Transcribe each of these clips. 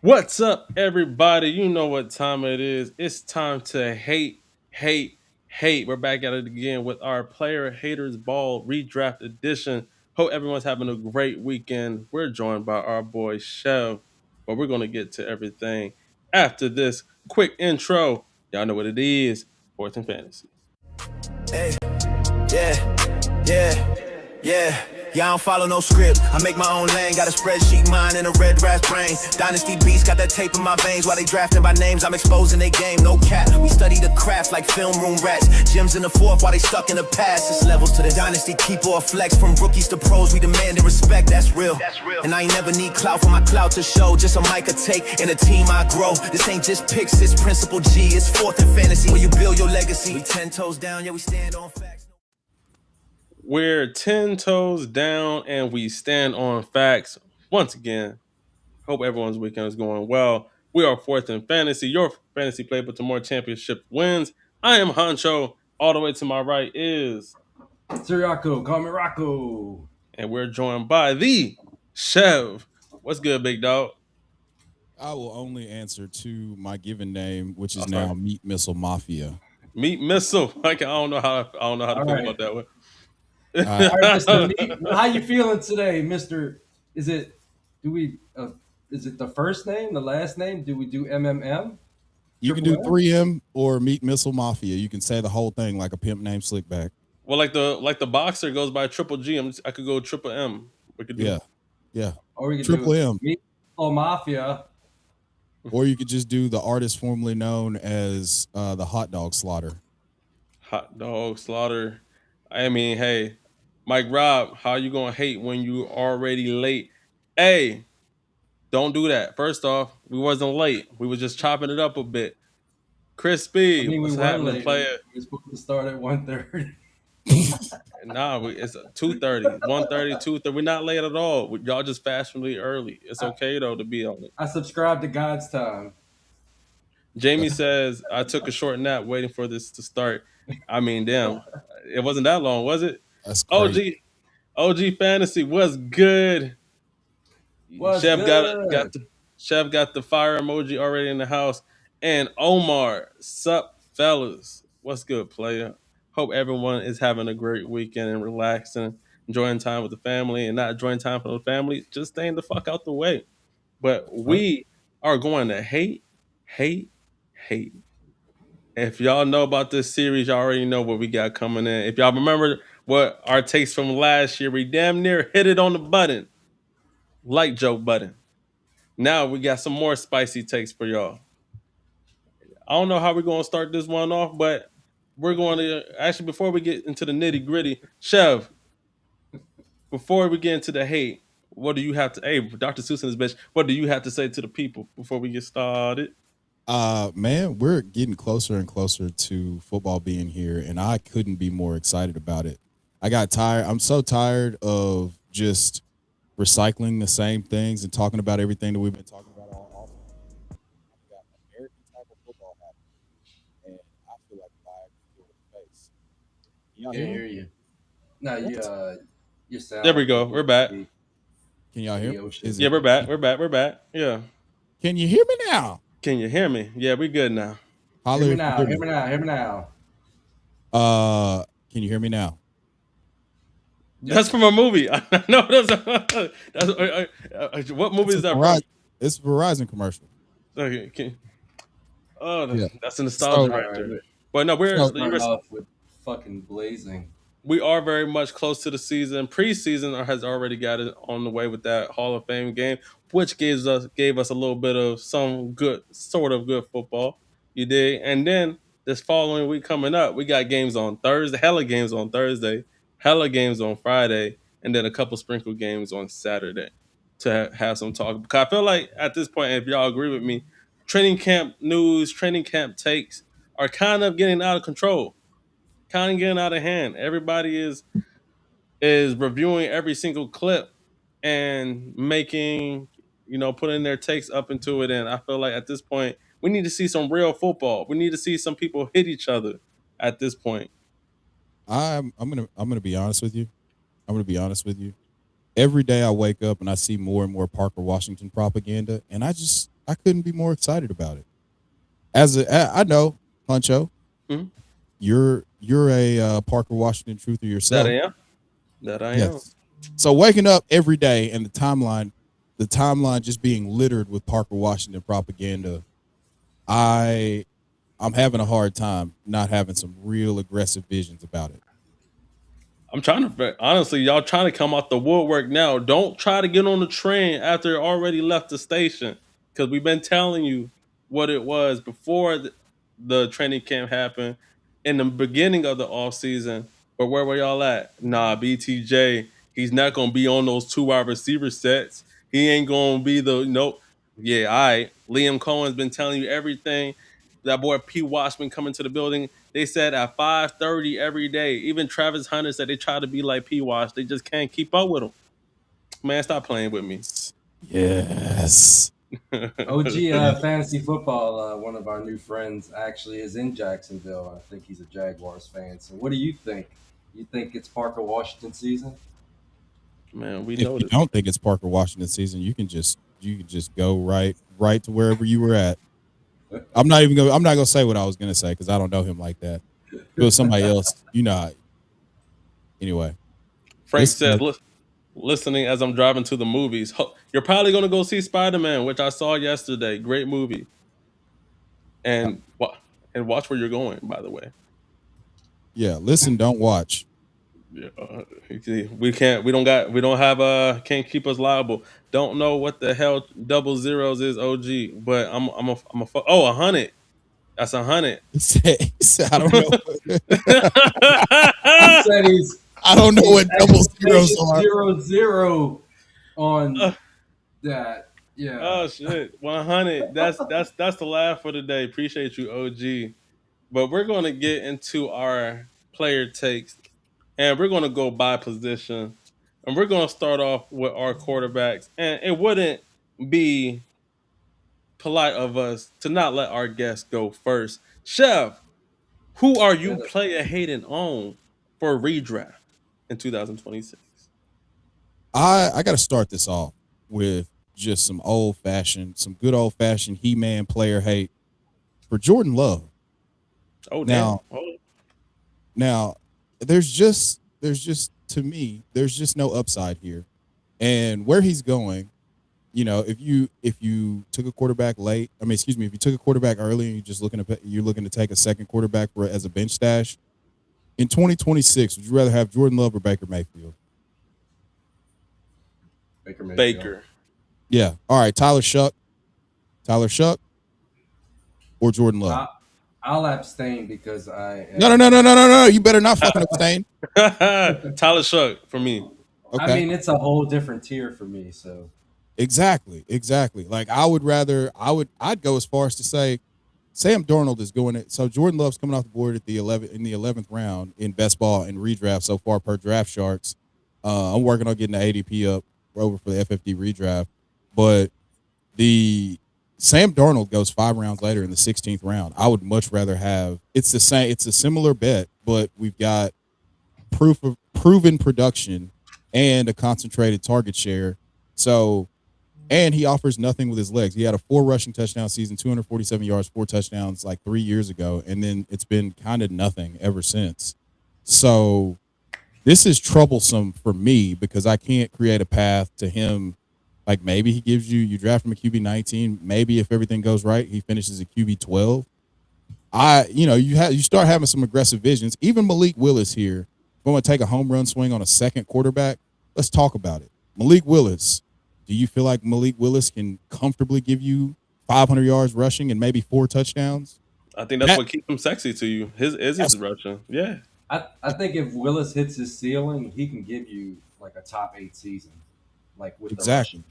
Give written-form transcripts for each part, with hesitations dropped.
What's up, everybody? You know what time it is. It's time to hate, hate, hate. We're back at it again with our Player Haters Ball Redraft Edition. Hope everyone's having a great weekend. We're joined by our boy Chev, but we're going to get to everything after this quick intro. Y'all know what it is. Fourth and Fantasy. Hey, yeah, yeah, yeah. Yeah, I don't follow no script. I make my own lane. Got a spreadsheet mind and a Redraft brain. Dynasty beats got that tape in my veins. While they drafting by names, I'm exposing their game. No cap. We study the craft like film room rats. Gyms in the fourth while they stuck in the past. It's levels to the dynasty. Keep or flex. From rookies to pros, we demanding respect. That's real. And I ain't never need clout for my clout to show. Just a mic I take and a team I grow. This ain't just picks, it's principle G. It's fourth and fantasy where you build your legacy. We 10 toes down, yeah, we stand on facts. We're 10 toes down and we stand on facts. Once again, hope everyone's weekend is going well. We are fourth in fantasy, your fantasy playbook to more championship wins. I am Honcho. All the way to my right is, Siriaco, call me Rocco. and we're joined by the Chev. What's good, big dog? I will only answer to my given name, which is now Meat Missile Mafia. Meat Missile. I don't know how to feel about that one. All right, Mr. Meat, how you feeling today, Mr.? Is it the first name, the last name? Do we do MMM? You can do 3M or Meat Missile Mafia. You can say the whole thing like a pimp named Slickback. Well, like the boxer goes by Triple G. I could go Triple M. We could do yeah. Or we could Triple do M. Meat or Mafia. Or you could just do the artist formerly known as the Hot Dog Slaughter. Hot Dog Slaughter. I mean, hey, Mike Rob, how you gonna hate when you already late? Hey, don't do that. First off, we wasn't late. We was just chopping it up a bit. Crispy, what's happening, player? We were supposed to start at 1:30. Nah, it's 2:30, 1:30, 2:30. We're not late at all. Y'all just fashionably early. It's okay though to be on it. I subscribe to God's time. Jamie says I took a short nap waiting for this to start. I mean, damn, it wasn't that long, was it? That's crazy. OG Fantasy was good. Chev got the fire emoji already in the house. And Omar, sup fellas? What's good, player? Hope everyone is having a great weekend and relaxing, enjoying time with the family, and not enjoying time for the family, just staying the fuck out the way. But we are going to hate. If y'all know about this series, y'all already know what we got coming in. If y'all remember what our takes from last year, we damn near hit it on the button. Like Joe Budden. Now we got some more spicy takes for y'all. I don't know how we're going to start this one off, but we're going to actually, before we get into the nitty gritty, Chev, before we get into the hate, what do you have to? Hey, Dr. Seuss and his bitch. What do you have to say to the people before we get started? Man, we're getting closer and closer to football being here, and I couldn't be more excited about it. I got tired. I'm so tired of just recycling the same things and talking about everything that we've been talking about all season. I've got American type of football happening, and I feel like fire in the face. I hear you. No, you sound. There we go. We're back. Can y'all hear me? Yeah, we're back. We're back. Yeah. Can you hear me now? Can you hear me? Yeah, we good now. Hear me now. Can you hear me now? That's from a movie. No, what movie is that from? It's a Verizon commercial. Okay. That's a nostalgia right there. But no, we're off with fucking blazing. We are very much close to the season. Preseason has already got it on the way with that Hall of Fame game, which gave us a little bit of some good football. You did, and then this following week coming up, we got games on Thursday, hella games on Thursday, hella games on Friday, and then a couple sprinkle games on Saturday to have some talk. Because I feel like at this point, if y'all agree with me, training camp news, training camp takes are kind of getting out of control. Kind of getting out of hand. Everybody is reviewing every single clip and making, putting their takes up into it. And I feel like at this point, we need to see some real football. We need to see some people hit each other at this point. I'm gonna be honest with you. Every day I wake up and I see more and more Parker Washington propaganda, and I I couldn't be more excited about it. I know, Huncho, Mhm. you're a Parker Washington truther yourself. That I am. That I am. Yes. So waking up every day and the timeline just being littered with Parker Washington propaganda, I'm having a hard time not having some real aggressive visions about it. I'm trying to honestly, y'all trying to come out the woodwork now. Don't try to get on the train after it already left the station, because we've been telling you what it was before the training camp happened in the beginning of the off season. But where were y'all at? Nah, BTJ, he's not gonna be on those 2 wide receiver sets. He ain't gonna be the nope. Yeah, all right. Liam Cohen's been telling you everything. That boy P. Watch been coming to the building. They said at 5:30 every day. Even Travis Hunter said they try to be like P. Wash. They just can't keep up with him. Man, stop playing with me. Yes. OG fantasy football. One of our new friends actually is in Jacksonville. I think he's a Jaguars fan. So, what do you think? You think it's Parker Washington season? Man, we If know you this. don't think it's Parker Washington season, you can just go right to wherever you were at. I'm not gonna say what I was gonna say because I don't know him like that. If it was somebody else, Anyway, Frank said, listening as I'm driving to the movies. You're probably going to go see Spider-Man, which I saw yesterday. Great movie. And watch where you're going, by the way. Yeah, listen, don't watch. Yeah, can't keep us liable. Don't know what the hell double zeros is, OG, but I'm a 100. That's 100. He said, I don't know. He said I don't know what double zeros are. 0-0 on that. Yeah. Oh shit, 100. That's the laugh for the day. Appreciate you, OG. But we're going to get into our player takes, and we're going to go by position, and we're going to start off with our quarterbacks. And it wouldn't be polite of us to not let our guests go first. Chev, who are you player hating on for redraft in 2026? I got to start this off with just some good old fashioned He-Man player hate for Jordan Love. Oh, now, damn. Oh. Now, there's just to me, there's just no upside here, and where he's going. If you took a quarterback late, if you took a quarterback early and you're looking to take a second quarterback as a bench stash in 2026, would you rather have Jordan Love or Baker Mayfield? Baker. Yeah. All right. Tyler Shuck, or Jordan Love. I'll abstain because I. No. You better not fucking abstain. Tyler Shuck for me. Okay. I mean, it's a whole different tier for me. So. Exactly. Like I'd go as far as to say Sam Darnold is going it. So Jordan Love's coming off the board in the 11th round in best ball and redraft so far per draft charts. I'm working on getting the ADP up over for the FFD redraft, but the Sam Darnold goes 5 rounds later in the 16th round. I would much rather have it's a similar bet, but we've got proven production and a concentrated target share. So. And he offers nothing with his legs. He had a 4 rushing touchdown season, 247 yards, 4 touchdowns like 3 years ago. And then it's been kind of nothing ever since. So this is troublesome for me because I can't create a path to him. Like maybe he gives you draft him a QB 19. Maybe if everything goes right, he finishes a QB 12. You start having some aggressive visions. Even Malik Willis here, if I'm going to take a home run swing on a second quarterback, let's talk about it. Malik Willis. Do you feel like Malik Willis can comfortably give you 500 yards rushing and maybe 4 touchdowns? I think that's what keeps him sexy to you. His rushing. Yeah. I think if Willis hits his ceiling, he can give you like a top 8 season, like with the rushing.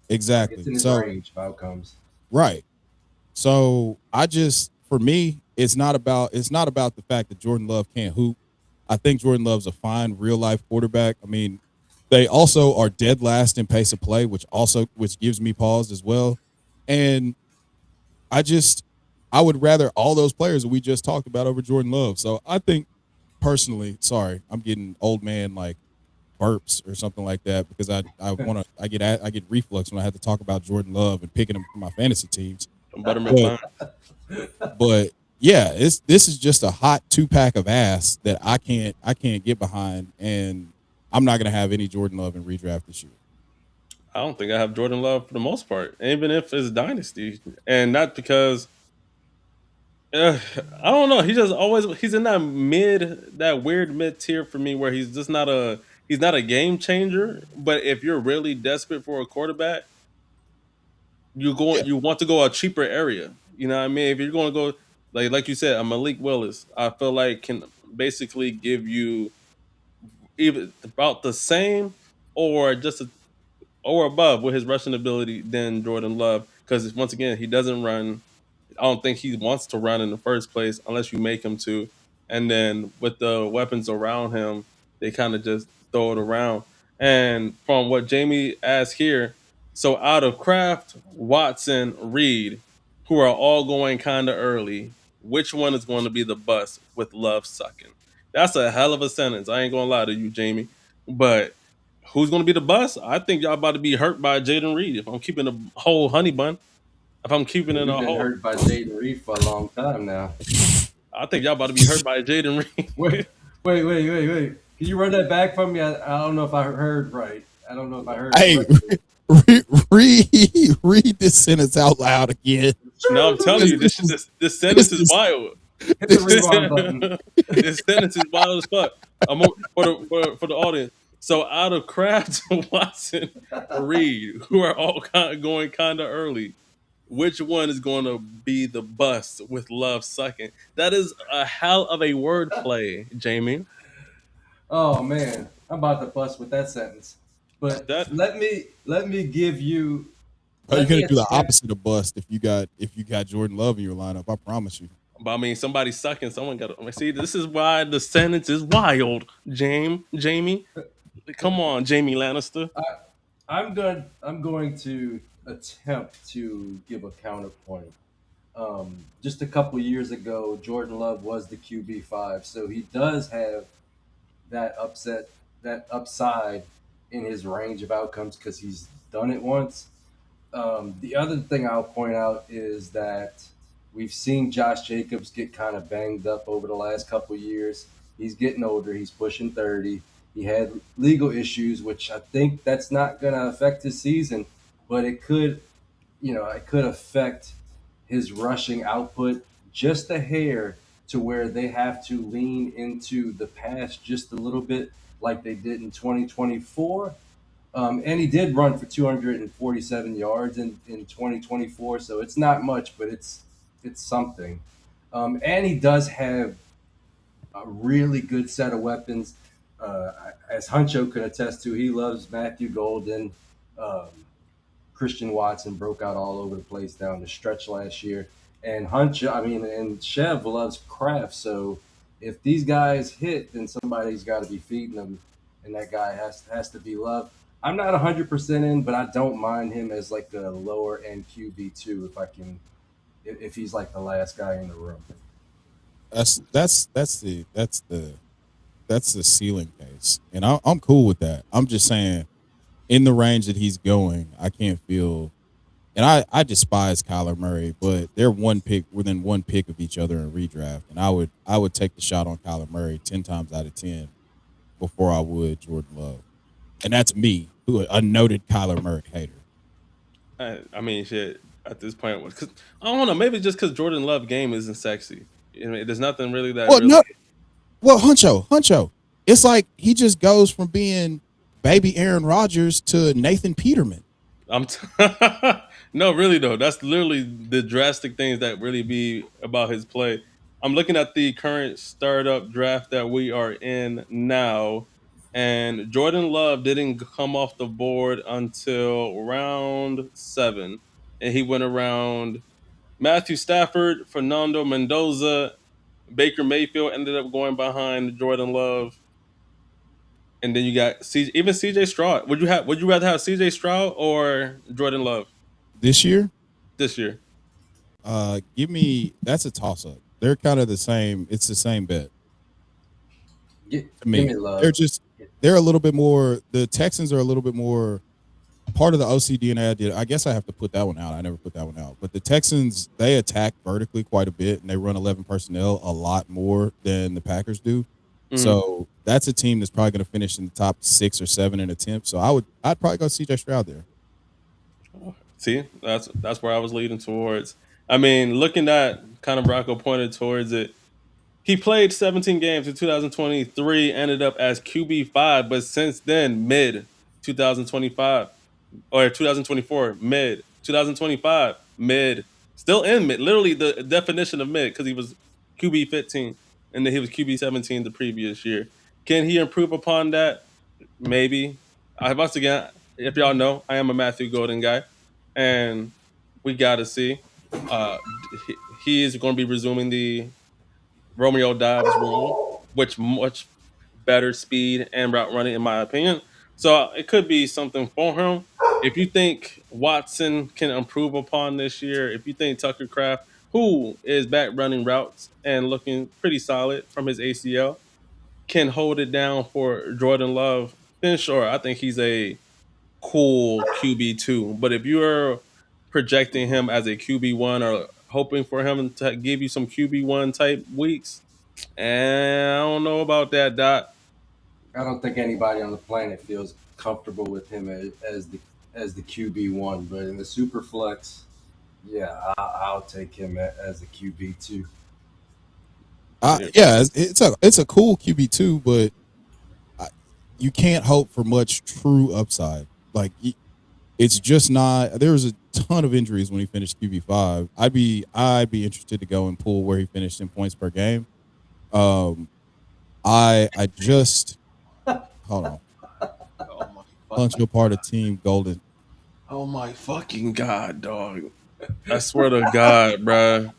Exactly. Like it's in his range of outcomes. Right. So for me, it's not about the fact that Jordan Love can't hoop. I think Jordan Love's a fine real life quarterback. I mean, they also are dead last in pace of play, which gives me pause as well. And I would rather all those players that we just talked about over Jordan Love. So I think personally, sorry, I'm getting old man like burps or something like that because I get reflux when I have to talk about Jordan Love and picking him for my fantasy teams. Buttermilk But bun. yeah, this is just a hot 2-pack of ass that I can't get behind, and I'm not gonna have any Jordan Love in redraft this year. I don't think I have Jordan Love for the most part, even if it's dynasty, and not because I don't know. He just always he's in that weird mid tier for me where he's not a game changer. But if you're really desperate for a quarterback, Yeah, you want to go a cheaper area. You know what I mean? If you're going to go like you said, a Malik Willis, I feel like can basically give you either about the same or or above with his rushing ability than Jordan Love because once again he doesn't run. I don't think he wants to run in the first place unless you make him to. And then with the weapons around him, they kind of just throw it around. And from what Jamie asked here, so out of Kraft, Watson, Reed, who are all going kind of early, which one is going to be the bust with Love sucking? That's a hell of a sentence. I ain't gonna lie to you, Jamie. But who's going to be the bust? I think y'all about to be hurt by Jaden Reed. If I'm keeping the whole honey bun, if I'm keeping it We've a been whole, hurt by Jaden Reed for a long time now. I think y'all about to be hurt by Jaden Wait, Reed. wait. Can you run that back for me? I don't know if I heard right. I don't know if I heard hey, correctly. read this sentence out loud again. No, I'm telling you, this sentence is wild. Hit the rewind button. This sentence is wild as fuck. For the audience. So out of Kraft, Watson, Reed, who are all going kind of early, which one is going to be the bust with Love sucking? That is a hell of a wordplay, Jamie. Oh man, I'm about to bust with that sentence. But That let me give you Bro, you're let me gonna do the attempt. opposite of bust if you got Jordan Love in your lineup. I promise you. But I mean, somebody's sucking. Someone got to see. This is why the sentence is wild, Jamie. Come on, Jamie Lannister. I'm going to attempt to give a counterpoint. Just a couple years ago, Jordan Love was the QB5, so he does have that upside in his range of outcomes because he's done it once. The other thing I'll point out is that we've seen Josh Jacobs get kind of banged up over the last couple years. He's getting older. He's pushing 30. He had legal issues, which I think that's not going to affect his season, but it could affect his rushing output just a hair to where they have to lean into the pass just a little bit like they did in 2024. And he did run for 247 yards in 2024, so it's not much, but it's something. And he does have a really good set of weapons. As Huncho could attest to, he loves Matthew Golden. Um, Christian Watson broke out all over the place down the stretch last year. And and Chev loves Kraft. So if these guys hit, then somebody's got to be feeding them, and that guy has to be loved. I'm not 100% in, but I don't mind him as like a lower end QB2 if he's like the last guy in the room. That's the ceiling case, and I'm cool with that. I'm just saying, in the range that he's going, I can't feel. And I despise Kyler Murray, but they're one pick within one pick of each other in redraft, and I would take the shot on Kyler Murray 10 times out of 10 before I would Jordan Love, and that's me, who a noted Kyler Murray hater. I mean, shit. At this point, because I don't know, maybe just because Jordan Love game isn't sexy. I mean, there's nothing really that Well, really. no, well, Huncho, it's like he just goes from being baby Aaron Rodgers to Nathan Peterman. I'm t- no, really though. That's literally the drastic things that really be about his play. I'm looking at the current startup draft that we are in now, and Jordan Love didn't come off the board until round 7, and he went around Matthew Stafford, Fernando Mendoza, Baker Mayfield ended up going behind Jordan Love, and then you got even CJ Stroud. Would you rather have CJ Stroud or Jordan Love This year, this year? give me that's a toss up. They're kind of the same. It's the same bet Give to me me. They're love. just they're a little bit more. The Texans are a little bit more part of the OCD, and I guess I have to put that one out. I never put that one out. But the Texans, they attack vertically quite a bit, and they run 11 personnel a lot more than the Packers do. Mhm. So that's a team that's probably going to finish in the top 6 or 7 in attempts. So I'd probably go CJ Stroud there. See, that's where I was leading towards. I mean, looking at kind of Rocco pointed towards it. He played 17 games in 2023, ended up as QB5, but since then, mid 2025 or 2024, mid 2025, mid, still in mid, literally the definition of mid because he was QB15 and then he was QB17 the previous year. Can he improve upon that? Maybe. Once again, if y'all know, I am a Matthew Golden guy, and we got to see. Uh, he is going to be resuming the Romeo Dobbs role, which much better speed and route running, in my opinion. So it could be something for him. If you think Watson can improve upon this year, if you think Tucker Craft, who is back running routes and looking pretty solid from his ACL, can hold it down for Jordan Love, then sure, I think he's a cool QB2. But if you're projecting him as a QB1 or hoping for him to give you some QB1 type weeks, and I don't know about that, Dot. I don't think anybody on the planet feels comfortable with him as the QB1, but in the super flex, yeah, I'll take him as a QB2. Yeah, it's a cool QB2, but you can't hope for much true upside. Like it's just not. There was a ton of injuries when he finished QB5. I'd be interested to go and pull where he finished in points per game. I just hold on. Oh my Punch your part of Team Golden. Oh my fucking god, dog! I swear to God, bruh.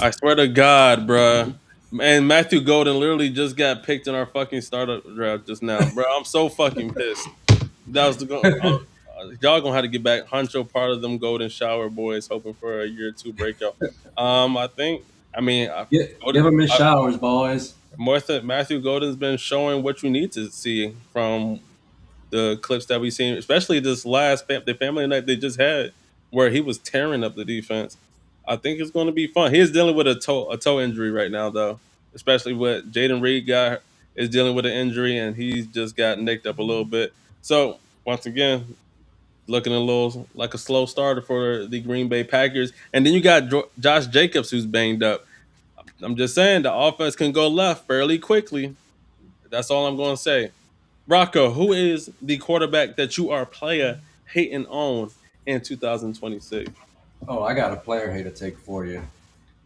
I swear to God, bruh. Man, Matthew Golden literally just got picked in our fucking startup draft just now, bro. I'm so fucking pissed. That was the y'all gonna have to get back. Huncho, part of them Golden Shower boys, hoping for a year or two breakout. I think. I mean, Give him his showers, boys. Matthew Golden's been showing what you need to see from the clips that we've seen, especially this last the family night they just had, where he was tearing up the defense. I think it's going to be fun. He is dealing with a toe injury right now, though, especially what Jaden Reed guy is dealing with an injury, and he's just got nicked up a little bit. So once again, looking a little like a slow starter for the Green Bay Packers, and then you got Josh Jacobs who's banged up. I'm just saying the offense can go left fairly quickly. That's all I'm going to say. Rocco, who is the quarterback that you are player hating on in 2026? Oh, I got a player here to take for you.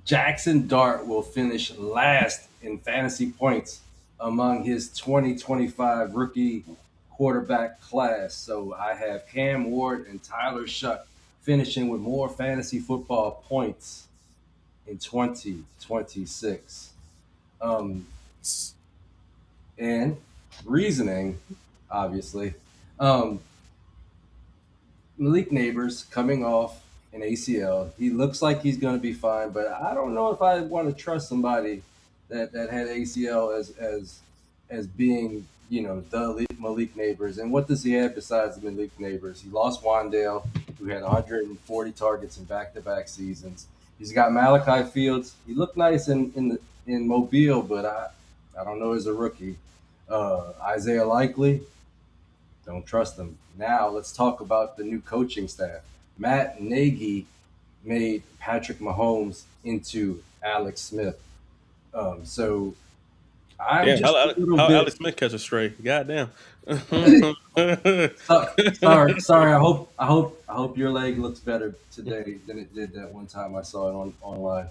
Jackson Dart will finish last in fantasy points among his 2025 rookie quarterback class. So I have Cam Ward and Tyler Shuck finishing with more fantasy football points in 2026. Um, and reasoning, obviously. Um, Malik Neighbors coming off an ACL. He looks like he's going to be fine, but I don't know if I want to trust somebody that had ACL as being the Malik Neighbors. And what does he have besides the Malik Neighbors? He lost Wandale, who had 140 targets in back-to-back seasons. He's got Malachi Fields. He looked nice in Mobile, but I don't know as a rookie. Isaiah Likely, don't trust them. Now let's talk about the new coaching staff. Matt Nagy made Patrick Mahomes into Alex Smith. So I'm Yeah, just a little how bit. Alex Smith catch a stray? Goddamn. Sorry. I hope your leg looks better today than it did that one time I saw it online.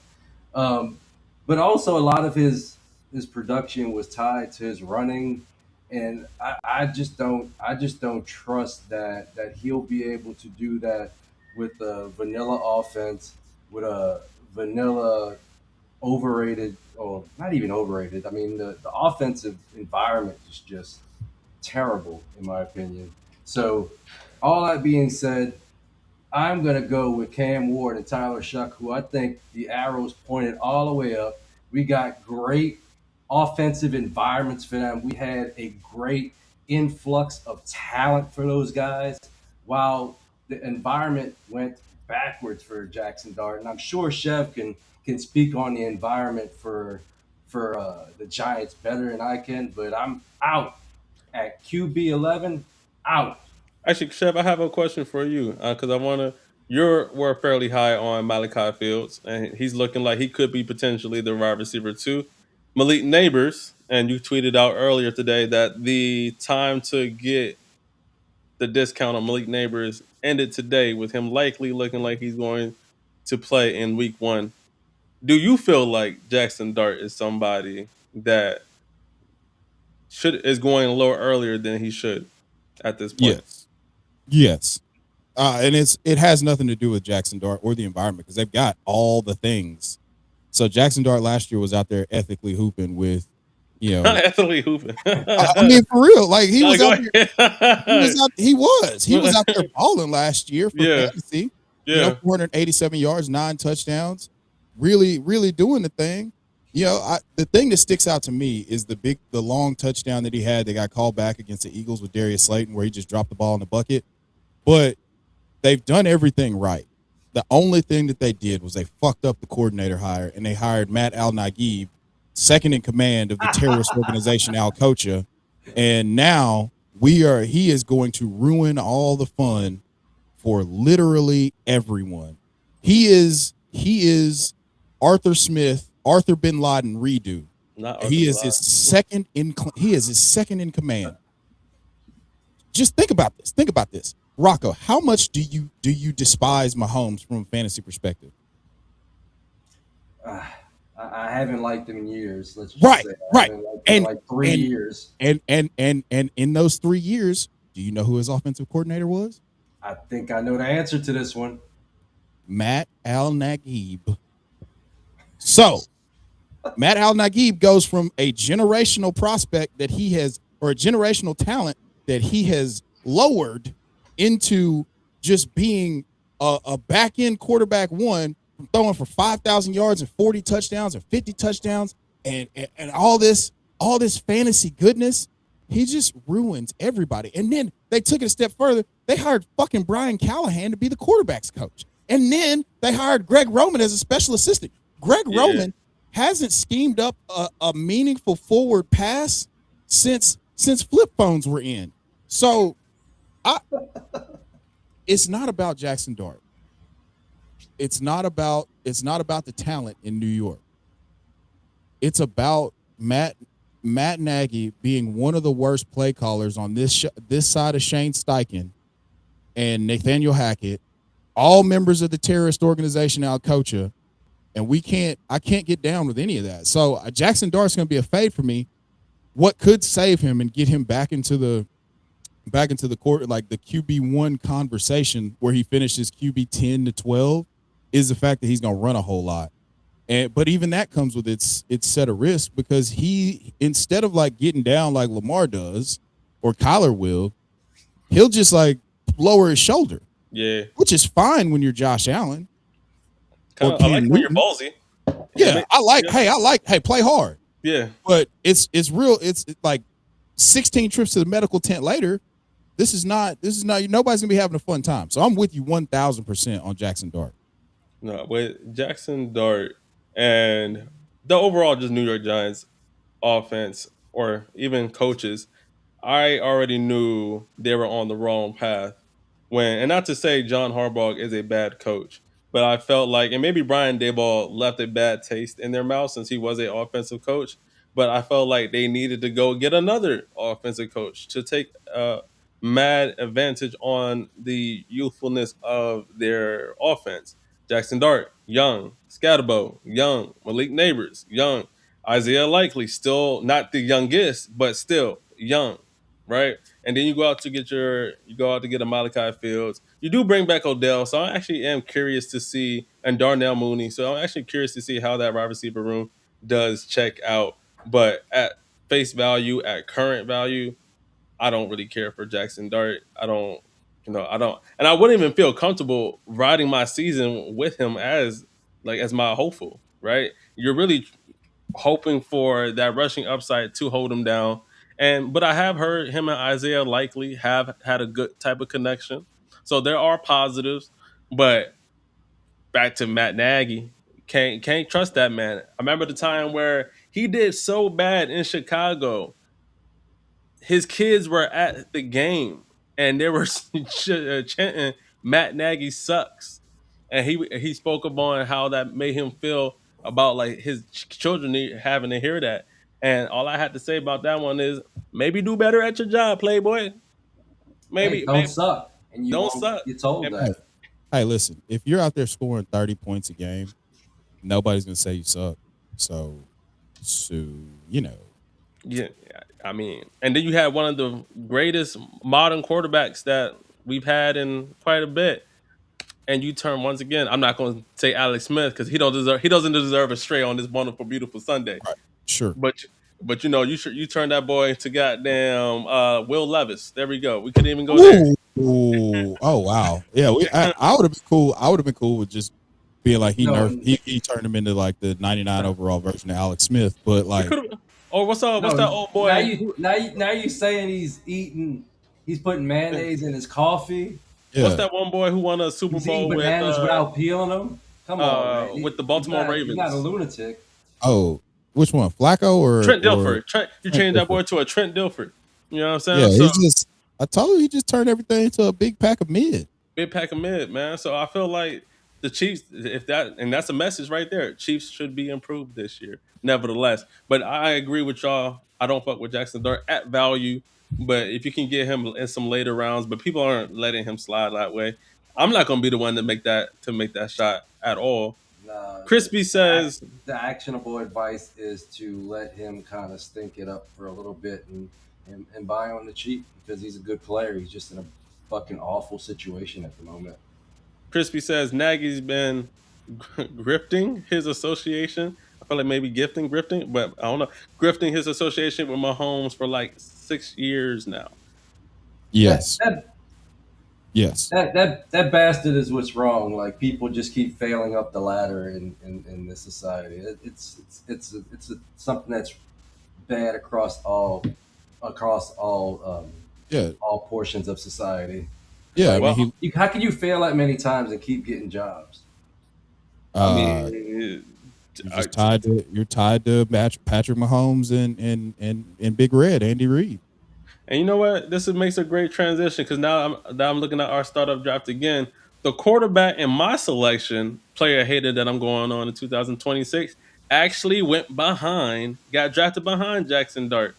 But also a lot of his production was tied to his running, and I just don't trust that he'll be able to do that with a vanilla offense, with a vanilla overrated, or not even overrated. I mean, the offensive environment is just terrible, in my opinion. So, all that being said, I'm going to go with Cam Ward and Tyler Shuck, who I think the arrows pointed all the way up. We got great offensive environments for them. We had a great influx of talent for those guys, while the environment went backwards for Jackson Dart. And I'm sure Chev can speak on the environment for the Giants better than I can. But I'm out at QB 11. Out. Actually, Chev, I have a question for you because I want to. We're fairly high on Malachi Fields, and he's looking like he could be potentially the wide receiver too. Malik Neighbors, and you tweeted out earlier today that the time to get the discount on Malik Neighbors ended today, with him likely looking like he's going to play in Week 1. Do you feel like Jackson Dart is somebody that is going a little earlier than he should at this point? Yes. And it has nothing to do with Jackson Dart or the environment because they've got all the things. So Jackson Dart last year was out there ethically hooping with, ethically hooping. I mean, for real, like he was out there. He was out there balling last year for fantasy. Yeah, 487 yards, 9 touchdowns, really, really doing the thing. The thing that sticks out to me is the long touchdown that he had that got called back against the Eagles with Darius Slayton, where he just dropped the ball in the bucket. But they've done everything right. The only thing that they did was they fucked up the coordinator hire, and they hired Matt Al-Naguib, second in command of the terrorist organization Al-Qaeda. And now he is going to ruin all the fun for literally everyone. He is Arthur bin Laden redo. He is his second in command. Just think about this. Rocco, how much do you despise Mahomes from a fantasy perspective? I haven't liked him in years. Let's just right, say. Right. And like 3 years. And in those 3 years, do you know who his offensive coordinator was? I think I know the answer to this one. Matt Al-Naguib. So Matt Al-Naguib goes from a generational prospect that he has, or a generational talent that he has lowered into just being a back-end quarterback one, throwing for 5,000 yards and 40 touchdowns and 50 touchdowns and all this fantasy goodness. He just ruins everybody. And then they took it a step further. They hired fucking Brian Callahan to be the quarterback's coach. And then they hired Greg Roman as a special assistant. Greg Roman hasn't schemed up a meaningful forward pass since flip phones were in. So it's not about Jackson Dart. It's not about the talent in New York. It's about Matt Nagy being one of the worst play callers on this side of Shane Steichen and Nathaniel Hackett, all members of the terrorist organization Al-Qaeda, and I can't get down with any of that. So Jackson Dart's going to be a fade for me. What could save him and get him back into the court, like the QB1 conversation where he finishes QB 10 to 12, is the fact that he's going to run a whole lot. But even that comes with its set of risks, because he, instead of like getting down like Lamar does or Kyler will, he'll just like lower his shoulder. Yeah. Which is fine when you're Josh Allen. I like when you're ballsy. Yeah, hey, play hard. Yeah. But it's real. It's like 16 trips to the medical tent later. This is not, nobody's gonna be having a fun time. So I'm with you 1,000% on Jackson Dart. No, with Jackson Dart and the overall just New York Giants offense or even coaches, I already knew they were on the wrong path. And not to say John Harbaugh is a bad coach, but I felt like, and maybe Brian Daboll left a bad taste in their mouth since he was an offensive coach, but I felt like they needed to go get another offensive coach to take mad advantage on the youthfulness of their offense. Jackson Dart, young. Scatterbo, young. Malik Neighbors, young. Isaiah Likely, still not the youngest, but still young, right? And then you go out to get a Malachi Fields. You do bring back Odell, so I actually am curious to see, and Darnell Mooney. So I'm actually curious to see how that wide receiver room does check out. But at face value, at current value, I don't really care for Jackson Dart. I don't, and I wouldn't even feel comfortable riding my season with him as my hopeful, right? You're really hoping for that rushing upside to hold him down. But I have heard him and Isaiah likely have had a good type of connection. So there are positives, but back to Matt Nagy, can't trust that man. I remember the time where he did so bad in Chicago. His kids were at the game and they were chanting Matt Nagy sucks, and he spoke about how that made him feel about like his children having to hear that. And all I had to say about that one is maybe do better at your job, Playboy. Hey, Maybe, don't maybe suck, and you don't won't suck. get told And Hey, that. hey, listen, if you're out there scoring 30 points a game, nobody's gonna say you suck. So, so you know, yeah, I mean, and then you had one of the greatest modern quarterbacks that we've had in quite a bit. And you turn once again. I'm not going to say Alex Smith because he doesn't deserve a stray on this wonderful, beautiful Sunday. right? Sure. But you know you turn that boy to goddamn Will Levis. There we go. We couldn't even go there. Ooh, oh wow, yeah. I would have been cool. I would have been cool with just being like No, he turned him into like the 99 overall version of Alex Smith, but We like, could have. Oh, what's up? What's no. that old boy? Now you saying he's putting mayonnaise in his coffee. What's yeah, that one boy who won a Super He's eating Bowl bananas without peeling them. Come on, man. with the Baltimore He's not a Ravens? lunatic. oh, which one, Flacco or Trent or Dilfer. You Trent changed that boy Dilfer? to a Trent Dilfer. You know what I'm Yeah, saying? So he's just. I told you he just turned everything into a big pack of mid. big pack of mid, man. So I feel like the Chiefs, if that, and that's a message right there. Chiefs should be improved this year, nevertheless. But I agree with y'all. I don't fuck with Jackson Dart at value, but if you can get him in some later rounds, but people aren't letting him slide that way. I'm not gonna be the one to make that shot at all. Nah, Crispy says, the actionable advice is to let him kind of stink it up for a little bit and buy on the cheap because he's a good player. He's just in a fucking awful situation at the moment. Nagy's been grifting his association. I feel like maybe grifting, but I don't know. Grifting his association with Mahomes for like 6 years now. That Yes, that yes, that bastard is what's wrong. Like people just keep failing up the ladder in this society. It's something that's bad across yeah, all portions of society. yeah. I Like, mean, Well, how can you fail that many times and keep getting jobs? I uh, mean, you're tied to Patrick Mahomes and Big Red Andy Reid. and you know what? Makes a great transition because now I'm looking at our startup draft again. The quarterback in my selection, player hated that I'm going on in 2026, actually got drafted behind Jackson Dart.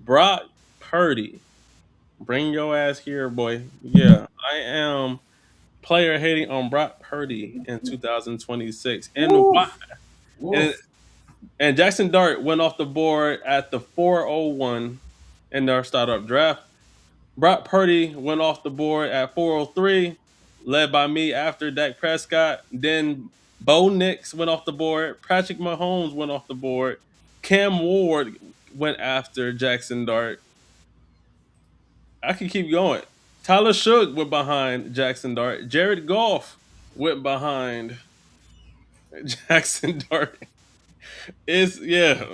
Brock Purdy. Bring your ass here, boy. Yeah, I am player hating on Brock Purdy in 2026. And why? Woof, And, woof. and Jackson Dart went off the board at the 401 in our startup draft. Brock Purdy went off the board at 403, led by me after Dak Prescott. Then Bo Nix went off the board. Patrick Mahomes went off the board. Cam Ward went after Jackson Dart. I can keep going. Tyler Shook went behind Jackson Dart. Jared Goff went behind Jackson Dart. It's yeah.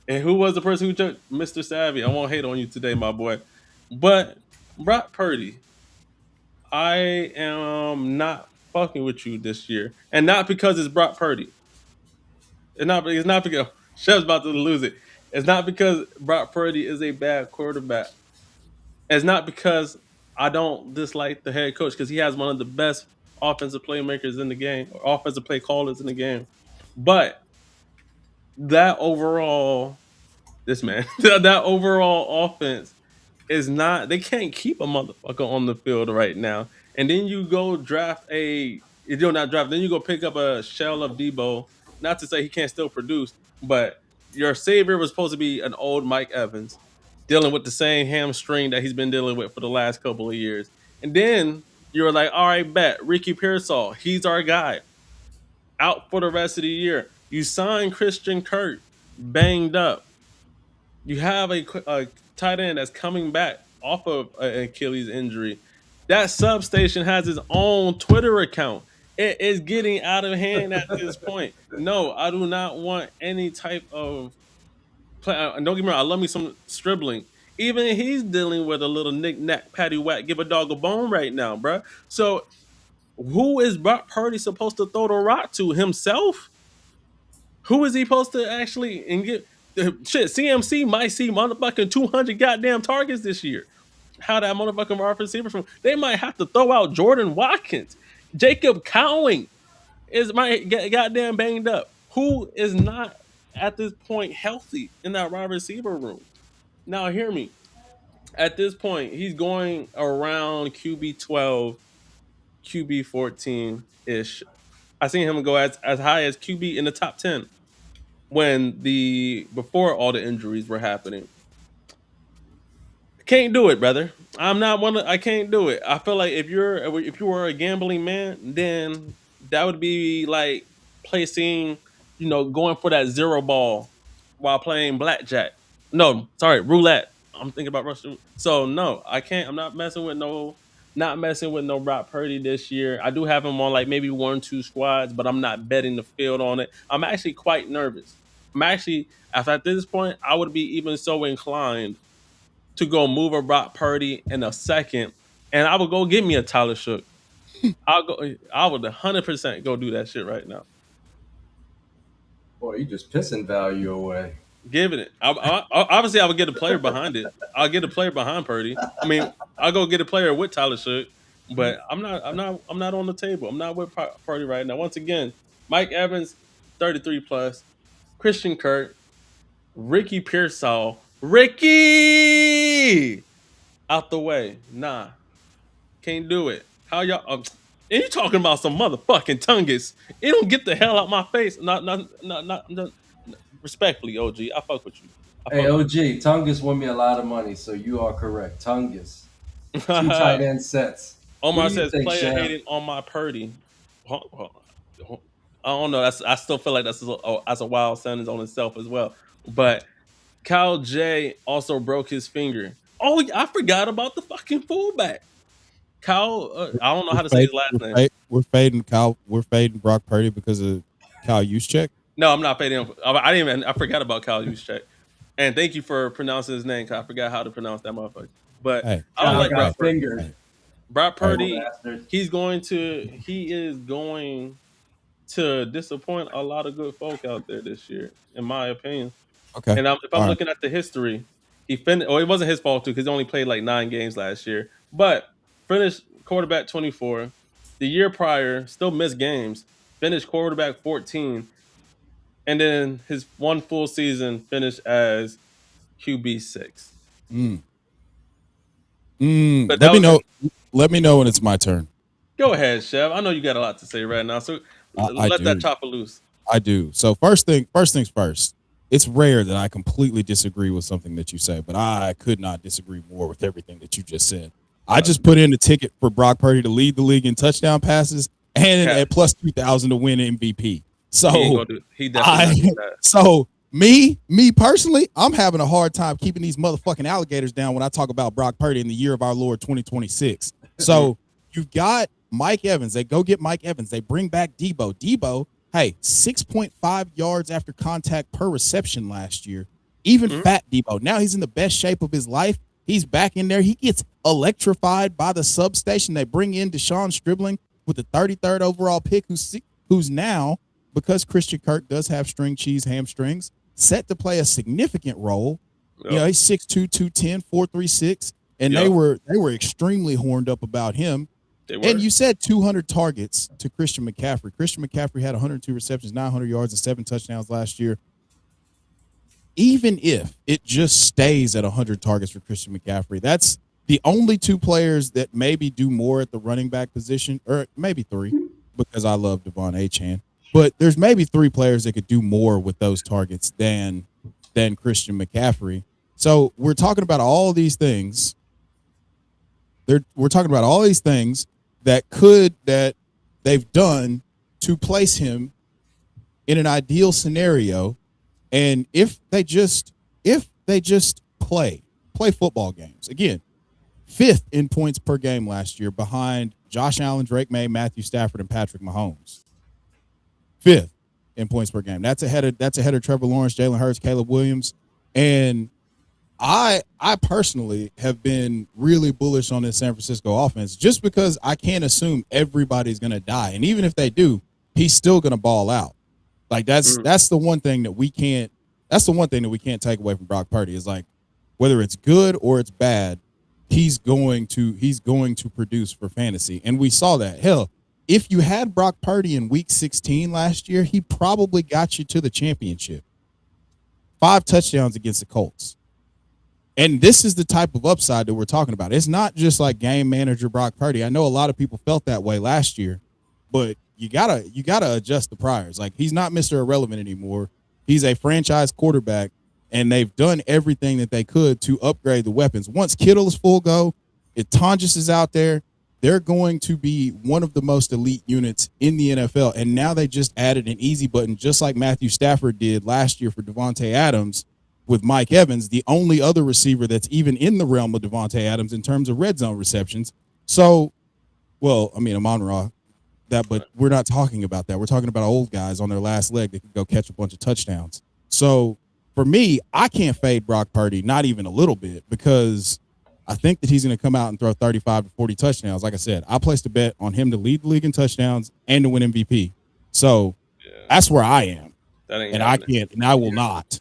And who was the person who took Mr. Savvy? I won't hate on you today, my boy. But Brock Purdy, I am not fucking with you this year. And not because it's Brock Purdy. It's not because Chev's about to lose it. It's not because Brock Purdy is a bad quarterback. It's not because I don't dislike the head coach because he has one of the best offensive playmakers in the game, or offensive play callers in the game. But that overall, that overall offense is not. They can't keep a motherfucker on the field right now. And then you go draft a. If you're not draft, then you go pick up a shell of Debo. Not to say he can't still produce, but your savior was supposed to be an old Mike Evans, dealing with the same hamstring that he's been dealing with for the last couple of years. And then you're like, all right, bet Ricky Pearsall, he's our guy, out for the rest of the year. You sign Christian Kirk, banged up. You have a tight end that's coming back off of an Achilles injury. That substation has its own Twitter account. It is getting out of hand at this point. No, I do not want any type of Don't get me wrong, I love me some Stribling. Even he's dealing with a little knick-knack, patty-whack, give a dog a bone right now, bruh. So who is Brock Purdy supposed to throw the rock to? Himself? Who is he supposed to actually and get shit? CMC might see motherfucking 200 goddamn targets this year. How that motherfucking wide receiver from they might have to throw out Jordan Watkins. Jacob Cowing might get goddamn banged up. Who is not at this point healthy in that wide receiver room? Now hear me. At this point, he's going around QB 12, QB 14 ish. I seen him go as high as QB in the top 10 when before all the injuries were happening. Can't do it, brother. I'm not one. I can't do it. I feel like if you were a gambling man, then that would be like placing, going for that zero ball while playing blackjack. No, sorry, roulette. I'm thinking about Russian. So no, I can't. I'm not messing with no Brock Purdy this year. I do have him on like maybe 1-2 squads, but I'm not betting the field on it. I'm actually quite nervous. At this point, I would be even so inclined to go move a Brock Purdy in a second, and I would go get me a Tyler Shook. I would 100% go do that shit right now. Boy, you just pissing value away. Giving it. Obviously, I would get a player behind it. I'll get a player behind Purdy. I mean, I'll go get a player with Tyler Shook, but I'm not on the table. I'm not with Purdy right now. Once again, Mike Evans, 33 plus, Christian Kirk, Ricky Pearsall, Ricky out the way. Nah, can't do it. How y'all? And you talking about some motherfucking Tungus? It don't get the hell out my face. Not. Respectfully, OG, I fuck with you. Hey, OG, Tungus won me a lot of money, so you are correct. Tungus, 2 tight end sets. Omar says player hating on my Purdy. I don't know. I still feel like that's a wild sentence on itself as well. But Kyle J also broke his finger. Oh, I forgot about the fucking fullback. Kyle, I don't know how to say his last name. We're fading Kyle. We're fading Brock Purdy because of Kyle Juszczyk. No, I'm not fading him. I forgot about Kyle Juszczyk. And thank you for pronouncing his name, because I forgot how to pronounce that motherfucker. But I don't like Brock Purdy. Brock Purdy, he is going to disappoint a lot of good folk out there this year, in my opinion. Okay. And if I'm looking at the history, he finished. Well, it wasn't his fault too, because he only played like 9 games last year. But finished quarterback 24. The year prior, still missed games. Finished quarterback 14. And then his one full season finished as QB 6. Let me know when it's my turn. Go ahead, Chev. I know you got a lot to say right now, so let that chopper loose. I do. So first things first. It's rare that I completely disagree with something that you say, but I could not disagree more with everything that you just said. I just put in the ticket for Brock Purdy to lead the league in touchdown passes and at plus 2,000 to win MVP. So he definitely that. So me personally, I'm having a hard time keeping these motherfucking alligators down when I talk about Brock Purdy in the year of our Lord 2026. So you've got Mike Evans. They go get Mike Evans. They bring back Debo. Debo, hey, 6.5 yards after contact per reception last year. Even fat Debo. Now he's in the best shape of his life. He's back in there. He gets electrified by the substation. They bring in Deshaun Stribling with the 33rd overall pick, who's now, because Christian Kirk does have string cheese hamstrings, set to play a significant role. Yep. You know, he's 6'2", 210, 4.36, and they were extremely horned up about him. And you said 200 targets to Christian McCaffrey. Christian McCaffrey had 102 receptions, 900 yards, and 7 touchdowns last year. Even if it just stays at 100 targets for Christian McCaffrey, that's the only 2 players that maybe do more at the running back position, or maybe 3, because I love Devon Achane. But there's maybe 3 players that could do more with those targets than Christian McCaffrey. So we're talking about all these things. We're talking about all these things that they've done to place him in an ideal scenario. And if they just play football games, again, 5th in points per game last year behind Josh Allen, Drake May, Matthew Stafford, and Patrick Mahomes. 5th in points per game. That's ahead of Trevor Lawrence, Jalen Hurts, Caleb Williams. And I personally have been really bullish on this San Francisco offense just because I can't assume everybody's going to die. And even if they do, he's still going to ball out. Like that's the one thing that we can't take away from Brock Purdy is like whether it's good or it's bad, he's going to produce for fantasy. And we saw that. Hell, if you had Brock Purdy in week 16 last year, he probably got you to the championship. 5 touchdowns against the Colts. And this is the type of upside that we're talking about. It's not just like game manager Brock Purdy. I know a lot of people felt that way last year, but you gotta adjust the priors. Like he's not Mr. Irrelevant anymore. He's a franchise quarterback, and they've done everything that they could to upgrade the weapons. Once Kittle is full go, if Tonjes is out there, they're going to be one of the most elite units in the NFL. And now they just added an easy button, just like Matthew Stafford did last year for Devontae Adams with Mike Evans, the only other receiver that's even in the realm of Devontae Adams in terms of red zone receptions. So, well, I mean, Amon-Ra, but we're not talking about that. We're talking about old guys on their last leg that can go catch a bunch of touchdowns. So for me, I can't fade Brock Purdy, not even a little bit, because I think that he's going to come out and throw 35 to 40 touchdowns. Like I said, I placed a bet on him to lead the league in touchdowns and to win MVP. So that's where I am. And I can't, and I will not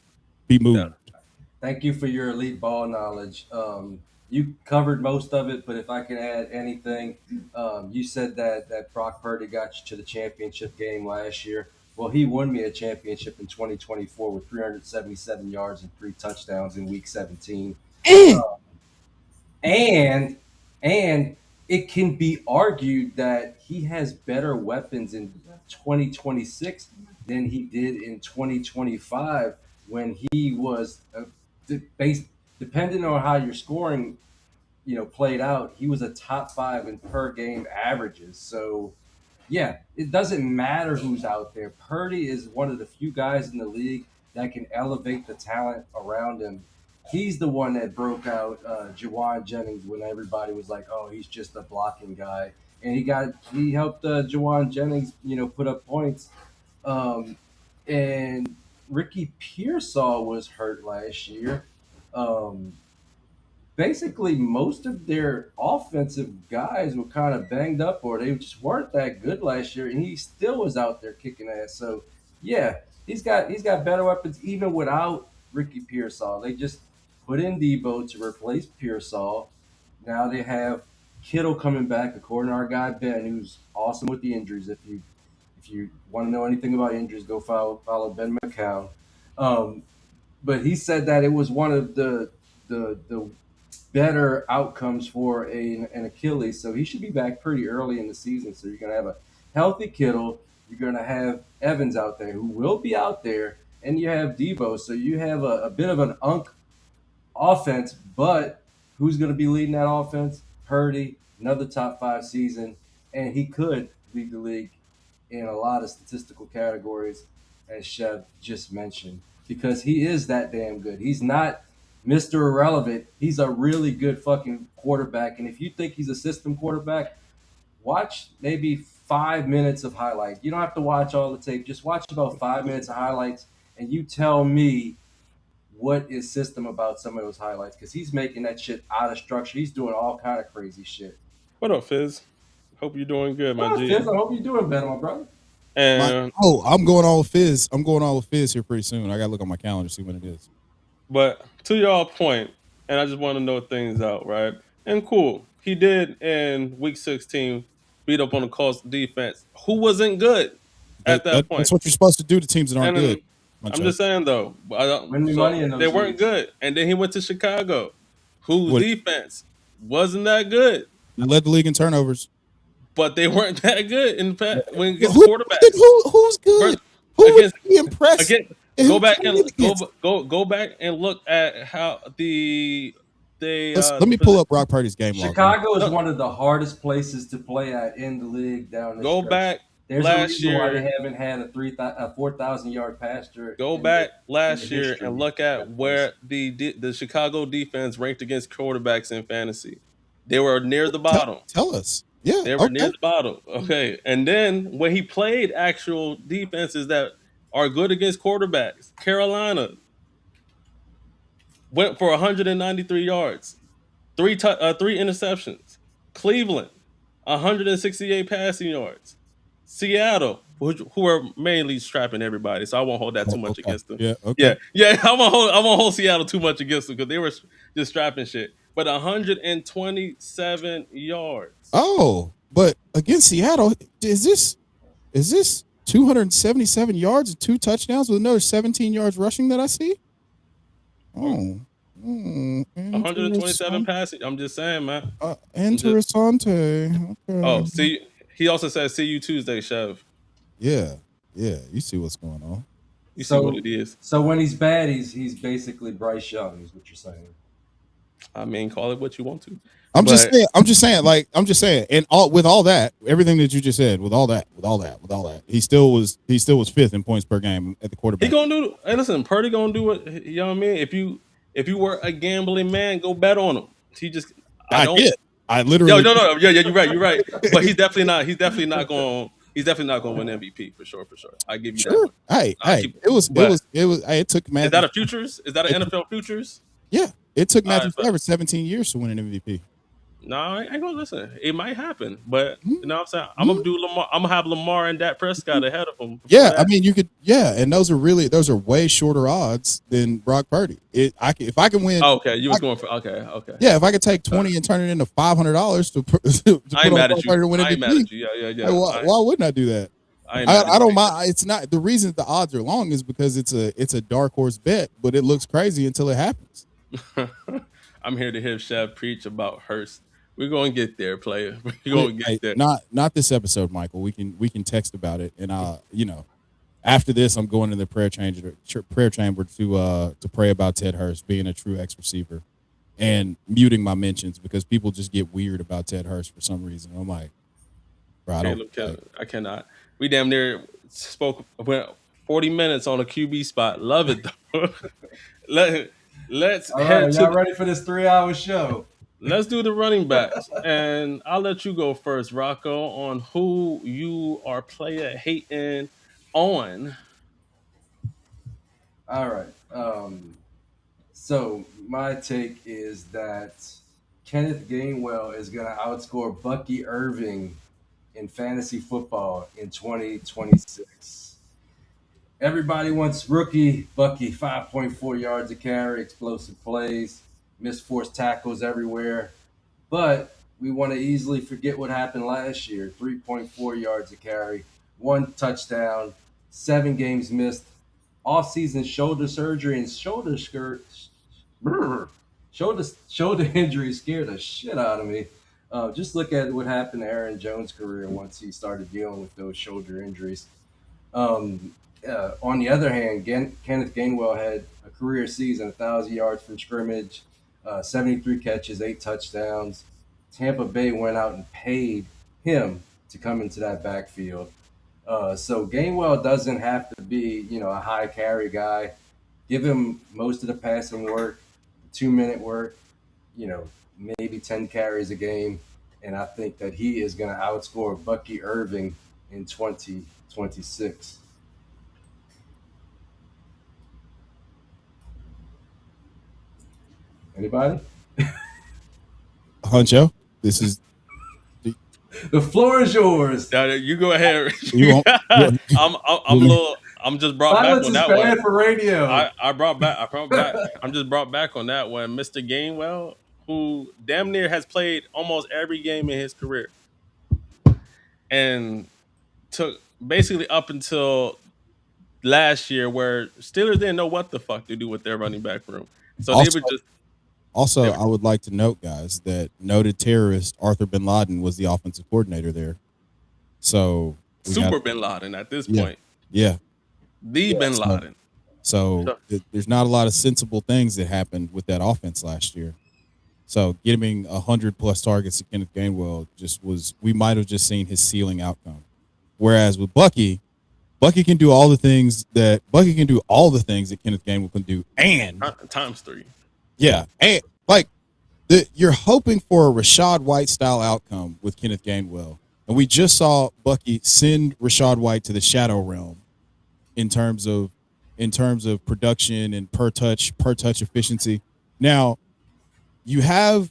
be moved. Thank you for your elite ball knowledge. You covered most of it, but if I can add anything, you said that Brock Purdy got you to the championship game last year. Well, he won me a championship in 2024 with 377 yards and 3 touchdowns in Week 17. And it can be argued that he has better weapons in 2026 than he did in 2025 when he was based depending on how your scoring played out. He was a top 5 in per game averages. So yeah, it doesn't matter who's out there. Purdy is one of the few guys in the league that can elevate the talent around him. He's the one that broke out Jawan Jennings when everybody was like, "Oh, he's just a blocking guy," and he helped Jawan Jennings, put up points. And Ricky Pearsall was hurt last year. Um, Basically most of their offensive guys were kind of banged up or they just weren't that good last year, and he still was out there kicking ass. So yeah, he's got better weapons even without Ricky Pearsall. They just put in Debo to replace Pearsall. Now they have Kittle coming back, according to our guy Ben, who's awesome with the injuries. If you want to know anything about injuries, go follow Ben McCown. Um, but he said that it was one of the better outcomes for an Achilles. So he should be back pretty early in the season. So you're going to have a healthy Kittle. You're going to have Evans out there who will be out there. And you have Debo. So you have a bit of an offense. But who's going to be leading that offense? Purdy, another top 5 season. And he could lead the league in a lot of statistical categories, as Chev just mentioned, because he is that damn good. He's not Mr. Irrelevant. He's a really good fucking quarterback. And if you think he's a system quarterback, watch maybe 5 minutes of highlights. You don't have to watch all the tape. Just watch about 5 minutes of highlights, and you tell me what is system about some of those highlights, because he's making that shit out of structure. He's doing all kind of crazy shit. What up, Fizz? Hope you're doing good, my G. Fizz, I hope you're doing better, my brother. And I'm going all with Fizz. I'm going all with Fizz here pretty soon. I got to look on my calendar to see when it is. But to y'all point, and I just want to know things out, right? And cool, he did in Week 16 beat up on the Colts defense, who wasn't good at that point. That's what you're supposed to do to teams that aren't good. I'm just saying though, they weren't good. And then he went to Chicago, whose defense wasn't that good. They led the league in turnovers, but they weren't that good in fact when against quarterbacks. Who's good? Who would be impressed? Go back and look at how let me pull up Brock Purdy's game log. Chicago is one of the hardest places to play at in the league down the stretch. Back. There's a reason why they haven't had a 4,000 yard passer. Go back last year and look at where the Chicago defense ranked against quarterbacks in fantasy. They were near the bottom. Tell us. Yeah. They were near the bottom. Okay. And then when he played actual defenses that are good against quarterbacks, Carolina, went for 193 yards, three interceptions. Cleveland, 168 passing yards. Seattle, who are mainly strapping everybody, so I won't hold that too much Okay. against them. Yeah. Okay. Yeah. I won't hold Seattle too much against them because they were just strapping shit. But 127 yards. Oh, but against Seattle, is this 277 yards and 2 touchdowns with another 17 yards rushing that I see? Oh. 127 passing. I'm just saying, man. Interessante. Okay. Oh, see, he also says, "See you Tuesday, Chev." Yeah. You see what's going on. You see what it is. So when he's bad, he's basically Bryce Young, is what you're saying. I mean, call it what you want to. I'm just saying, and with all that, everything that you just said, with all that, he still was 5th in points per game at the quarterback. He gonna do. Hey, listen, Purdy gonna do what, you know what I mean. If you were a gambling man, go bet on him. He just I literally. No. Yeah, you're right. But he's definitely not going to win MVP for sure. I give you that one. Hey, it took Matthew. Is that a futures? Is that an NFL futures? Yeah, it took Matthew Stafford 17 years to win an MVP. No, I ain't gonna listen. It might happen, but you know what I'm saying. I'm gonna do Lamar. I'm gonna have Lamar and Dak Prescott ahead of him. Yeah, I mean you could. Yeah, and those are way shorter odds than Brock Purdy. If I can win. Okay, you was going for okay. Yeah, if I could take 20 and turn it into $500 to put on Brock Purdy to win MVP. I ain't mad at you. Yeah. Why wouldn't I do that? I don't mind. It's not the reason the odds are long is because it's a dark horse bet, but it looks crazy until it happens. I'm here to hear Chev preach about Hurst. We're gonna get there, player. We're gonna get there. Not this episode, Michael. We can text about it, and after this, I'm going to the prayer chamber to pray about Ted Hurst being a true X receiver, and muting my mentions because people just get weird about Ted Hurst for some reason. I'm like, bro, I cannot. We damn near went 40 minutes on a QB spot. Love it though. Let's all right, y'all ready for this 3-hour show? Let's do the running backs, and I'll let you go first, Rocco, on who you are player hating on. All right. So my take is that Kenneth Gainwell is going to outscore Bucky Irving in fantasy football in 2026. Everybody wants rookie Bucky, 5.4 yards a carry, explosive plays, missed forced tackles everywhere. But we want to easily forget what happened last year. 3.4 yards a carry, 1 touchdown, 7 games missed, offseason shoulder surgery and shoulder injury scared the shit out of me. Just look at what happened to Aaron Jones' career once he started dealing with those shoulder injuries. On the other hand, Kenneth Gainwell had a career season, 1,000 yards from scrimmage, 73 catches, 8 touchdowns. Tampa Bay went out and paid him to come into that backfield. So Gainwell doesn't have to be, a high carry guy. Give him most of the passing work, 2-minute work, maybe 10 carries a game. And I think that he is going to outscore Bucky Irving in 2026. Anybody? Huncho, this is the floor is yours. You go ahead. I'm just brought Silence back on that is bad one. for radio. I'm just brought back on that one. Mr. Gainwell, who damn near has played almost every game in his career, and took basically up until last year, where Steelers didn't know what the fuck to do with their running back room. So they were just. Also, I would like to note, guys, that noted terrorist Arthur bin Laden was the offensive coordinator there. So Bin Laden at this point. Yeah. Bin Laden. So there's not a lot of sensible things that happened with that offense last year. So giving 100+ targets to Kenneth Gainwell we might have just seen his ceiling outcome. Whereas with Bucky can do all the things that Kenneth Gainwell can do, and times 3. Yeah, and you're hoping for a Rachaad White style outcome with Kenneth Gainwell, and we just saw Bucky send Rachaad White to the shadow realm in terms of production and per touch efficiency. Now you have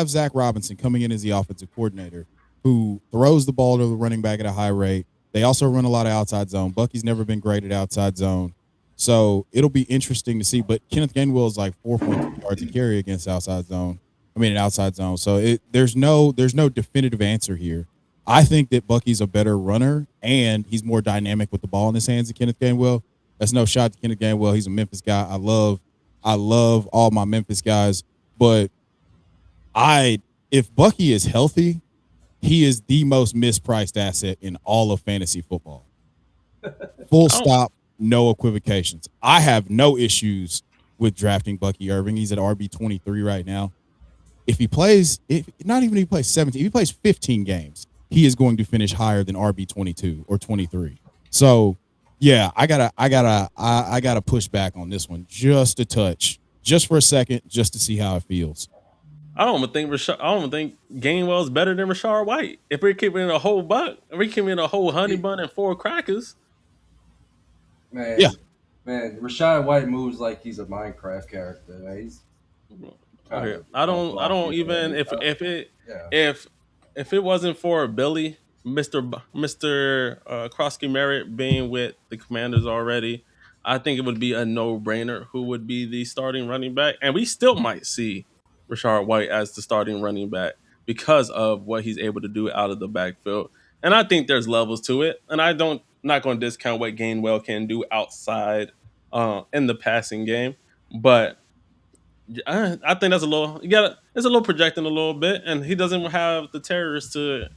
Zach Robinson coming in as the offensive coordinator who throws the ball to the running back at a high rate. They also run a lot of outside zone. Bucky's never been great at outside zone. So it'll be interesting to see. But Kenneth Gainwell is like 4.2 yards a carry against outside zone. An outside zone. So there's no definitive answer here. I think that Bucky's a better runner and he's more dynamic with the ball in his hands than Kenneth Gainwell. That's no shot to Kenneth Gainwell. He's a Memphis guy. I love all my Memphis guys, but if Bucky is healthy, he is the most mispriced asset in all of fantasy football. Full stop, no equivocations. I have no issues with drafting Bucky Irving. He's at RB23 right now. If he plays, not even if he plays 17, if he plays 15 games, he is going to finish higher than RB22 or 23. So yeah, I gotta push back on this one just a touch, just for a second, just to see how it feels. I don't think Gainwell is better than Rashard White. If we're keeping a whole buck, if we're keeping a whole honey bun and 4 crackers, man, Rashad White moves like he's a Minecraft character. Man. He's I don't even if it wasn't for Billy, Mister Krosky Merritt being with the Commanders already, I think it would be a no-brainer who would be the starting running back, and we still might see Rashard White as the starting running back because of what he's able to do out of the backfield. And I think there's levels to it, and not going to discount what Gainwell can do outside in the passing game, but I think that's it's a little projecting a little bit, and he doesn't have the terrorists to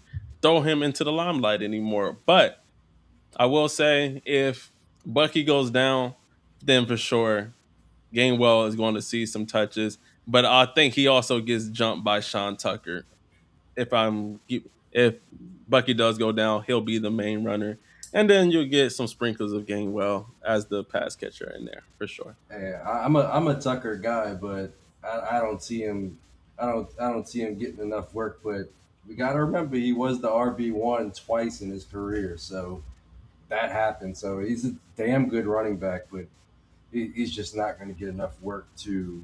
throw him into the limelight anymore. But I will say, if Bucky goes down, then for sure Gainwell is going to see some touches. But I think he also gets jumped by Sean Tucker. If Bucky does go down, he'll be the main runner, and then you'll get some sprinkles of Gainwell as the pass catcher in there for sure. Yeah, I'm a Tucker guy, but I don't see him. I don't see him getting enough work. But we got to remember he was the RB1 twice in his career, so that happened. So he's a damn good running back, but he's just not going to get enough work to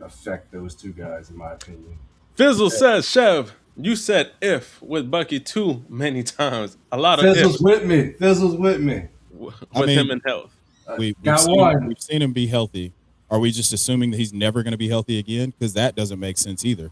affect those two guys, in my opinion. Fizzle says, Chev, you said if with Bucky too many times. A lot of Fizzle's with me. Fizzle's with me. With him in health. We've seen him be healthy. Are we just assuming that he's never going to be healthy again? Because that doesn't make sense either.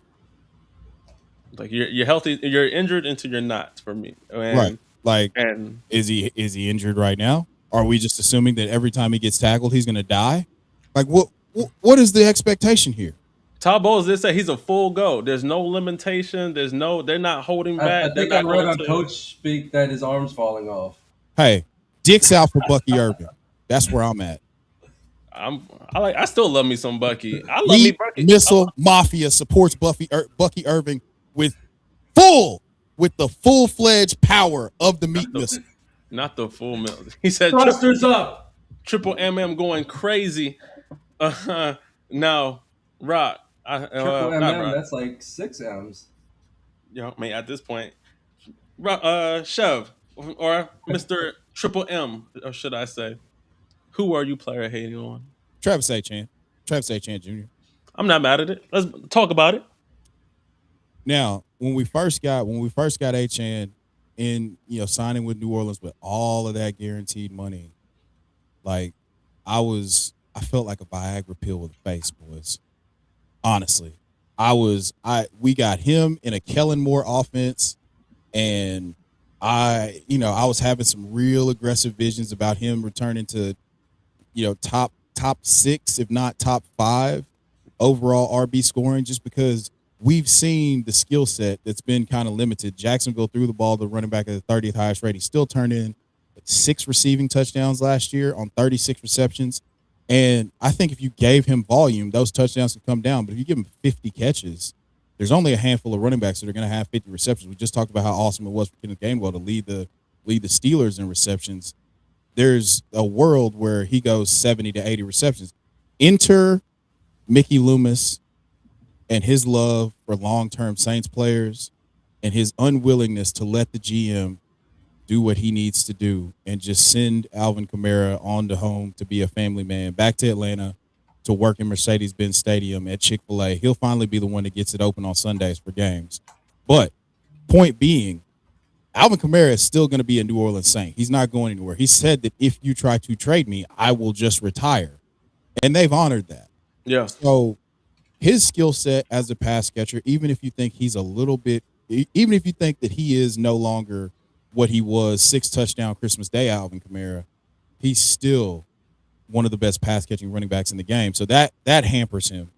Like you're healthy, you're injured until you're not. For me, right? Like, and is he injured right now? Are we just assuming that every time he gets tackled, he's going to die? Like, what is the expectation here? Todd Bowles did say he's a full go. There's no limitation. They're not holding back. I think I read on coach speak that his arm's falling off. Hey, dicks out for Bucky Irving. That's where I'm at. I still love me some Bucky. I love me Bucky. Missile Mafia supports Bucky Irving with the full-fledged power of the meat missile. Not the full mill. He said thrusters up. Triple MM going crazy. Now, Rock. Triple MM, that's like 6 M's. Yeah, I mean, at this point, Chev or Mr. Triple M, or should I say, who are you player hating on? Travis Etienne Jr. I'm not mad at it. Let's talk about it. Now, when we first got Etienne in, signing with New Orleans with all of that guaranteed money, like I felt like a Viagra pill with a face, boys. Honestly, we got him in a Kellen Moore offense, and I was having some real aggressive visions about him returning to, top 6, if not top 5 overall RB scoring, just because we've seen the skill set that's been kind of limited. Jacksonville threw the ball to running back at the 30th highest rate. He still turned in 6 receiving touchdowns last year on 36 receptions. And I think if you gave him volume, those touchdowns could come down. But if you give him 50 catches, there's only a handful of running backs that are going to have 50 receptions. We just talked about how awesome it was for Kenneth Gainwell to lead the Steelers in receptions. There's a world where he goes 70 to 80 receptions. Enter Mickey Loomis and his love for long-term Saints players and his unwillingness to let the GM do what he needs to do and just send Alvin Kamara on to home to be a family man, back to Atlanta to work in Mercedes-Benz Stadium at Chick-fil-A. He'll finally be the one that gets it open on Sundays for games. But point being, Alvin Kamara is still going to be a New Orleans Saint. He's not going anywhere. He said that if you try to trade me, I will just retire. And they've honored that. Yeah. So his skill set as a pass catcher, even if you think he's a little bit, even if you think that he is no longer what he was 6 touchdown Christmas Day Alvin Kamara, he's still one of the best pass catching running backs in the game. So that hampers him.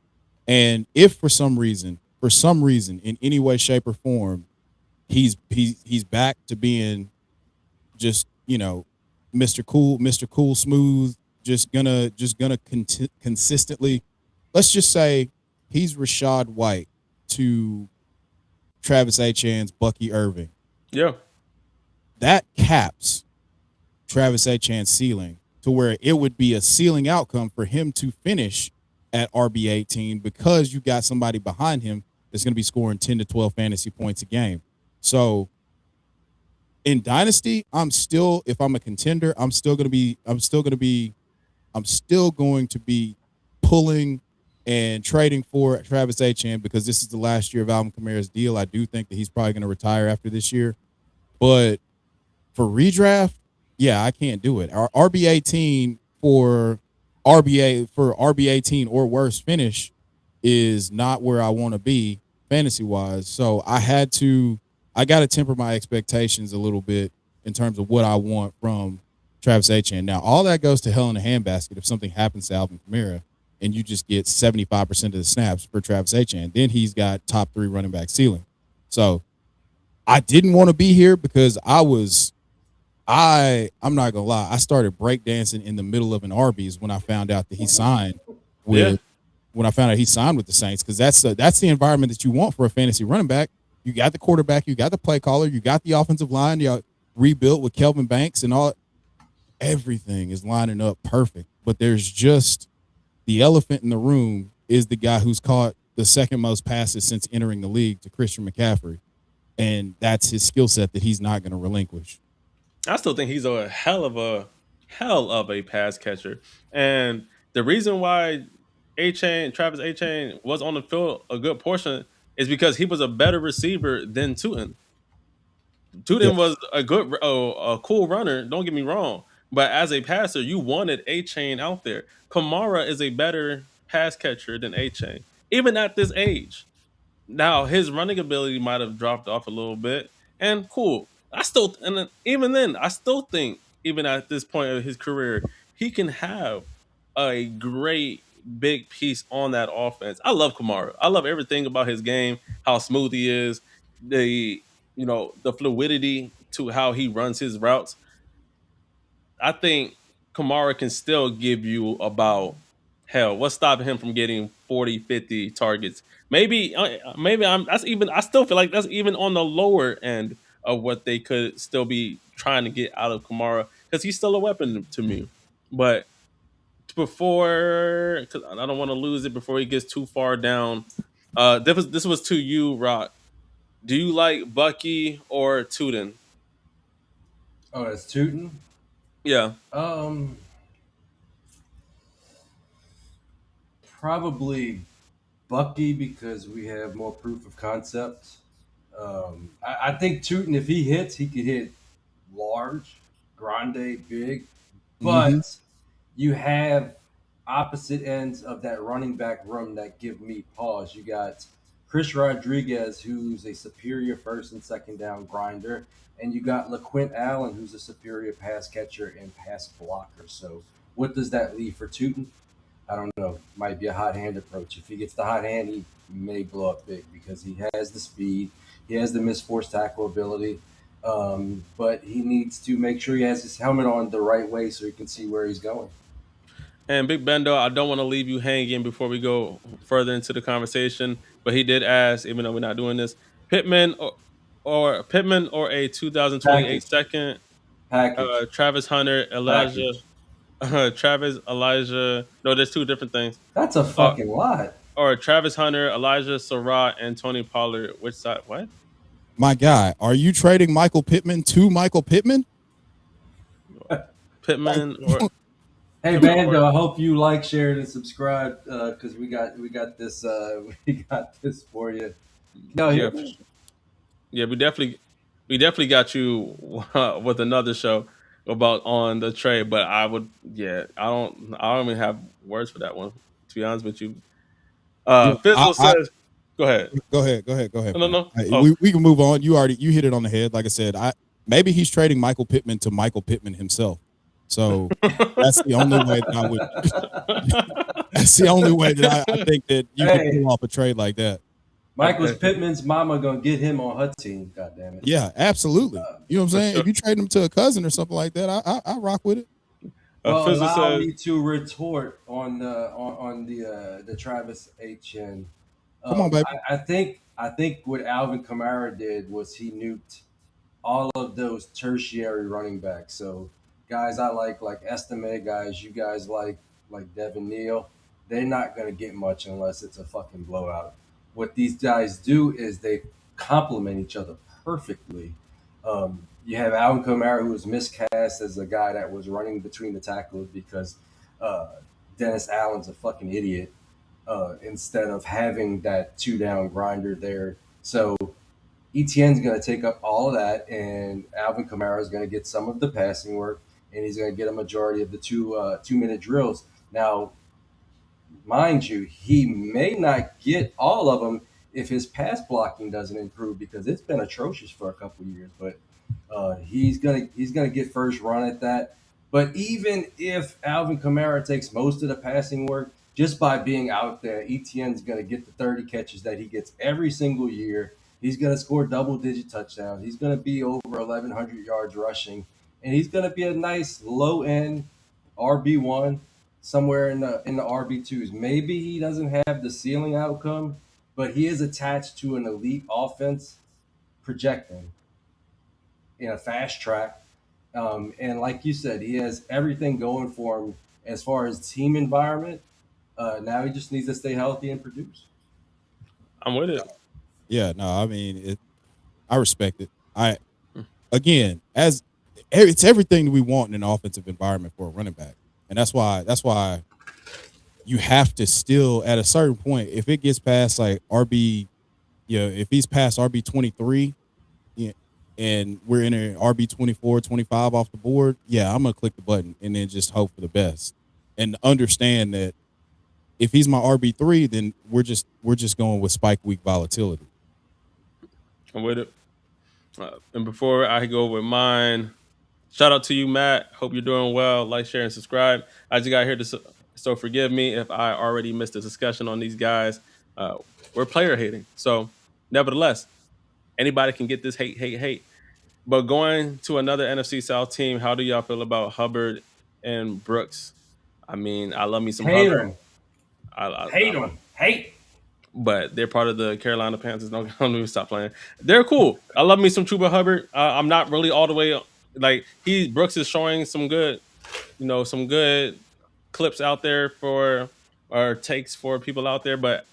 And if for some reason, in any way, shape, or form, he's back to being just, Mr. Cool Smooth, just gonna consistently, let's just say he's Rashad White to Travis Etienne's Bucky Irving. Yeah. That caps Travis Etienne's ceiling to where it would be a ceiling outcome for him to finish at RB18 because you got somebody behind him that's going to be scoring 10 to 12 fantasy points a game. So in Dynasty, if I'm a contender, I'm still going to be pulling and trading for Travis Etienne because this is the last year of Alvin Kamara's deal. I do think that he's probably going to retire after this year. But for redraft, yeah, I can't do it. Our RB18 for RB18 or worse finish is not where I want to be fantasy wise. So I got to temper my expectations a little bit in terms of what I want from Travis Etienne. Now, all that goes to hell in a handbasket if something happens to Alvin Kamara and you just get 75% of the snaps for Travis Etienne. Then he's got top 3 running back ceiling. So I didn't want to be here because I'm not gonna lie, I started breakdancing in the middle of an Arby's when I found out that he signed with the Saints, because that's the environment that you want for a fantasy running back. You got the quarterback, you got the play caller, you got the offensive line, you rebuilt with Kelvin Banks and all. Everything is lining up perfect, but there's just the elephant in the room is the guy who's caught the second most passes since entering the league to Christian McCaffrey, and that's his skill set that he's not going to relinquish. I still think he's a hell of a pass catcher. And the reason why Travis A-Chain was on the field a good portion is because he was a better receiver than Tootin. Yeah. Tootin was a cool runner, don't get me wrong. But as a passer, you wanted A-Chain out there. Kamara is a better pass catcher than A-Chain, even at this age. Now his running ability might have dropped off a little bit, and cool. Even then, I still think even at this point of his career, he can have a great big piece on that offense. I love Kamara. I love everything about his game, how smooth he is, the fluidity to how he runs his routes. I think Kamara can still give you about hell. What's stopping him from getting 40, 50 targets? I still feel like that's even on the lower end of what they could still be trying to get out of Kamara because he's still a weapon to me. But because I don't want to lose it before he gets too far down. This was to you, Rock. Do you like Bucky or Tootin? Oh, that's Tootin? Yeah. Probably Bucky because we have more proof of concept. I think Tootin, if he hits, he could hit large, grande, big, but you have opposite ends of that running back room that give me pause. You got Chris Rodriguez, who's a superior first and second down grinder, and you got LaQuint Allen, who's a superior pass catcher and pass blocker. So, what does that leave for Tootin? I don't know. Might be a hot hand approach. If he gets the hot hand, he may blow up big because he has the speed, he has the missed force tackle ability, but he needs to make sure he has his helmet on the right way so he can see where he's going. And Big Bendo, I don't want to leave you hanging before we go further into the conversation, but he did ask, even though we're not doing this, Pittman or a 2028 Package. second, Package. Travis Hunter, Elijah, Package. Travis, Elijah. No, there's two different things. That's a fucking lot. Or Travis Hunter, Elijah Surratt, and Tony Pollard. Which side? What? My guy, are you trading Michael Pittman to Michael Pittman? Like, Pittman or Hey Pittman Vando, or I hope you like, share, and subscribe because we got this we got this for you. Can y'all hear yeah, me? yeah. We definitely got you with another show about on the trade. But I would, yeah, I don't even have words for that one. To be honest with you, yeah, Fizzle says, "Go ahead." go ahead, No, no, man. no. Hey, Oh, we can move on. You hit it on the head. Like I said, maybe he's trading Michael Pittman to Michael Pittman himself. So that's the only way that I would. That's the only way that I think that you can Hey, pull off a trade like that. Michael's Pittman's mama gonna get him on her team. God damn it! Yeah, absolutely. You know what I'm for saying? sure. If you trade him to a cousin or something like that, I rock with it. Well, Fizzle allow says, me to retort on the Travis Etienne. Come on, baby. I think what Alvin Kamara did was he nuked all of those tertiary running backs. So guys I like Estime, guys you guys like Devin Neal, they're not gonna get much unless it's a fucking blowout. What these guys do is they complement each other perfectly. You have Alvin Kamara, who was miscast as a guy that was running between the tackles because uh, Dennis Allen's a fucking idiot. Instead of having that two down grinder there, so ETN's going to take up all of that, and Alvin Kamara is going to get some of the passing work, and he's going to get a majority of the 2 minute drills. Now, mind you, he may not get all of them if his pass blocking doesn't improve because it's been atrocious for a couple of years. But he's gonna get first run at that. But even if Alvin Kamara takes most of the passing work, just by being out there, ETN's gonna get the 30 catches that he gets every single year. He's gonna score double-digit touchdowns. He's gonna be over 1,100 yards rushing, and he's gonna be a nice low-end RB1 somewhere in the RB2s. Maybe he doesn't have the ceiling outcome, but he is attached to an elite offense projecting in a fast track. And like you said, he has everything going for him as far as team environment. Now he just needs to stay healthy and produce. "I'm with it." Yeah, no, I mean, I respect it. Again, as it's everything that we want in an offensive environment for a running back, and that's why you have to still at a certain point, if it gets past like RB, if he's past RB 23, yeah, and we're in an RB 24, 25 off the board, yeah, I'm gonna click the button and then just hope for the best, and understand that if he's my RB3, then we're just going with spike week volatility. I'm with it. And before I go with mine, shout out to you, Matt. Hope you're doing well. Like, share, and subscribe. I just got here so forgive me if I already missed a discussion on these guys. We're player hating, so nevertheless, anybody can get this hate. But going to another NFC South team, how do y'all feel about Hubbard and Brooks? I mean, I love me some Hate Hubbard. him, I hate him, hate. but they're part of the Carolina Panthers. Don't even stop playing. They're cool. I love me some Chuba Hubbard. I'm not really all the way like Brooks is showing some good, some good clips out there for or takes for people out there, but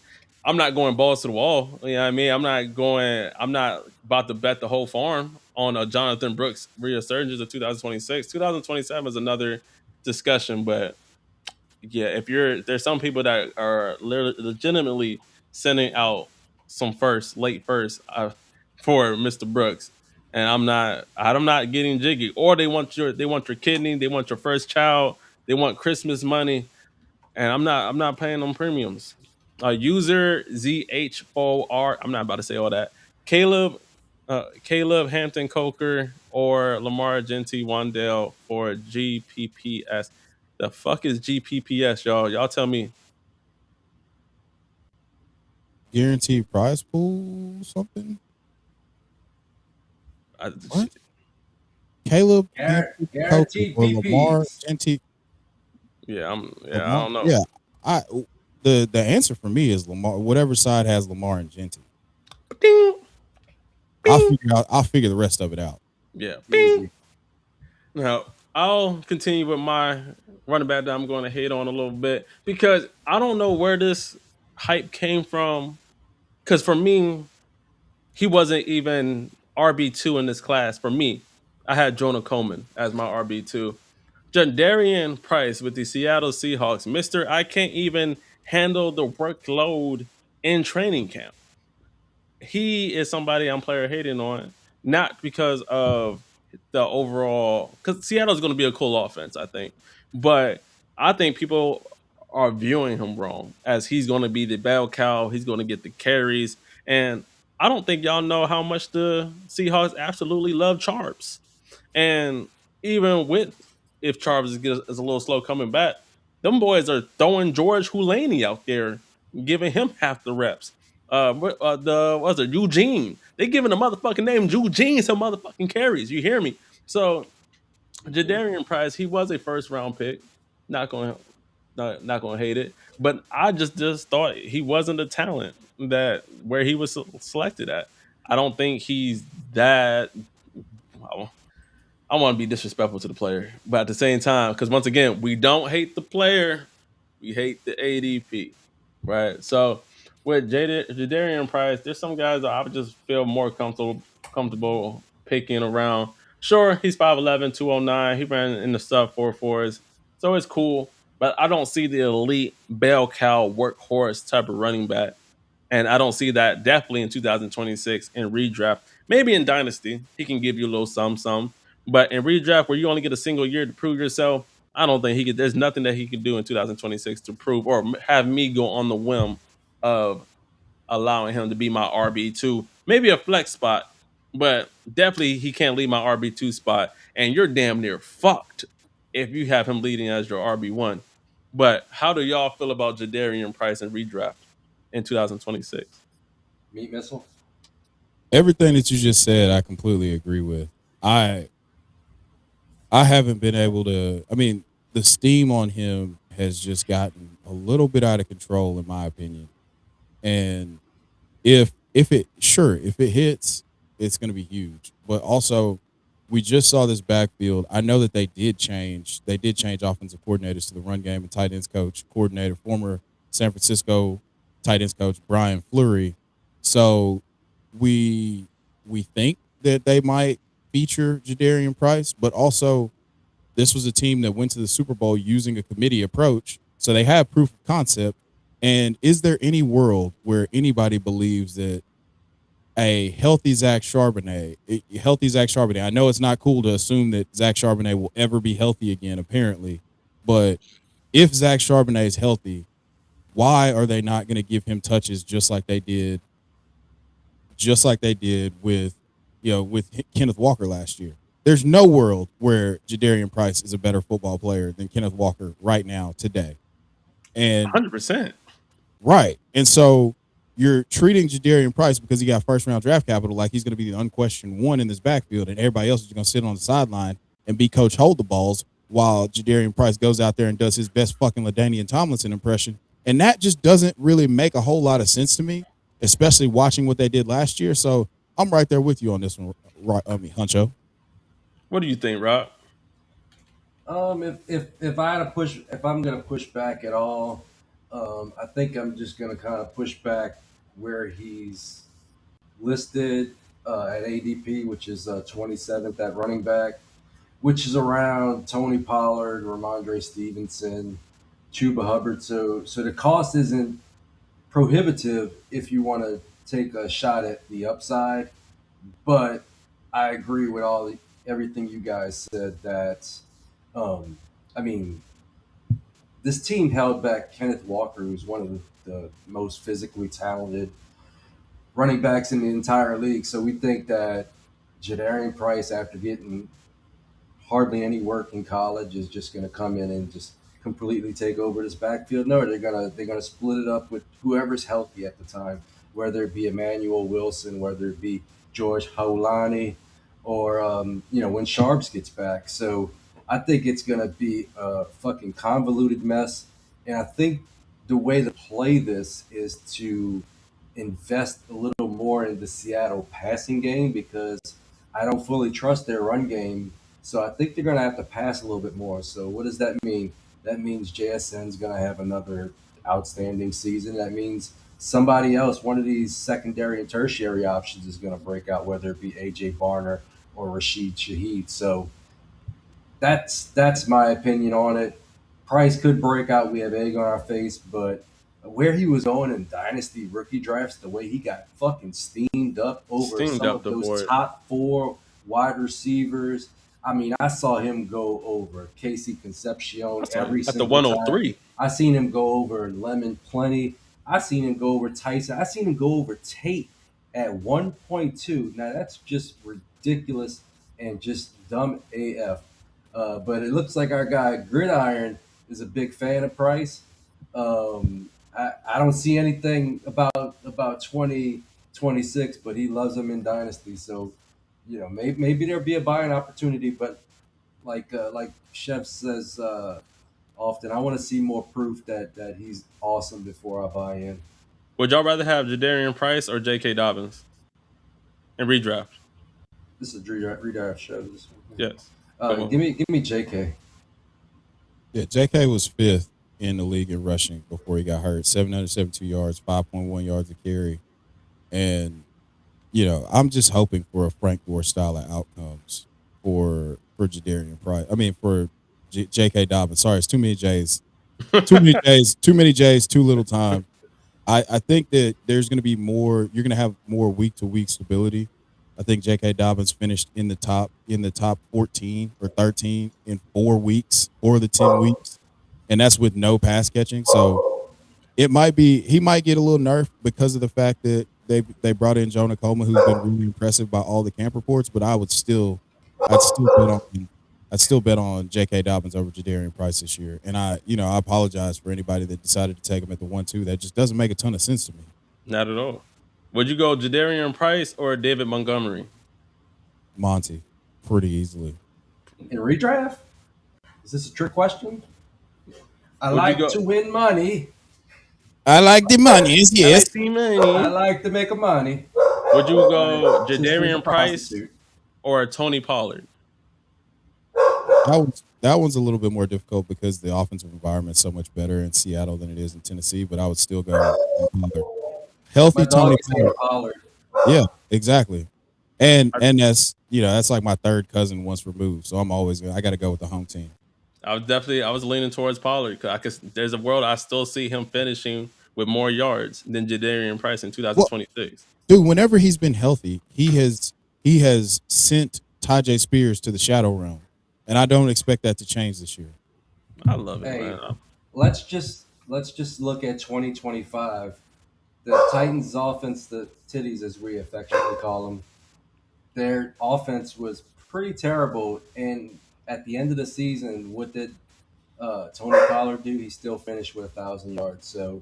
I'm not going balls to the wall. You know what I mean? I'm not about to bet the whole farm on a Jonathan Brooks resurgence of 2026. 2027 is another discussion, but yeah, there's some people that are legitimately sending out some late first for Mr. Brooks, and I'm not getting jiggy. Or they want your kidney, they want your first child, they want Christmas money, and I'm not paying them premiums. User ZH4R, I'm not about to say all that. Caleb Hampton Coker or Lamar Genty Wandale for GPPS. The fuck is GPPS, y'all? Y'all tell me. Guaranteed prize pool something. I, What? Caleb Hampton Coker Guaranteed or Lamar PPs. Genty. I Lamar? don't know. Yeah, I the answer for me is Lamar. Whatever side has Lamar and Genty, Ding, bing. I'll figure the rest of it out. Yeah, bing. Easy. Now I'll continue with my running back that I'm going to hate on a little bit because I don't know where this hype came from. Because for me, he wasn't even RB2 in this class for me. I had Jonah Coleman as my RB2. Jadarian Price with the Seattle Seahawks, Mister, I can't even handle the workload in training camp. He is somebody I'm player hating on, not because of the overall, because Seattle's going to be a cool offense, I think, but I think people are viewing him wrong as he's going to be the bell cow. He's going to get the carries, and I don't think y'all know how much the Seahawks absolutely love Charms. And even with if Charles is a little slow coming back, them boys are throwing George Hulaney out there, giving him half the reps. The what's it, Eugene? They giving the motherfucking name Eugene some motherfucking carries. You hear me? So Jadarian Price, he was a first round pick. Not going not going to hate it, but I just thought he wasn't the talent that where he was selected at. I don't think he's that. I want to be disrespectful to the player, but at the same time, because once again, we don't hate the player, we hate the ADP, right? So with Jadarian Price, there's some guys that I would just feel more comfortable picking around. Sure, he's 5'11", 209. He ran in the sub 4.4s, so it's cool. But I don't see the elite bell cow workhorse type of running back, and I don't see that definitely in 2026 in redraft. Maybe in dynasty, he can give you a little some. But in redraft, where you only get a single year to prove yourself, I don't think he could. There's nothing that he could do in 2026 to prove or have me go on the whim of allowing him to be my RB2. Maybe a flex spot, but definitely he can't lead my RB2 spot. And you're damn near fucked if you have him leading as your RB1. But how do y'all feel about Jadarian Price and redraft in 2026? Meat missile. Everything that you just said, I completely agree with. I I haven't been able to. I mean, the steam on him has just gotten a little bit out of control, in my opinion. And if it hits, it's going to be huge. But also, we just saw this backfield. I know that they did change offensive coordinators to the run game and tight ends coordinator, former San Francisco tight ends coach Brian Fleury. So we think that they might feature Jadarian Price, but also this was a team that went to the Super Bowl using a committee approach. So they have proof of concept. And is there any world where anybody believes that a healthy Zach Charbonnet, I know it's not cool to assume that Zach Charbonnet will ever be healthy again, apparently, but if Zach Charbonnet is healthy, why are they not going to give him touches just like they did with, with Kenneth Walker last year? There's no world where Jadarian Price is a better football player than Kenneth Walker right now today. And 100%. right. And so you're treating Jadarian Price because he got first round draft capital like he's going to be the unquestioned one in this backfield, and everybody else is going to sit on the sideline and be coach hold the balls while Jadarian Price goes out there and does his best fucking LaDainian Tomlinson impression. And that just doesn't really make a whole lot of sense to me, especially watching what they did last year. So I'm right there with you on this one, Huncho. What do you think, Rob? If I had to push, if I'm gonna push back at all, I think I'm just gonna kind of push back where he's listed at ADP, which is 27th at running back, which is around Tony Pollard, Ramondre Stevenson, Chuba Hubbard. So the cost isn't prohibitive if you want to take a shot at the upside. But I agree with everything you guys said that I mean, this team held back Kenneth Walker, who's one of the most physically talented running backs in the entire league. So we think that Jadarian Price, after getting hardly any work in college, is just going to come in and just completely take over this backfield. No, they're gonna split it up with whoever's healthy at the time, whether it be Emmanuel Wilson, whether it be George Haulani, or when Sharps gets back. So I think it's gonna be a fucking convoluted mess, and I think the way to play this is to invest a little more in the Seattle passing game because I don't fully trust their run game. So I think they're going to have to pass a little bit more. So what does that mean? That means JSN's going to have another outstanding season. That means somebody else, one of these secondary and tertiary options is going to break out, whether it be AJ Barner or Rashid Shaheed. So that's my opinion on it. Price could break out. We have egg on our face, but where he was going in dynasty rookie drafts, the way he got fucking steamed up over Steamed some up of the those board. top four wide receivers. I mean, I saw him go over Casey Concepcion That's every at the single time. 103. I seen him go over Lemon Plenty. I seen him go over Tyson. I seen him go over Tate at 1.2. Now that's just ridiculous and just dumb AF. But it looks like our guy Gridiron is a big fan of Price. I don't see anything about 2026, but he loves him in Dynasty. So, maybe there'll be a buying opportunity. But like Chev says often, I want to see more proof that he's awesome before I buy in. Would y'all rather have Jadarian Price or J.K. Dobbins in redraft? This is redirect show. This one. Yes. Come on. Give me JK. Yeah, J.K. was fifth in the league in rushing before he got hurt. 772 yards, 5.1 yards a carry, and I'm just hoping for a Frank Gore style of outcomes for Jadarian Price. I mean, for J.K. Dobbins. Sorry, it's too many J's. Too many J's. Too many J's. Too little time. I think that there's going to be more. You're going to have more week to week stability. I think J.K. Dobbins finished in the top 14 or 13 in 4 weeks or the 10 weeks, and that's with no pass catching. So he might get a little nerfed because of the fact that they brought in Jonah Coleman, who's been really impressive by all the camp reports. But I'd still bet on J.K. Dobbins over Jadarian Price this year. And I apologize for anybody that decided to take him at the 1-2. That just doesn't make a ton of sense to me. Not at all. Would you go Jadarian Price or David Montgomery? Monty, pretty easily. In redraft? Is this a trick question? I Would you like go- to win money. I like the money. Yes. I like the money. I like to make a money. Would you go Since there's a Jadarian Price prostitute. or Tony Pollard? That one's a little bit more difficult because the offensive environment is so much better in Seattle than it is in Tennessee. But I would still go Pollard. Healthy My Tony dog is named Pollard. Pollard. Yeah, exactly. And that's like my third cousin once removed. So I got to go with the home team. I was leaning towards Pollard because there's a world I still see him finishing with more yards than Jadarian Price in 2026. Dude, whenever he's been healthy, he has sent Tajay Spears to the shadow realm, and I don't expect that to change this year. I love it, Hey, man. let's just look at 2025. The Titans' offense, the titties as we affectionately call them, their offense was pretty terrible. And at the end of the season, what did Tony Pollard do? He still finished with 1,000 yards. So,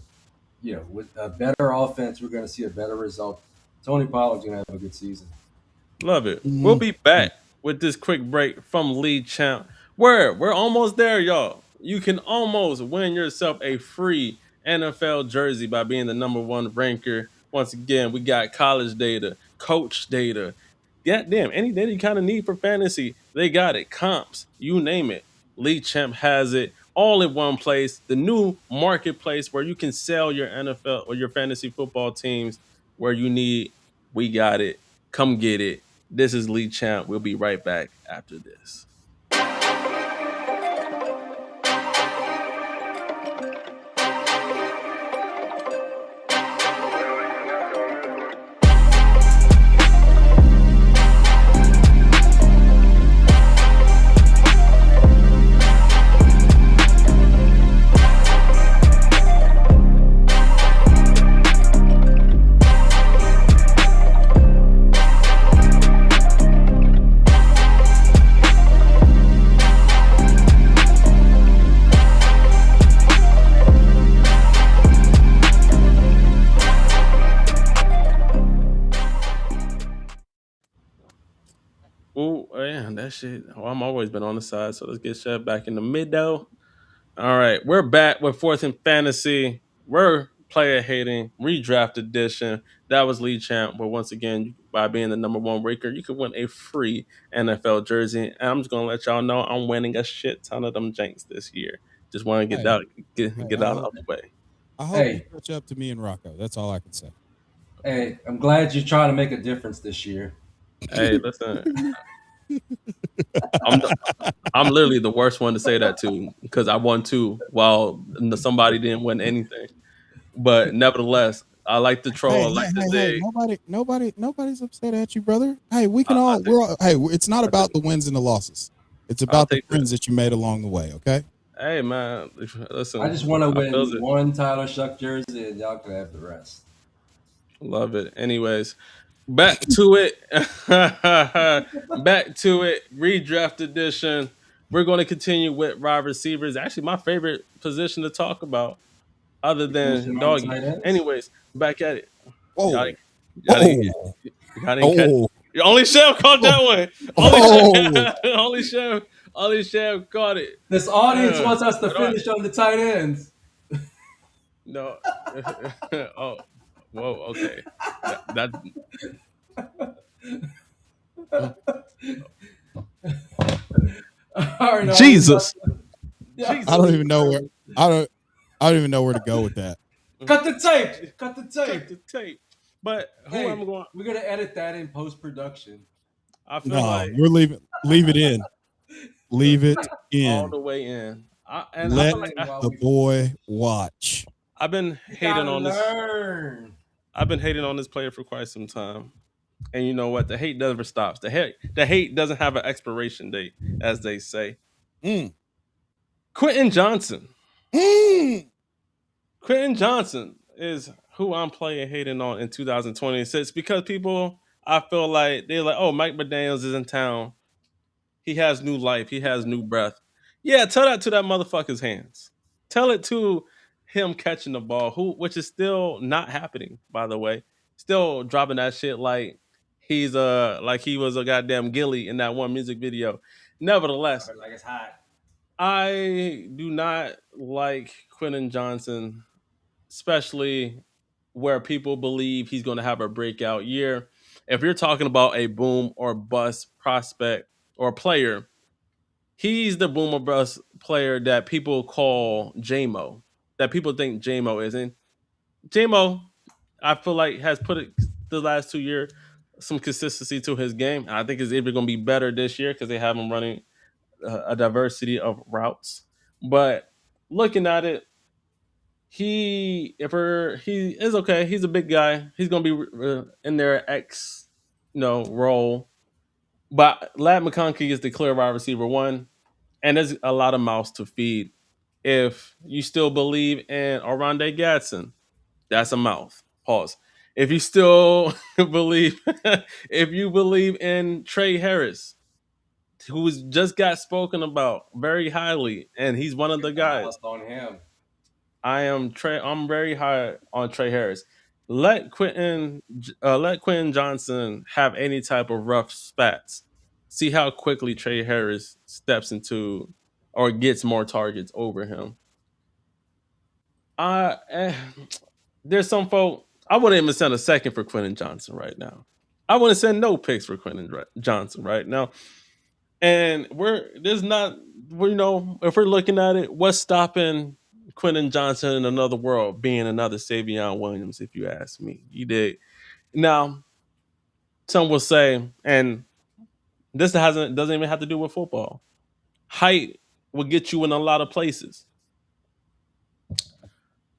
with a better offense, we're going to see a better result. Tony Pollard's going to have a good season. Love it. We'll be back with this quick break from League Champ. We're almost there, y'all. You can almost win yourself a free NFL jersey by being the number one ranker. Once again, we got college data, coach data. Yeah, damn, any data you kind of need for fantasy, they got it. Comps, you name it. League Champ has it all in one place. The new marketplace where you can sell your NFL or your fantasy football teams where you need. We got it. Come get it. This is League Champ. We'll be right back after this. Oh, man, that shit. Oh, I'm always been on the side, so let's get Chev back in the middle. All right, we're back with Fourth in Fantasy. We're player hating redraft edition. That was League Champ, but once again, by being the number one raker, you can win a free NFL jersey. And I'm just gonna let y'all know I'm winning a shit ton of them janks this year. Just want to get out of the way. I hope you Hey, catch up to me and Rocco. That's all I can say. hey, I'm glad you're trying to make a difference this year. Hey, listen, I'm the, I'm literally the worst one to say that to because I won two while somebody didn't win anything. But nevertheless, I like the troll. Hey, I hey, like the hey, hey! dig. Nobody's upset at you, brother. Hey, we can I all. think Hey, it's not I think about the wins and the losses. It's I'll about the take the. friends that you made along the way. Okay. Hey man, I listen, just want to I feels win it. one Tyler Shuck jersey, and y'all can have the rest. Love it. Anyways, back to it. Back to it. Redraft edition. We're going to continue with wide receivers. Actually, my favorite position to talk about, other You finishing than on the doggy. tight ends? Anyways, back at it. Y'all, Whoa, y'all, didn't, whoa, y'all didn't catch. oh, Only Chev caught oh, that one. Only oh! Chev. Only Chev caught it. This audience Uh, wants us to but all right. finish on the tight ends. No. Oh. Whoa. Okay. That. All right, Jesus. yeah. I don't Jesus even know where. Christ. I don't. I don't even know where to go with that. Cut the tape. Cut the Cut tape. the tape. But who Hey, I'm going? we're gonna edit that in post production. I feel No, like we're leaving. Leave it in. Leave it all in. the way in. I Let feel like While the we, boy watch. I've been you hating gotta on this. learn. I've been hating on this player for quite some time. And you know what? The hate never stops. The hate doesn't have an expiration date, as they say. Mm. Quentin Johnson. Mm. Quentin Johnson is who I'm playing hating on in 2026 because people, I feel like they're like, oh, Mike McDaniels is in town. He has new life. He has new breath. Yeah, tell that to that motherfucker's hands. Tell it to him catching the ball, which is still not happening, by the way. Still dropping that shit like he was a goddamn Gilly in that one music video. Nevertheless, Like it's hot. I do not like Quentin Johnson, especially where people believe he's going to have a breakout year. If you're talking about a boom or bust prospect or player, he's the boom or bust player that people call JMO, that people think JMO isn't. JMO, I feel like, has put it the last 2 years some consistency to his game. I think it's even going to be better this year because they have him running a diversity of routes. But looking at it, he is okay. He's a big guy. He's gonna be in their X, role. But Lad McConkey is the clear wide receiver one, and there's a lot of mouths to feed. If you still believe in Oronde Gadsden, that's a mouth. Pause. If you still believe, if you believe in Trey Harris, who's just got spoken about very highly, and he's one of the The guys. house on him. I'm very high on Trey Harris. Let Quentin Johnson have any type of rough spats. See how quickly Trey Harris steps into or gets more targets over him. Uh, eh, there's some folk. I wouldn't even send a second for Quentin Johnson right now. I wouldn't send no picks for Quentin Johnson right now. And if we're looking at it, what's stopping Quentin Johnson in another world being another Savion Williams, if you ask me? You did. Now, some will say, and this doesn't even have to do with football. Height will get you in a lot of places.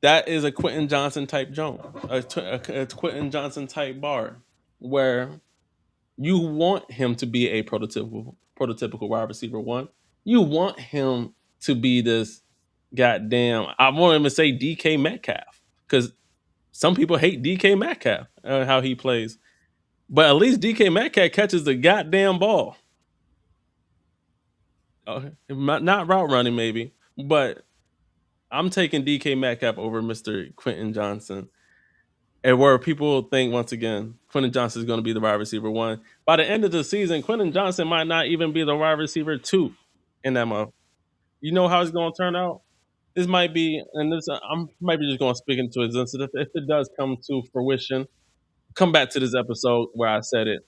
That is a Quentin Johnson type jump, a Quentin Johnson type bar, where you want him to be a prototypical wide receiver one. You want him to be this goddamn. I won't even say DK Metcalf because some people hate DK Metcalf and how he plays, but at least DK Metcalf catches the goddamn ball. Not route running maybe, but I'm taking DK Metcalf over Mr. Quentin Johnson. And where people think once again, Quentin Johnson is going to be the wide receiver one. By the end of the season, Quentin Johnson might not even be the wide receiver two in that month. You know how it's going to turn out? This might be, and this I'm might be just going to speak into existence. If it does come to fruition, come back to this episode where I said it.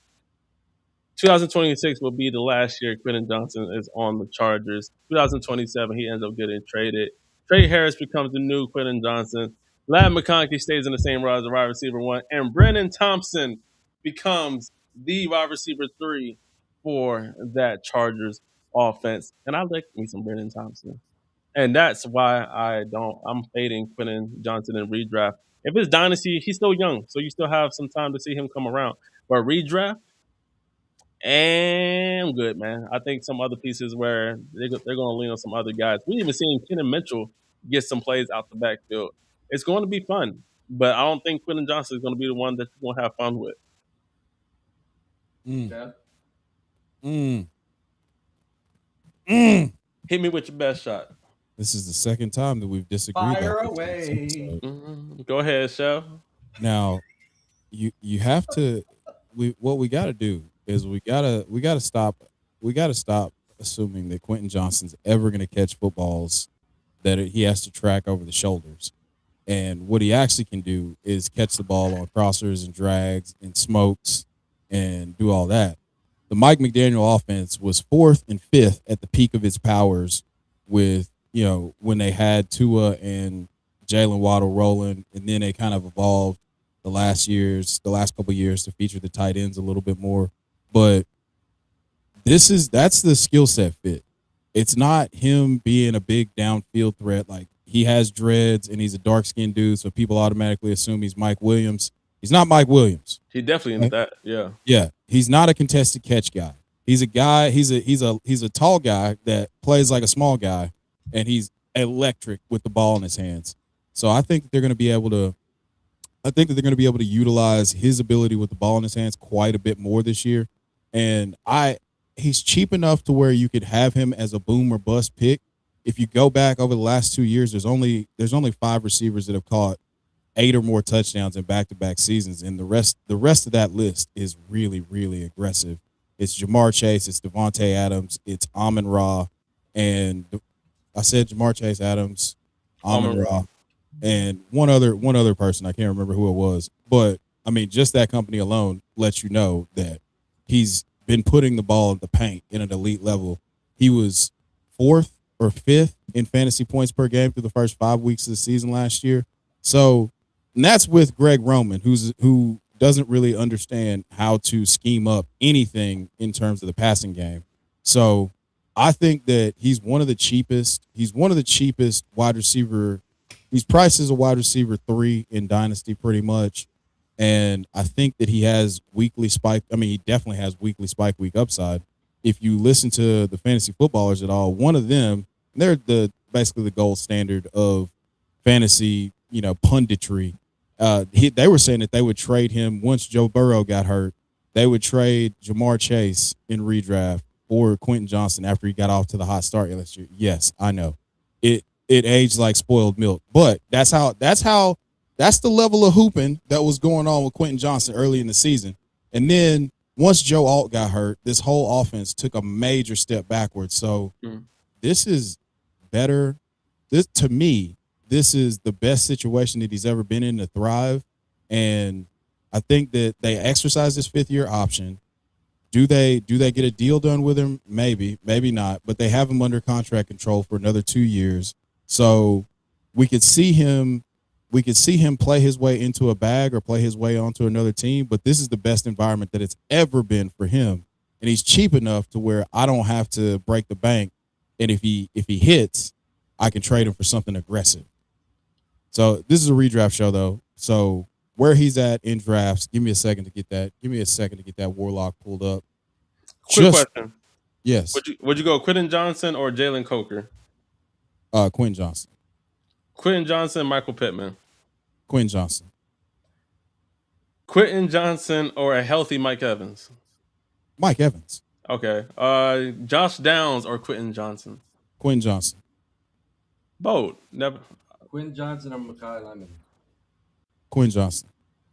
2026 will be the last year Quentin Johnson is on the Chargers. 2027, he ends up getting traded. Trey Harris becomes the new Quentin Johnson. Lad McConkey stays in the same role as the wide receiver 1, and Brennan Thompson becomes the wide receiver 3 for that Chargers offense. And I like me some Brennan Thompson. And that's why I'm fading Quentin Johnson in redraft. If it's dynasty, he's still young, so you still have some time to see him come around. But redraft, and I'm good, man. I think some other pieces where they're going to lean on some other guys. We even seen Kenan Mitchell get some plays out the backfield. It's going to be fun, but I don't think Quentin Johnson is going to be the one that you're going to have fun with. Hit me with your best shot. This is the second time that we've disagreed. Fire away. Go ahead, Chev. Now, you have to. What we got to do is we gotta stop assuming that Quentin Johnson's ever going to catch footballs that he has to track over the shoulders. And what he actually can do is catch the ball on crossers and drags and smokes and do all that. The Mike McDaniel offense was 4th and 5th at the peak of its powers with, when they had Tua and Jalen Waddle rolling, and then they kind of evolved the last couple of years to feature the tight ends a little bit more. But that's the skill set fit. It's not him being a big downfield threat. Like, he has dreads and he's a dark-skinned dude, so people automatically assume he's Mike Williams. He's not Mike Williams. He definitely isn't that. Yeah. Yeah. He's not a contested catch guy. He's a guy. He's a tall guy that plays like a small guy, and he's electric with the ball in his hands. So I think that they're going to be able to utilize his ability with the ball in his hands quite a bit more this year. And he's cheap enough to where you could have him as a boom or bust pick. If you go back over the last 2 years, there's only 5 receivers that have caught 8 or more touchdowns in back-to-back seasons, and the rest of that list is really, really aggressive. It's Jamar Chase, it's Devontae Adams, it's Amon-Ra, and I said Jamar Chase, Adams, Amon-Ra, and one other person. I can't remember who it was, but I mean, just that company alone lets you know that he's been putting the ball in the paint in an elite level. He was 4th or 5th in fantasy points per game through the first 5 weeks of the season last year. So, and that's with Greg Roman, who doesn't really understand how to scheme up anything in terms of the passing game. So I think that he's one of the cheapest. He's one of the cheapest wide receiver. He's priced as a wide receiver 3 in Dynasty pretty much. And I think that he has weekly spike. I mean, he definitely has weekly spike week upside. If you listen to the fantasy footballers at all, one of them, they're basically the gold standard of fantasy, punditry. They were saying that they would trade him once Joe Burrow got hurt. They would trade Jamar Chase in redraft or Quentin Johnson after he got off to the hot start last year. Yes, I know it aged like spoiled milk, but that's the level of hooping that was going on with Quentin Johnson early in the season. And then once Joe Alt got hurt, this whole offense took a major step backwards. So this is better. To me, this is the best situation that he's ever been in to thrive. And I think that they exercise this 5th-year option. Do they get a deal done with him? Maybe, maybe not. But they have him under contract control for another 2 years. So we could see him play his way into a bag or play his way onto another team. But this is the best environment that it's ever been for him. And he's cheap enough to where I don't have to break the bank. And if he hits, I can trade him for something aggressive. So this is a redraft show, though. So where he's at in drafts, give me a second to get that Warlock pulled up. Quick question. Yes. Would you go Quentin Johnson or Jalen Coker? Quentin Johnson. Quentin Johnson, Michael Pittman. Quentin Johnson. Quentin Johnson or a healthy Mike Evans? Mike Evans. Okay. Josh Downs or Quentin Johnson? Quentin Johnson. Both. Never. Quentin Johnson or Mekhi Lemon? Quentin Johnson.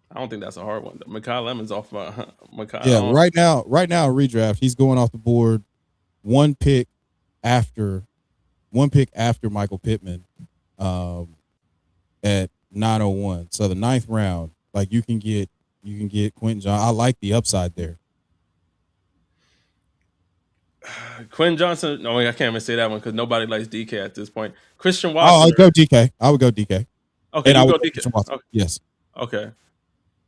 I don't think that's a hard one. Mekhi Lemon's off Mekhi. Yeah, right now, redraft, he's going off the board one pick after Michael Pittman at 901. So the 9th round, like you can get Quentin Johnson. I like the upside there. Quentin Johnson. No, I can't even say that one because nobody likes DK at this point. Christian Watson. Oh, I would go DK. Okay, And I you would go take DK. Christian Watson. Yes. Okay.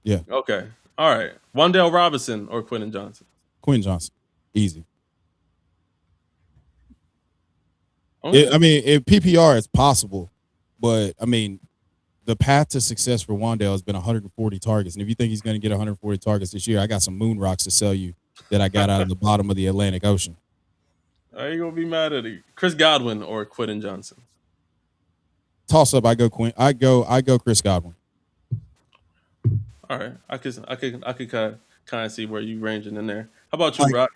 Yeah. Okay. All right. Wandale Robinson or Quentin Johnson? Quinn Johnson. Easy. Okay. I mean, in PPR, it's possible, but I mean, the path to success for Wandale has been 140 targets. And if you think he's going to get 140 targets this year, I got some moon rocks to sell you that I got out of the bottom of the Atlantic Ocean. Are you gonna be mad at it? Chris Godwin or Quentin Johnson? Toss up. I go Quinn. I go Chris Godwin. All right. I could kind of see where you ranging in there. How about you, Like, Rock?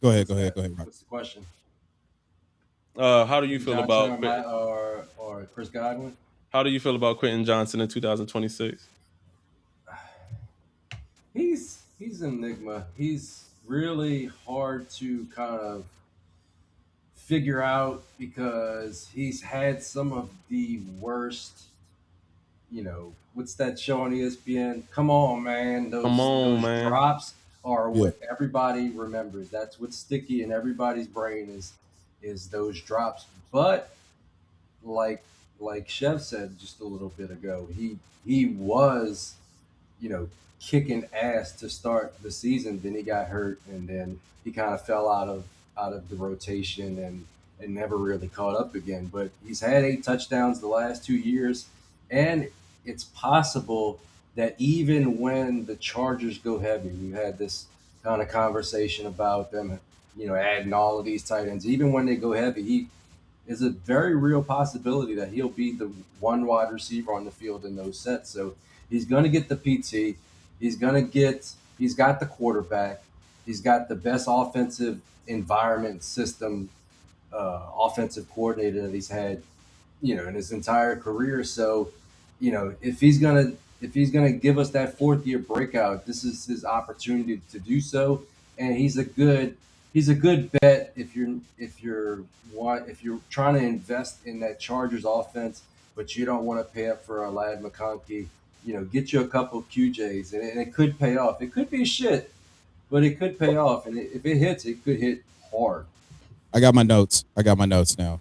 go ahead. What's Go ahead. that? Go ahead. Rock. What's the question? How do you feel Johnson about or Quentin? or Chris Godwin? How do you feel about Quentin Johnson in 2026? He's an enigma. He's really hard to kind of figure out because he's had some of the worst. What's that show on ESPN? Come on, man! Come on, Those man. drops are Yeah. what everybody remembers. That's what's sticky in everybody's brain is those drops. But like like Chev said just a little bit ago, he was you know, kicking ass to start the season. Then he got hurt, and then he kind of fell out of the rotation and never really caught up again. But he's had 8 touchdowns the last 2 years, and it's possible that even when the Chargers go heavy, we had this kind of conversation about them, adding all of these tight ends. Even when they go heavy, he is a very real possibility that he'll be the one wide receiver on the field in those sets. So he's going to get the PT. He's got the quarterback. He's got the best offensive environment system, offensive coordinator that he's had, in his entire career. So, if he's gonna give us that 4th year breakout, this is his opportunity to do so. And he's a good bet if you're trying to invest in that Chargers offense, but you don't want to pay up for a Lad McConkey. Get you a couple QJs, and it could pay off. It could be shit, but it could pay off. And if it hits, it could hit hard. I got my notes. I got my notes now.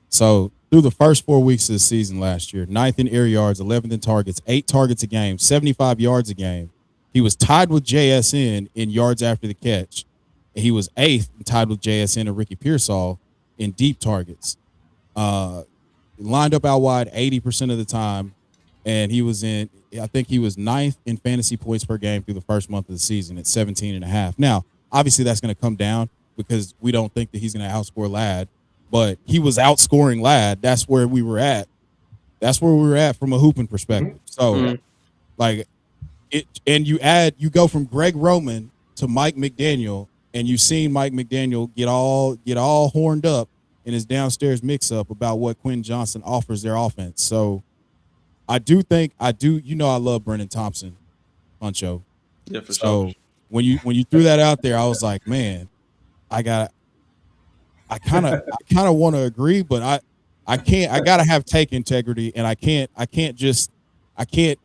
So through the first 4 weeks of the season last year, 9th in air yards, 11th in targets, 8 targets a game, 75 yards a game. He was tied with JSN in yards after the catch. And he was 8th and tied with JSN and Ricky Pearsall in deep targets. Lined up out wide 80% of the time. And I think he was 9th in fantasy points per game through the first month of the season at 17 and a half. Now, obviously that's going to come down because we don't think that he's going to outscore Lad, but he was outscoring Lad. That's where we were at. That's where we were at from a hooping perspective. So, like, you go from Greg Roman to Mike McDaniel, and you've seen Mike McDaniel get all horned up in his downstairs mix-up about what Quentin Johnson offers their offense. So, I love Brendan Thompson, Puncho. Yeah, for So sure. when you threw that out there, I was like, man, I kind of want to agree, but I can't. I gotta have take integrity, and I can't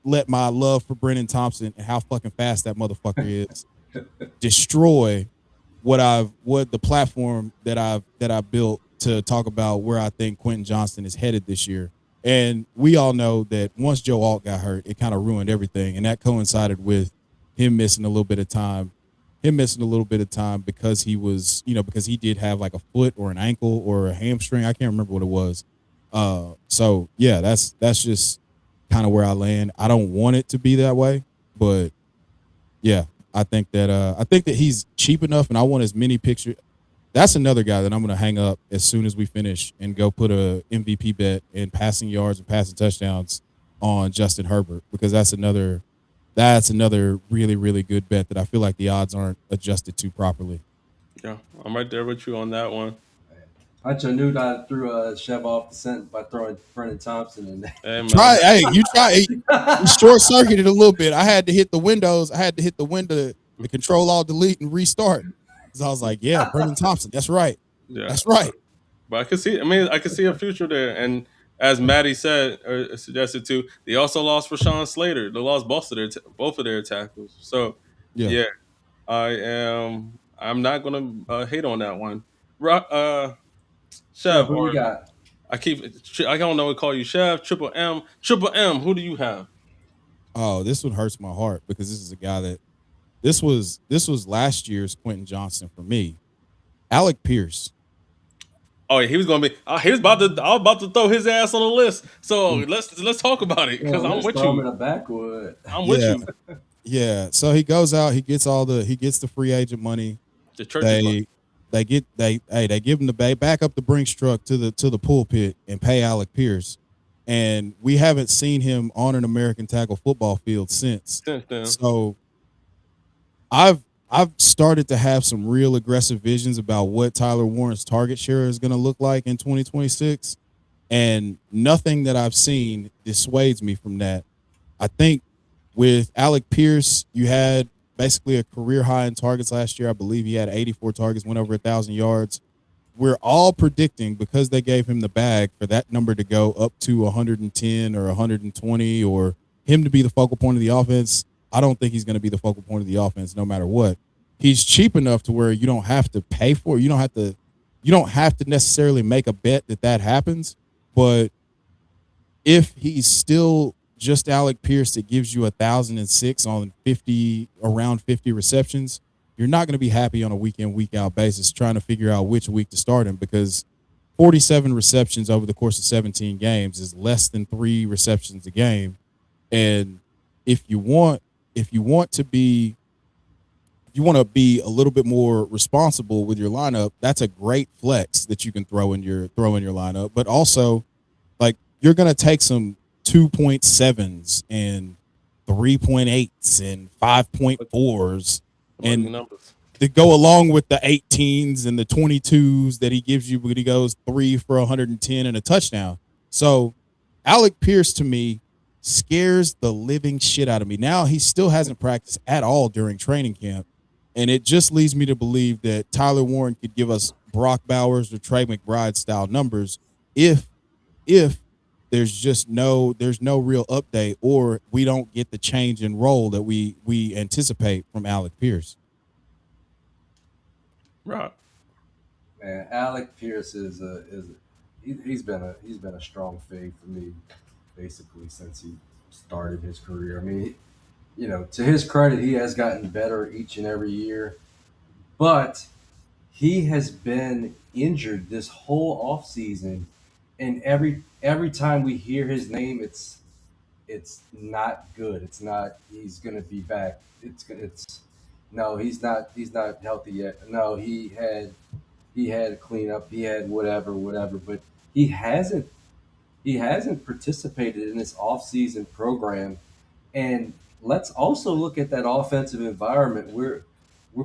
let my love for Brendan Thompson and how fucking fast that motherfucker is destroy what the platform that I've built to talk about where I think Quentin Johnston is headed this year. And we all know that once Joe Alt got hurt, it kind of ruined everything, and that coincided with him missing a little bit of time. Because because he did have like a foot or an ankle or a hamstring. I can't remember what it was. So yeah, that's just kind of where I land. I don't want it to be that way, but yeah, I think that he's cheap enough, and I want as many pictures. That's another guy that I'm going to hang up as soon as we finish and go put a MVP bet in passing yards and passing touchdowns on Justin Herbert, because that's another really, really good bet that I feel like the odds aren't adjusted to properly. Yeah, I'm right there with you on that one. I just knew that I threw Chev off the scent by throwing Brendan Thompson in there. Hey, man. You short circuited a little bit. I had to hit the windows. I had to hit the window to control alt delete and restart. Because I was like, yeah, Brendan Thompson. That's right. Yeah. That's right. But I could see a future there. And as Maddie said or suggested too, they also lost Rashawn Slater. They lost both of their tackles. So yeah, I'm not gonna hate on that one. Chev, Chev who you or got? I don't know what to call you, Chev, Triple M. Triple M, who do you have? Oh, this one hurts my heart because this is a guy that this was last year's Quentin Johnston for me. Alec Pierce. Oh, yeah, he was gonna be. He was about to. I was about to throw his ass on the list. So let's talk about it because Well, I'm let's with throw him you. in a backwood. I'm with Yeah, you. yeah. So he goes out, he gets the free agent money. The church's money. They give him the back up the Brinks truck to the pulpit and pay Alec Pierce, and we haven't seen him on an American tackle football field since. Since then, So I've started to have some real aggressive visions about what Tyler Warren's target share is going to look like in 2026, and nothing that I've seen dissuades me from that. I think with Alec Pierce, you had basically a career high in targets last year. I believe he had 84 targets, went over 1,000 yards. We're all predicting, because they gave him the bag, for that number to go up to 110 or 120, or him to be the focal point of the offense. I don't think he's going to be the focal point of the offense no matter what. He's cheap enough to where you don't have to pay for it. You don't have to necessarily make a bet that happens. But if he's still just Alec Pierce that gives you 1,006 on around 50 receptions, you're not going to be happy on a week in, week out basis trying to figure out which week to start him, because 47 receptions over the course of 17 games is less than 3 receptions a game. And if you want to be a little bit more responsible with your lineup, that's a great flex that you can throw in your lineup. But also, like, you're going to take some 2.7s and 3.8s and 5.4s and numbers. to go along with the 18s and the 22s that he gives you when he goes 3 for 110 and a touchdown. So Alec Pierce, to me, scares the living shit out of me. Now, he still hasn't practiced at all during training camp, and it just leads me to believe that Tyler Warren could give us Brock Bowers or Trey McBride style numbers if there's no real update, or we don't get the change in role that we anticipate from Alec Pierce. Right. Man, Alec Pierce he's been a strong fade for me basically since he started his career. I mean, to his credit, he has gotten better each and every year, but he has been injured this whole offseason, and every time we hear his name, it's not good. It's not he's gonna be back. It's no, he's not healthy yet. No, he had cleanup, he had whatever, but he hasn't participated in this offseason program. And let's also look at that offensive environment. We're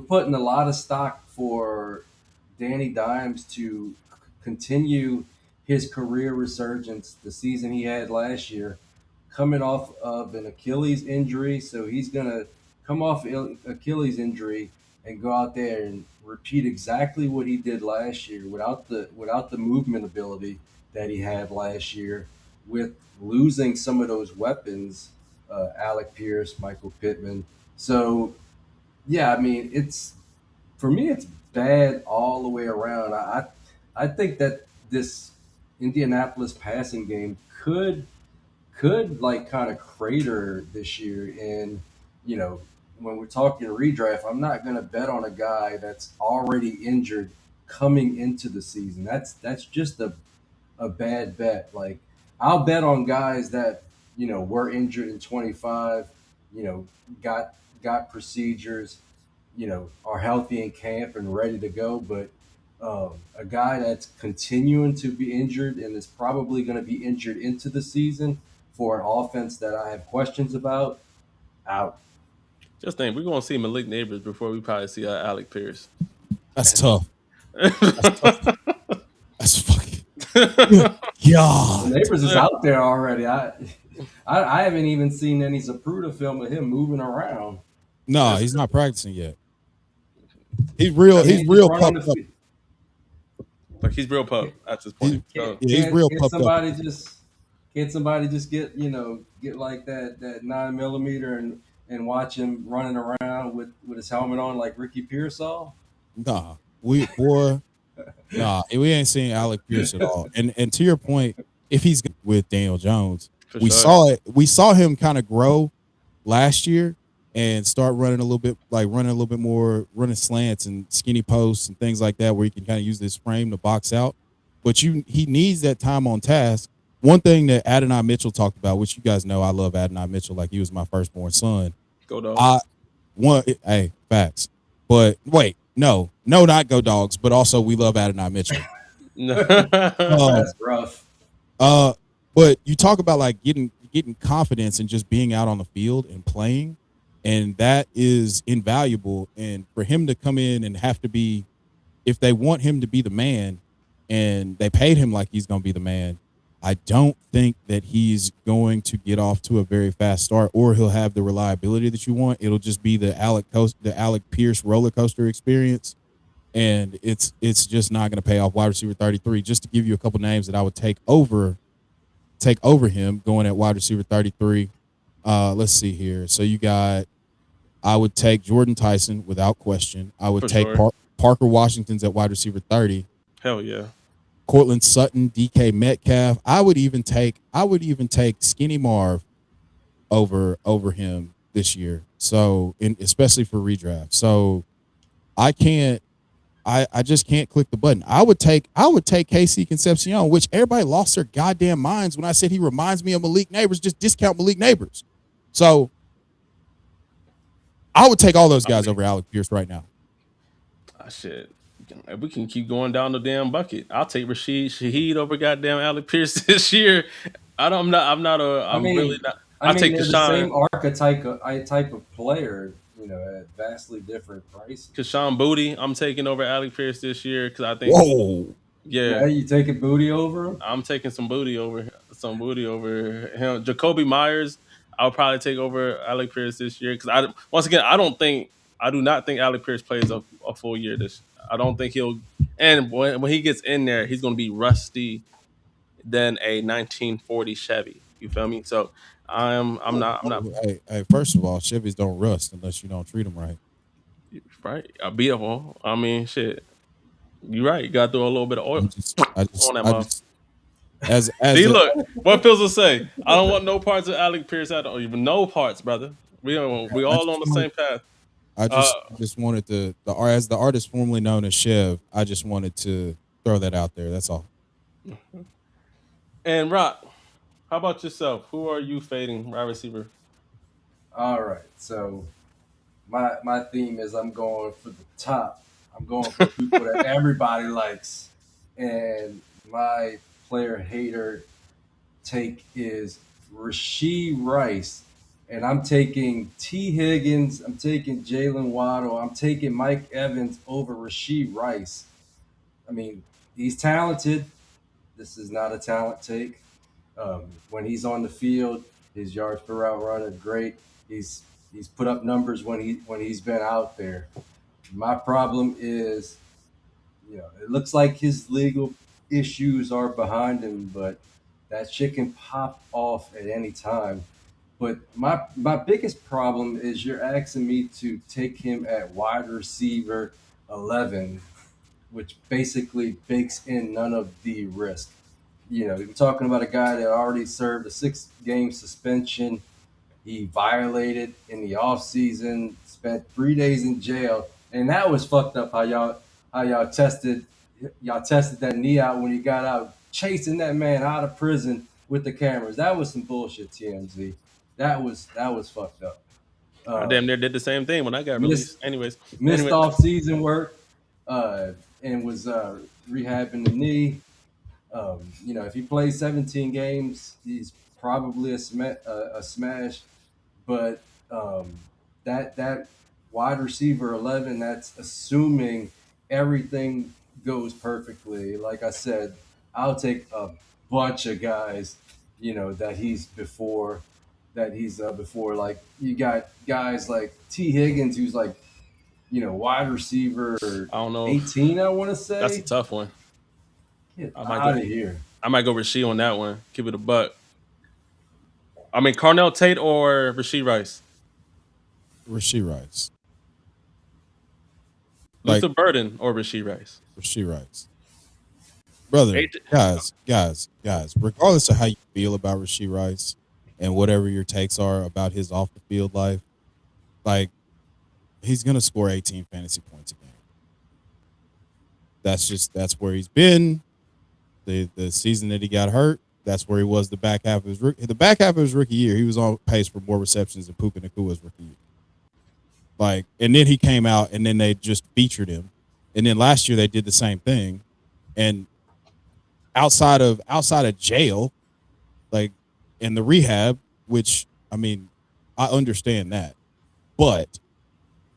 putting a lot of stock for Danny Dimes to continue his career resurgence the season he had last year, coming off of an Achilles injury. So he's going to come off Achilles injury and go out there and repeat exactly what he did last year without the movement ability that he had last year, with losing some of those weapons, Alec Pierce, Michael Pittman. So yeah, I mean, for me, it's bad all the way around. I think that this Indianapolis passing game could like kind of crater this year. And when we're talking redraft, I'm not going to bet on a guy that's already injured coming into the season. That's just a bad bet. Like, I'll bet on guys that were injured in 25, got procedures, are healthy in camp and ready to go. But a guy that's continuing to be injured and is probably going to be injured into the season for an offense that I have questions about, out. Just think, we're gonna see Malik Neighbors before we probably see Alec Pierce. That's tough. That's tough. That's fucking God. Neighbors is out there already. I haven't even seen any Zapruder film of him moving around. No, he's not practicing yet. He's real pumped up. Like, he's real pumped at this point. He's real pumped up. Can't somebody just get like that 9mm and watch him running around with his helmet on like Ricky Pearsall? Nah, boy, Nah, we ain't seeing Alec Pierce at all. And to your point, if he's with Daniel Jones, For we sure. saw it. We saw him kind of grow last year and start running a little bit, like running a little bit more, running slants and skinny posts and things like that, where he can kind of use this frame to box out. But he needs that time on task. One thing that Adonai Mitchell talked about, which you guys know, I love Adonai Mitchell like he was my firstborn son. Go dogs. I hey, facts. But wait, no, not go dogs, but also we love Adonai Mitchell. That's rough. But you talk about like getting confidence and just being out on the field and playing, and that is invaluable. And for him to come in and have to be, if they want him to be the man, and they paid him like he's going to be the man, I don't think that he's going to get off to a very fast start, or he'll have the reliability that you want. It'll just be the Alec Pierce roller coaster experience, and it's just not going to pay off. Wide receiver 33. Just to give you a couple names that I would take over him going at wide receiver 33. Let's see here. So you got, I would take Jordan Tyson without question. I would take Parker Washington's at wide receiver 30. Hell yeah. Cortland Sutton, DK Metcalf. I would even take Skinny Marv over him this year. So, especially for redraft. So, I just can't click the button. I would take KC Concepcion, which everybody lost their goddamn minds when I said he reminds me of Malik Neighbors. Just discount Malik Neighbors. So, I would take all those guys over Alec Pierce right now. Shit. We can keep going down the damn bucket. I'll take Rashid Shaheed over goddamn Alec Pierce this year. I'm really not. I take they're Deshaun. the same type of player, at vastly different prices. Deshaun Booty, I'm taking over Alec Pierce this year because I think. Whoa. Yeah, you taking Booty over him? I'm taking some booty over him. Jacoby Myers, I'll probably take over Alec Pierce this year because I do not think Alec Pierce plays a full year this. I don't think he'll. And when he gets in there, he's going to be rusty than a 1940 Chevy. You feel me? So I'm not. Hey, first of all, Chevys don't rust unless you don't treat them right. Right, a beautiful. I mean, shit. You're right. You got to throw a little bit of oil on that mouth. As See, look, what Phils will say. I don't want no parts of Alec Pierce at all. Even no parts, brother. We all on the same path. I just wanted to, as the artist formerly known as Chev, I just wanted to throw that out there. That's all. And Rock, how about yourself? Who are you fading, wide receiver? All right. So my theme is I'm going for the top. I'm going for people that everybody likes. And my player hater take is Rashee Rice. And I'm taking T. Higgins. I'm taking Jalen Waddle. I'm taking Mike Evans over Rashee Rice. I mean, he's talented. This is not a talent take. When he's on the field, his yards per route run are great. He's put up numbers when he's been out there. My problem is, it looks like his legal issues are behind him, but that shit can pop off at any time. But my biggest problem is you're asking me to take him at wide receiver 11, which basically bakes in none of the risk. You're talking about a guy that already served a 6-game suspension. He violated in the offseason, spent 3 days in jail, and that was fucked up. How y'all tested that knee out when he got out, chasing that man out of prison with the cameras. That was some bullshit, TMZ. That was fucked up. I damn near did the same thing when I got released. Missed off-season work, and was rehabbing the knee. If he plays 17 games, he's probably a smash. But that wide receiver 11, that's assuming everything goes perfectly. Like I said, I'll take a bunch of guys, that he's before. Like you got guys like T. Higgins, who's like, wide receiver I don't know 18. I want to say that's a tough one. Get out of here. I might go Rashee on that one. Give it a buck. I mean, Carnell Tate or Rashee Rice? Rashee Rice. Luther Burden or Rashee Rice? Rasheed Rice. Brother, Eight- guys, regardless of how you feel about Rasheed Rice and whatever your takes are about his off the field life, like he's gonna score 18 fantasy points a game. That's where he's been. The season that he got hurt, that's where he was the back half of his rookie year. He was on pace for more receptions than Puka Nakua's rookie year. Like, and then he came out and then they just featured him. And then last year they did the same thing. And outside of jail, like in the rehab, which I mean, I understand that. But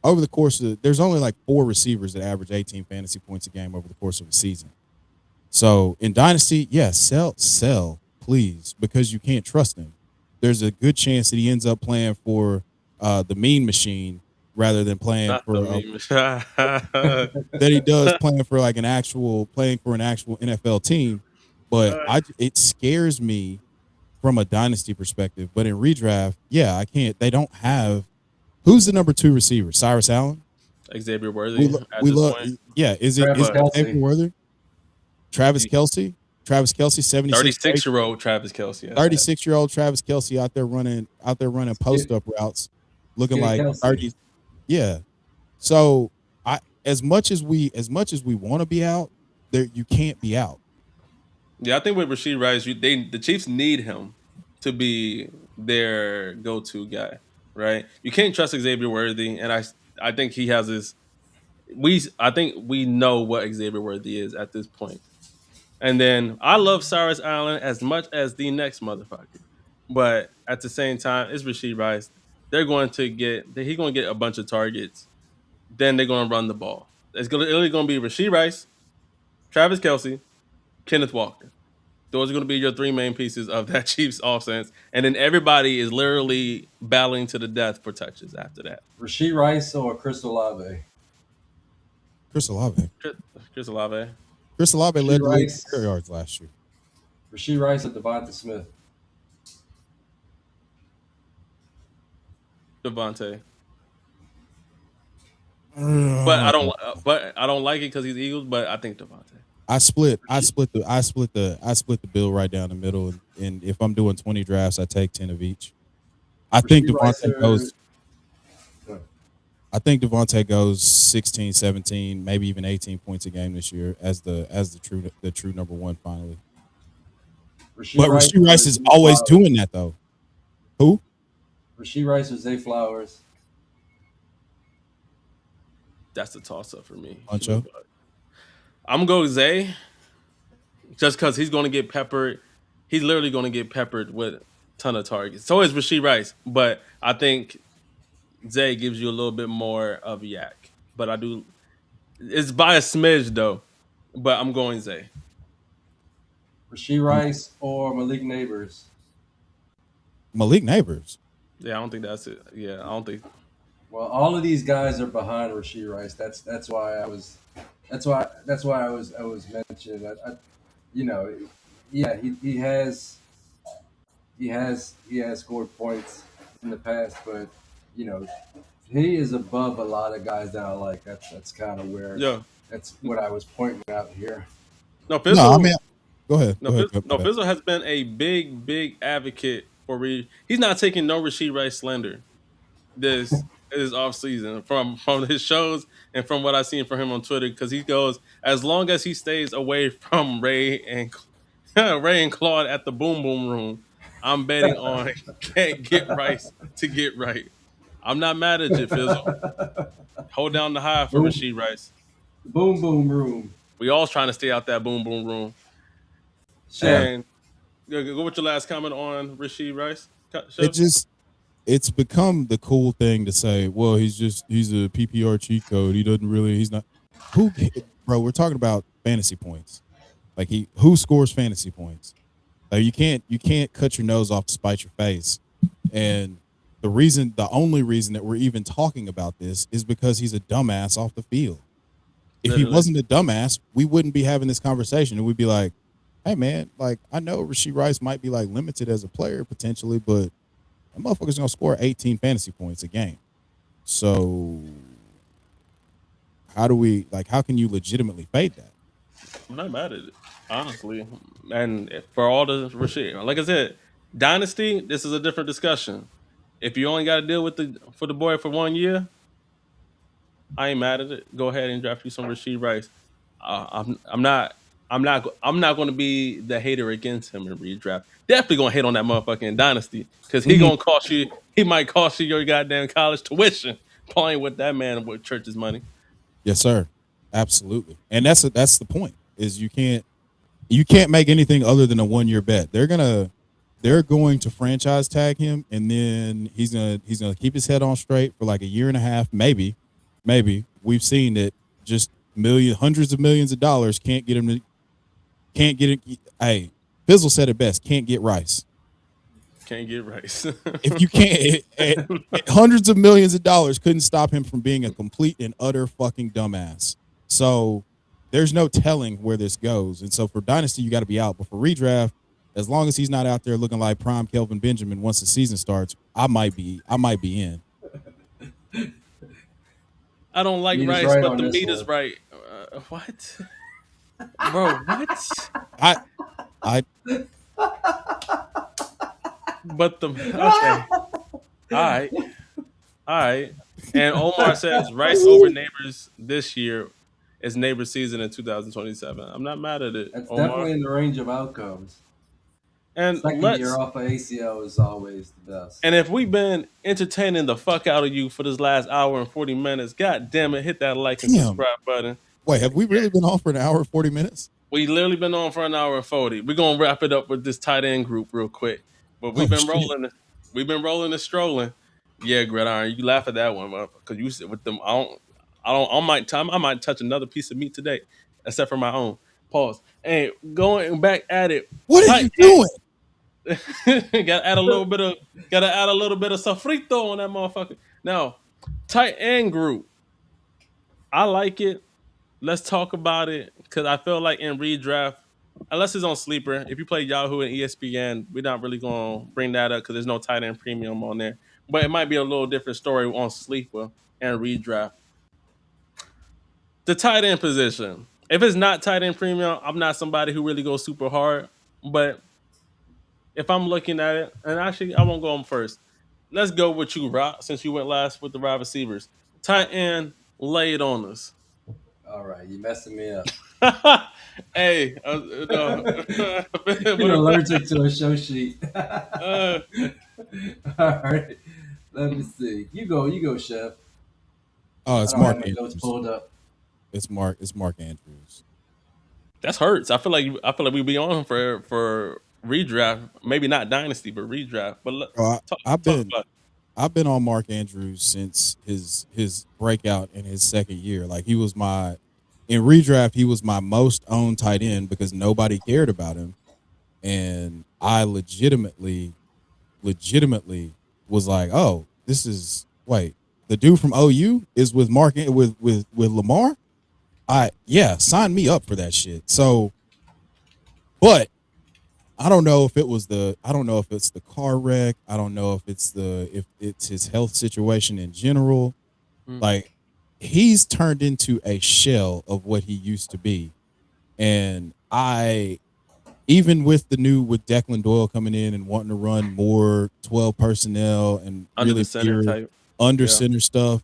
over the course of there's only like 4 receivers that average 18 fantasy points a game over the course of a season. So in Dynasty, yes, sell, please, because you can't trust him. There's a good chance that he ends up playing for the mean machine rather than playing for that he does playing for like an actual NFL team. But it scares me from a Dynasty perspective. But in redraft, yeah, I can't. They don't have who's the number 2 receiver? Cyrus Allen, Xavier Worthy. We love. Yeah, is it Xavier Worthy? Travis Kelce, 36-year-old Travis Kelce. 36-year-old Travis Kelce out there running post up routes, looking like 30. Yeah. So as much as we want to be out, there you can't be out. Yeah, I think with Rasheed Rice, the Chiefs need him to be their go-to guy, right? You can't trust Xavier Worthy, and I think he has this. I think we know what Xavier Worthy is at this point. And then I love Cyrus Allen as much as the next motherfucker, but at the same time, it's Rasheed Rice. He's going to get a bunch of targets. Then they're going to run the ball. It's only going to be Rasheed Rice, Travis Kelce, Kenneth Walker. Those are going to be your 3 main pieces of that Chiefs offense. And then everybody is literally battling to the death for touches after that. Rasheed Rice or Chris Olave? Chris Olave. Chris Olave. Chris Olave led the league in air yards last year. Rasheed Rice or Devonta Smith? Devontae. But I don't like it because he's Eagles. But I think Devontae. I split the bill right down the middle, and if I'm doing 20 drafts, I take 10 of each. I think Devontae goes 16, 17, maybe even 18 points a game this year as the true number 1 finally. Rasheed Rice is always doing that though. Who? Rasheed Rice or Zay Flowers? That's a toss-up for me. Pancho? I'm going to go Zay just because he's going to get peppered. He's literally going to get peppered with a ton of targets. So is Rasheed Rice. But I think Zay gives you a little bit more of a yak. But it's by a smidge, though. But I'm going Zay. Rasheed Rice or Malik Neighbors? Malik Neighbors? Yeah, I don't think that's it. Yeah, I don't think. Well, all of these guys are behind Rasheed Rice. That's why I was mentioning. He has scored points in the past, but he is above a lot of guys that I like. That's kind of where. Yeah. That's what I was pointing out here. No, Fizzle, go ahead. Fizzle has been a big advocate for he's not taking no Rasheed Rice slander this offseason from his shows and from what I've seen from him on Twitter, because he goes, as long as he stays away from Ray and Claude at the Boom Boom Room, I'm betting on can't get Rice to get right. I'm not mad at you, Fizzle. Hold down the high for Rasheed Rice. Boom Boom Room. We all trying to stay out that Boom Boom Room. Chev. And go with your last comment on Rasheed Rice. Chev? It's become the cool thing to say, well, he's a PPR cheat code. He's not. Bro, we're talking about fantasy points. Like who scores fantasy points? Like you can't cut your nose off to spite your face. And the only reason that we're even talking about this is because he's a dumbass off the field. If he wasn't a dumbass, we wouldn't be having this conversation. And we'd be like, hey man, like I know Rasheed Rice might be like limited as a player potentially, but that motherfucker's gonna score 18 fantasy points a game. So how can you legitimately fade that? I'm not mad at it, honestly. And for all the Rashid, like I said, Dynasty, this is a different discussion. If you only got to deal with the boy for 1 year, I ain't mad at it. Go ahead and draft you some Rasheed Rice. I'm not going to be the hater against him in redraft. Definitely going to hate on that motherfucking Dynasty because he Mhm. gonna cost you. He might cost you your goddamn college tuition playing with that man with church's money. Yes, sir. Absolutely. And that's the point. Is you can't make anything other than a 1 year bet. They're going to franchise tag him, and then he's gonna keep his head on straight for like a year and a half, maybe. We've seen that just hundreds of millions of dollars can't get it. Hey, Fizzle said it best. Can't get Rice. Can't get Rice. If you can't, hundreds of millions of dollars couldn't stop him from being a complete and utter fucking dumbass. So there's no telling where this goes. And so for Dynasty, you got to be out. But for redraft, as long as he's not out there looking like prime Kelvin Benjamin once the season starts, I might be in. I don't like Meat is Rice, right but on the this meat is one. right. What, bro? What? I I But the okay. All right. All right. And Omar says Rice over Neighbors this year is Neighbors season in 2027. I'm not mad at it, That's Omar. definitely in the range of outcomes. And Second year let's off of ACL is always the best. and if we've been entertaining the fuck out of you for this last hour and 40 minutes, god damn it, hit that like and damn. subscribe button. Wait, have we really been on for an hour and 40 minutes? We literally been on for an hour and 40. We're gonna wrap it up with this tight end group real quick. But Oh shit. we've been rolling and strolling. Yeah, Gridiron, you laugh at that one, because you said with them, I might touch another piece of meat today, except for my own. Pause. And going back at it, What are tight you doing? gotta add a little bit of sofrito on that motherfucker. Now, tight end group, I like it. Let's talk about it because I feel like in redraft, unless it's on sleeper, if you play Yahoo and ESPN, we're not really gonna bring that up because there's no tight end premium on there. But it might be a little different story on sleeper and redraft. The tight end position. If it's not tight end premium, I'm not somebody who really goes super hard. But if I'm looking at it, and actually I won't go on first. Let's go with you, Rock, since you went last with the wide receivers. Tight end, lay it on us. All right, you messing me up. Hey, no. You're allergic to a show sheet. Uh, All right, let me see. You go, Chef. Oh, I it's don't have Mark my notes Andrews. pulled up. It's Mark Andrews. that's hurts. I feel like we be on him for redraft. Maybe not dynasty, but redraft. But Oh, talk I've talk been about it. I've been on Mark Andrews since his breakout in his second year. Like he was my in redraft, he was my most owned tight end because nobody cared about him. And I legitimately was like, oh, this is wait, the dude from OU is with with Lamar. Sign me up for that shit. So, but I don't know if it's the car wreck. I don't know if it's his health situation in general. Mm. Like he's turned into a shell of what he used to be. And I even with Declan Doyle coming in and wanting to run more 12 personnel and Under the really center pure type. under Yeah. center stuff,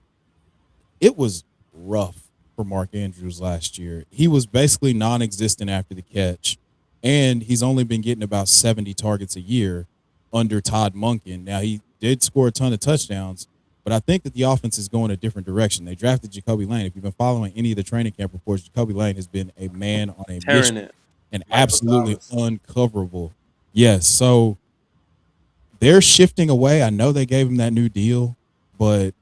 it was rough for Mark Andrews last year. He was basically non-existent after the catch, and he's only been getting about 70 targets a year under Todd Monken. Now he did score a ton of touchdowns, but I think that the offense is going a different direction. They drafted Jacoby Lane. If you've been following any of the training camp reports, Jacoby Lane has been a man on a mission Tearing it. and Michael absolutely Thomas. uncoverable. Yes, so they're shifting away. I know they gave him that new deal, but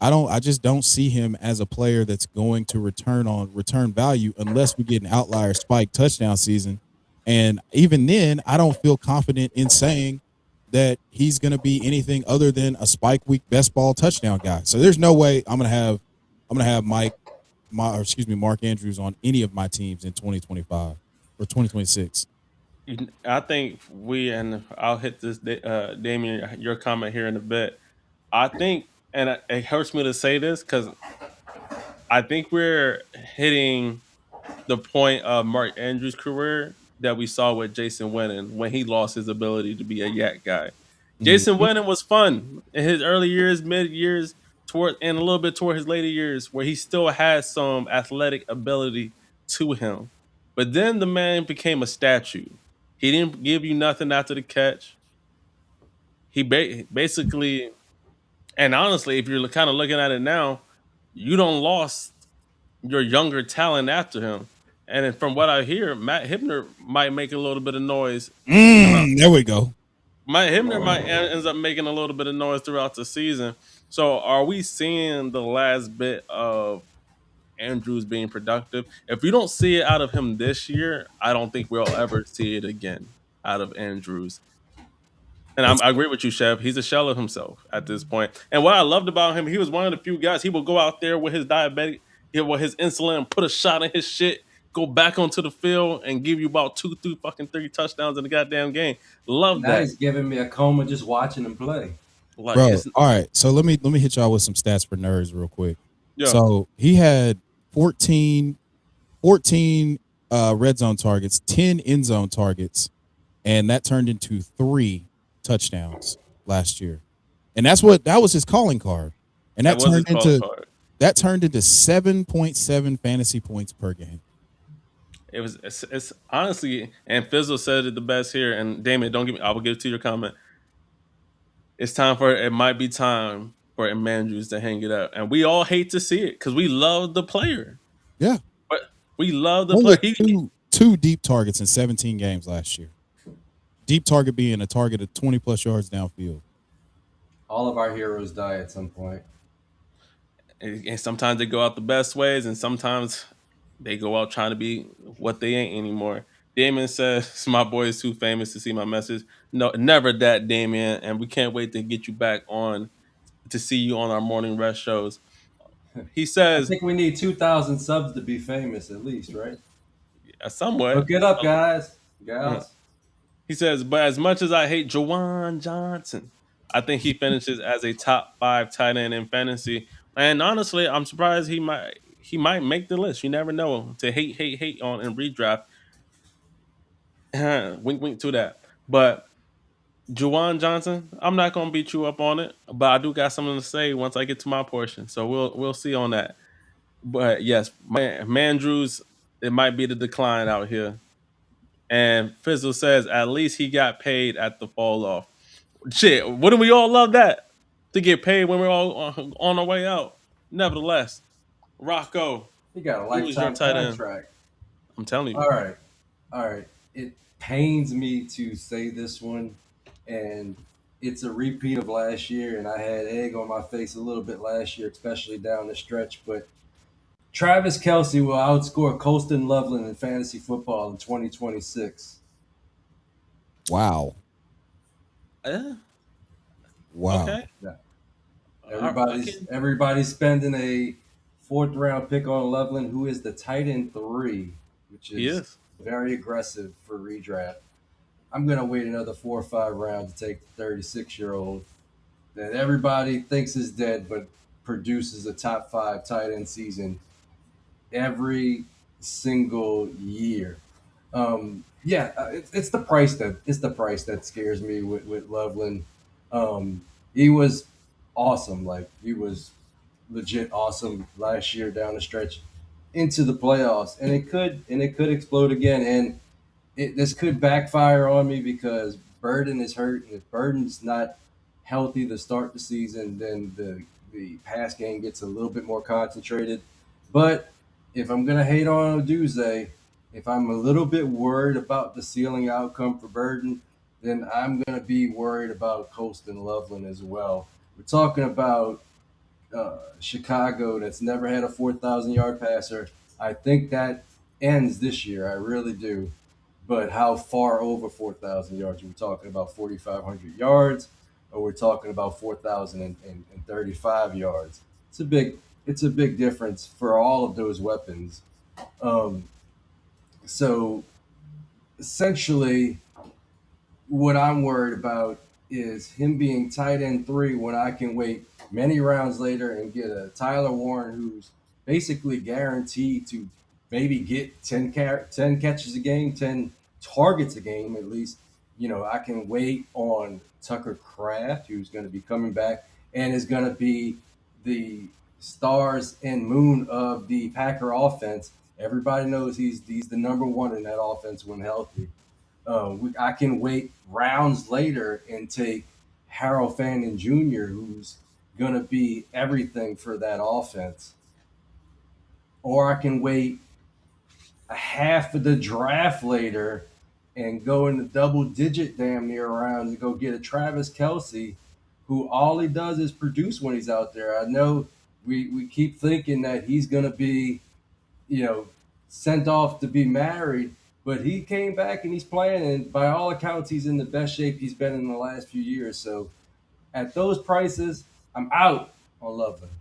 I just don't see him as a player that's going to return value unless we get an outlier spike touchdown season. And even then, I don't feel confident in saying that he's going to be anything other than a spike week best ball touchdown guy. So there's no way I'm going to have Mark Andrews on any of my teams in 2025 or 2026. I think and I'll hit this, Damien, your comment here in a bit. I think, and it hurts me to say this because I think we're hitting the point of Mark Andrews' career that we saw with Jason Witten when he lost his ability to be a yak guy. Jason Mhm. Witten was fun in his early years, mid years, toward and a little bit toward his later years, where he still had some athletic ability to him. But then the man became a statue. He didn't give you nothing after the catch. He basically, and honestly, if you're kind of looking at it now, you don't lost your younger talent after him. And then from what I hear, Matt Hibner might make a little bit of noise. There we go. Matt Hibner might ends up making a little bit of noise throughout the season. So are we seeing the last bit of Andrews being productive? If we don't see it out of him this year, I don't think we'll ever see it again out of Andrews. And That's I agree with you, Chev. He's a shell of himself at this point. And what I loved about him, he was one of the few guys. He would go out there with his diabetic, with his insulin, and put a shot in his shit, go back onto the field, and give you about three touchdowns in the goddamn game. Love Now that. he's giving me a coma just watching him play. Like bro. it's All right, so let me hit y'all with some stats for nerds real quick. yeah. So he had 14 red zone targets, 10 end zone targets, and that turned into 3 touchdowns last year. And that was his calling card. And That was his call card. that turned into 7.7 fantasy points per game. It's honestly, and Fizzle said it the best here. And Damien, don't give me. I will give it to your comment. It's time for it. Might be time for Andrews to hang it up, and we all hate to see it because we love the player. Yeah. But we love the Went player. with two deep targets in 17 games last year. Deep target being a target of 20 plus yards downfield. All of our heroes die at some point. And sometimes they go out the best ways, and sometimes they go out trying to be what they ain't anymore. Damien says, "My boy is too famous to see my message." No, never that, Damien. And we can't wait to get you back on to see you on our morning rest shows. He I says, think we need 2,000 subs to be famous at least, right? somewhat. Hook it up, guys, Uh, gals. He says, but as much as I hate Jawan Johnson, I think he finishes as a top 5 tight end in fantasy. And honestly, I'm surprised he might make the list. You never know. To hate on and redraft. Wink, wink to that. But Juwan Johnson, I'm not gonna beat you up on it, but I do got something to say once I get to my portion. So we'll see on that. But yes, Mandrews, it might be the decline out here. And Fizzle says at least he got paid at the fall off. Shit, wouldn't we all love that? To get paid when we're all on our way out. Nevertheless, Rocco, He got a who is your lifetime tight end? contract. I'm telling you. All right, all right. It pains me to say this one, and it's a repeat of last year. And I had egg on my face a little bit last year, especially down the stretch. But Travis Kelsey will outscore Colston Loveland in fantasy football in 2026. Wow. Eh, Wow. okay. Yeah. I Everybody's spending a fourth round pick on Loveland, who is the tight end 3, which He is is. very aggressive for redraft. I'm gonna wait another 4 or 5 rounds to take the 36-year-old that everybody thinks is dead, but produces a top 5 tight end season every single year. It's the price that scares me with Loveland. He was awesome, like he was legit awesome last year down the stretch into the playoffs, and it could explode again, and this could backfire on me because Burden is hurt, and if Burden's not healthy to start the season, then the pass game gets a little bit more concentrated. But if I'm gonna hate on Oduze, if I'm a little bit worried about the ceiling outcome for Burden, then I'm gonna be worried about Colston Loveland as well. We're talking about Chicago that's never had a 4,000-yard passer. I think that ends this year. I really do. But how far over 4,000 yards? Are we talking about 4,500 yards, or we're talking about 4,035 yards? It's a big difference for all of those weapons. Um, so essentially, what I'm worried about is him being tight end 3 when I can wait many rounds later and get a Tyler Warren who's basically guaranteed to maybe get 10 catches a game, 10 targets a game at least. I can wait on Tucker Kraft, who's going to be coming back and is going to be the stars and moon of the Packer offense. Everybody knows he's the number one in that offense when healthy. I can wait rounds later and take Harold Fannin Jr., who's going to be everything for that offense. Or I can wait a half of the draft later and go in the double digit damn near rounds and go get a Travis Kelsey, who all he does is produce when he's out there. I know we keep thinking that he's going to be, sent off to be married, but he came back and he's playing, and by all accounts, he's in the best shape he's been in the last few years. So at those prices, I'm out on Loveland.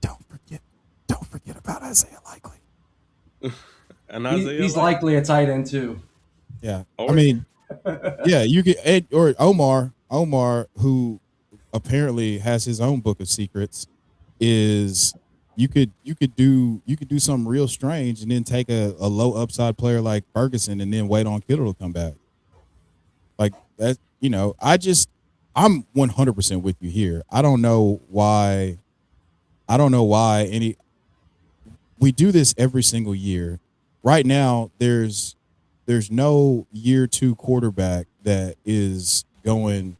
Don't forget about Isaiah Likely. And He's likely a tight end too. Yeah, I mean, yeah, you get Ed or Omar, who apparently has his own book of secrets. Is you could do something real strange and then take a low upside player like Ferguson and then wait on Kittle to come back. Like that, I'm 100% with you here. I don't know why we do this every single year. Right now, there's no year 2 quarterback that is going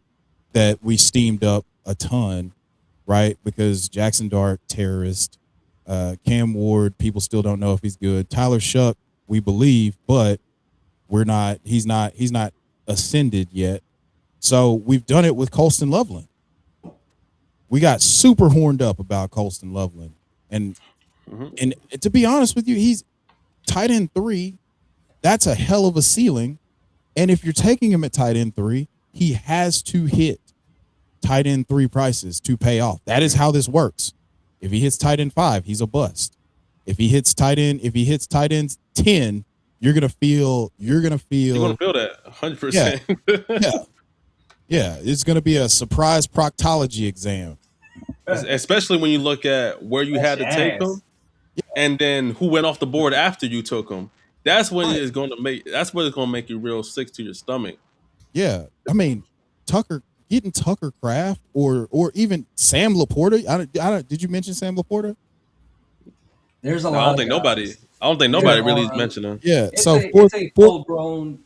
that we steamed up a ton, right? Because Jackson Dart, terrorist, Cam Ward, people still don't know if he's good. Tyler Shuck, we believe, but he's not ascended yet. So we've done it with Colston Loveland. We got super horned up about Colston Loveland. And to be honest with you, he's tight end 3. That's a hell of a ceiling. And if you're taking him at tight end 3, he has to hit tight end 3 prices to pay off. That is how this works. If he hits tight end 5, he's a bust. If he hits tight end 10, you're gonna feel that 100%. Yeah, it's gonna be a surprise proctology exam. Especially when you look at where you had to take him, and then who went off the board after you took him. That's when it's going to make you real sick to your stomach. Yeah, I mean, getting Tucker Kraft or even Sam Laporta. Did you mention Sam Laporta? There's a lot. I don't think nobody really is mentioning him. Yeah, it's a full grown.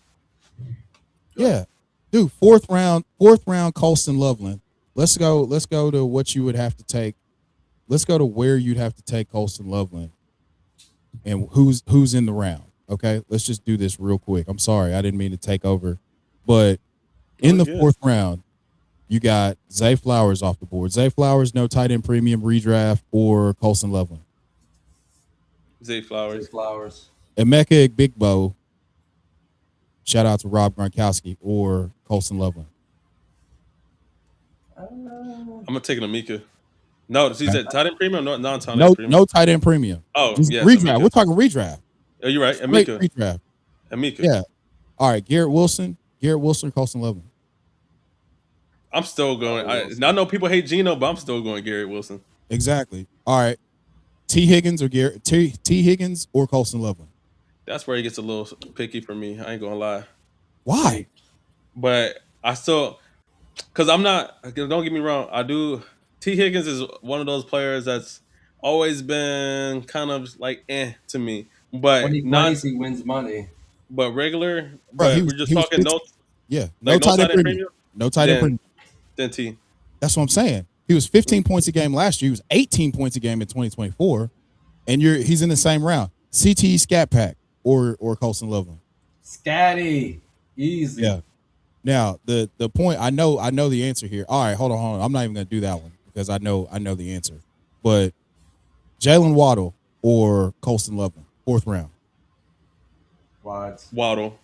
Yeah, dude, fourth round Colston Loveland. Let's go to what you would have to take. Let's go to where you'd have to take Colston Loveland and who's in the round. Okay, let's just do this real quick. I'm sorry, I didn't mean to take over, but in the 4th round, you got Zay Flowers off the board. Zay Flowers, no tight end premium, redraft, or Colston Loveland. Zay Flowers. Emeka Bigbo. Shout out to Rob Gronkowski or Colston Loveland. I'm gonna take an Emeka. No, is that tight end premium or non-tight end premium? No tight end premium. Oh, yeah. Redraft. Emeka. We're talking redraft. Oh, you're right. Emeka. Redraft. Emeka. Yeah. All right. Garrett Wilson, Colston Loveland. I'm still going. I know people hate Geno, but I'm still going Garrett Wilson. Exactly. All right. T. Higgins or Colston Loveland. That's where it gets a little picky for me. I ain't gonna lie. Why? But I still, because I'm not. Don't get me wrong. I do. T. Higgins is one of those players that's always been kind of like to me. But when he plays, he wins money. But regular. But we're just talking 15, no tight end premium. No tight end premium. Then T. That's what I'm saying. He was 15 points a game last year. He was 18 points a game in 2024, and he's in the same round. CT Scat Pack or Colston Loveland. Scatty, easy. Yeah. Now the point I know the answer here. All right, hold on. I'm not even gonna do that one because I know the answer. But Jalen Waddle or Colston Loveland, 4th round. Waddle.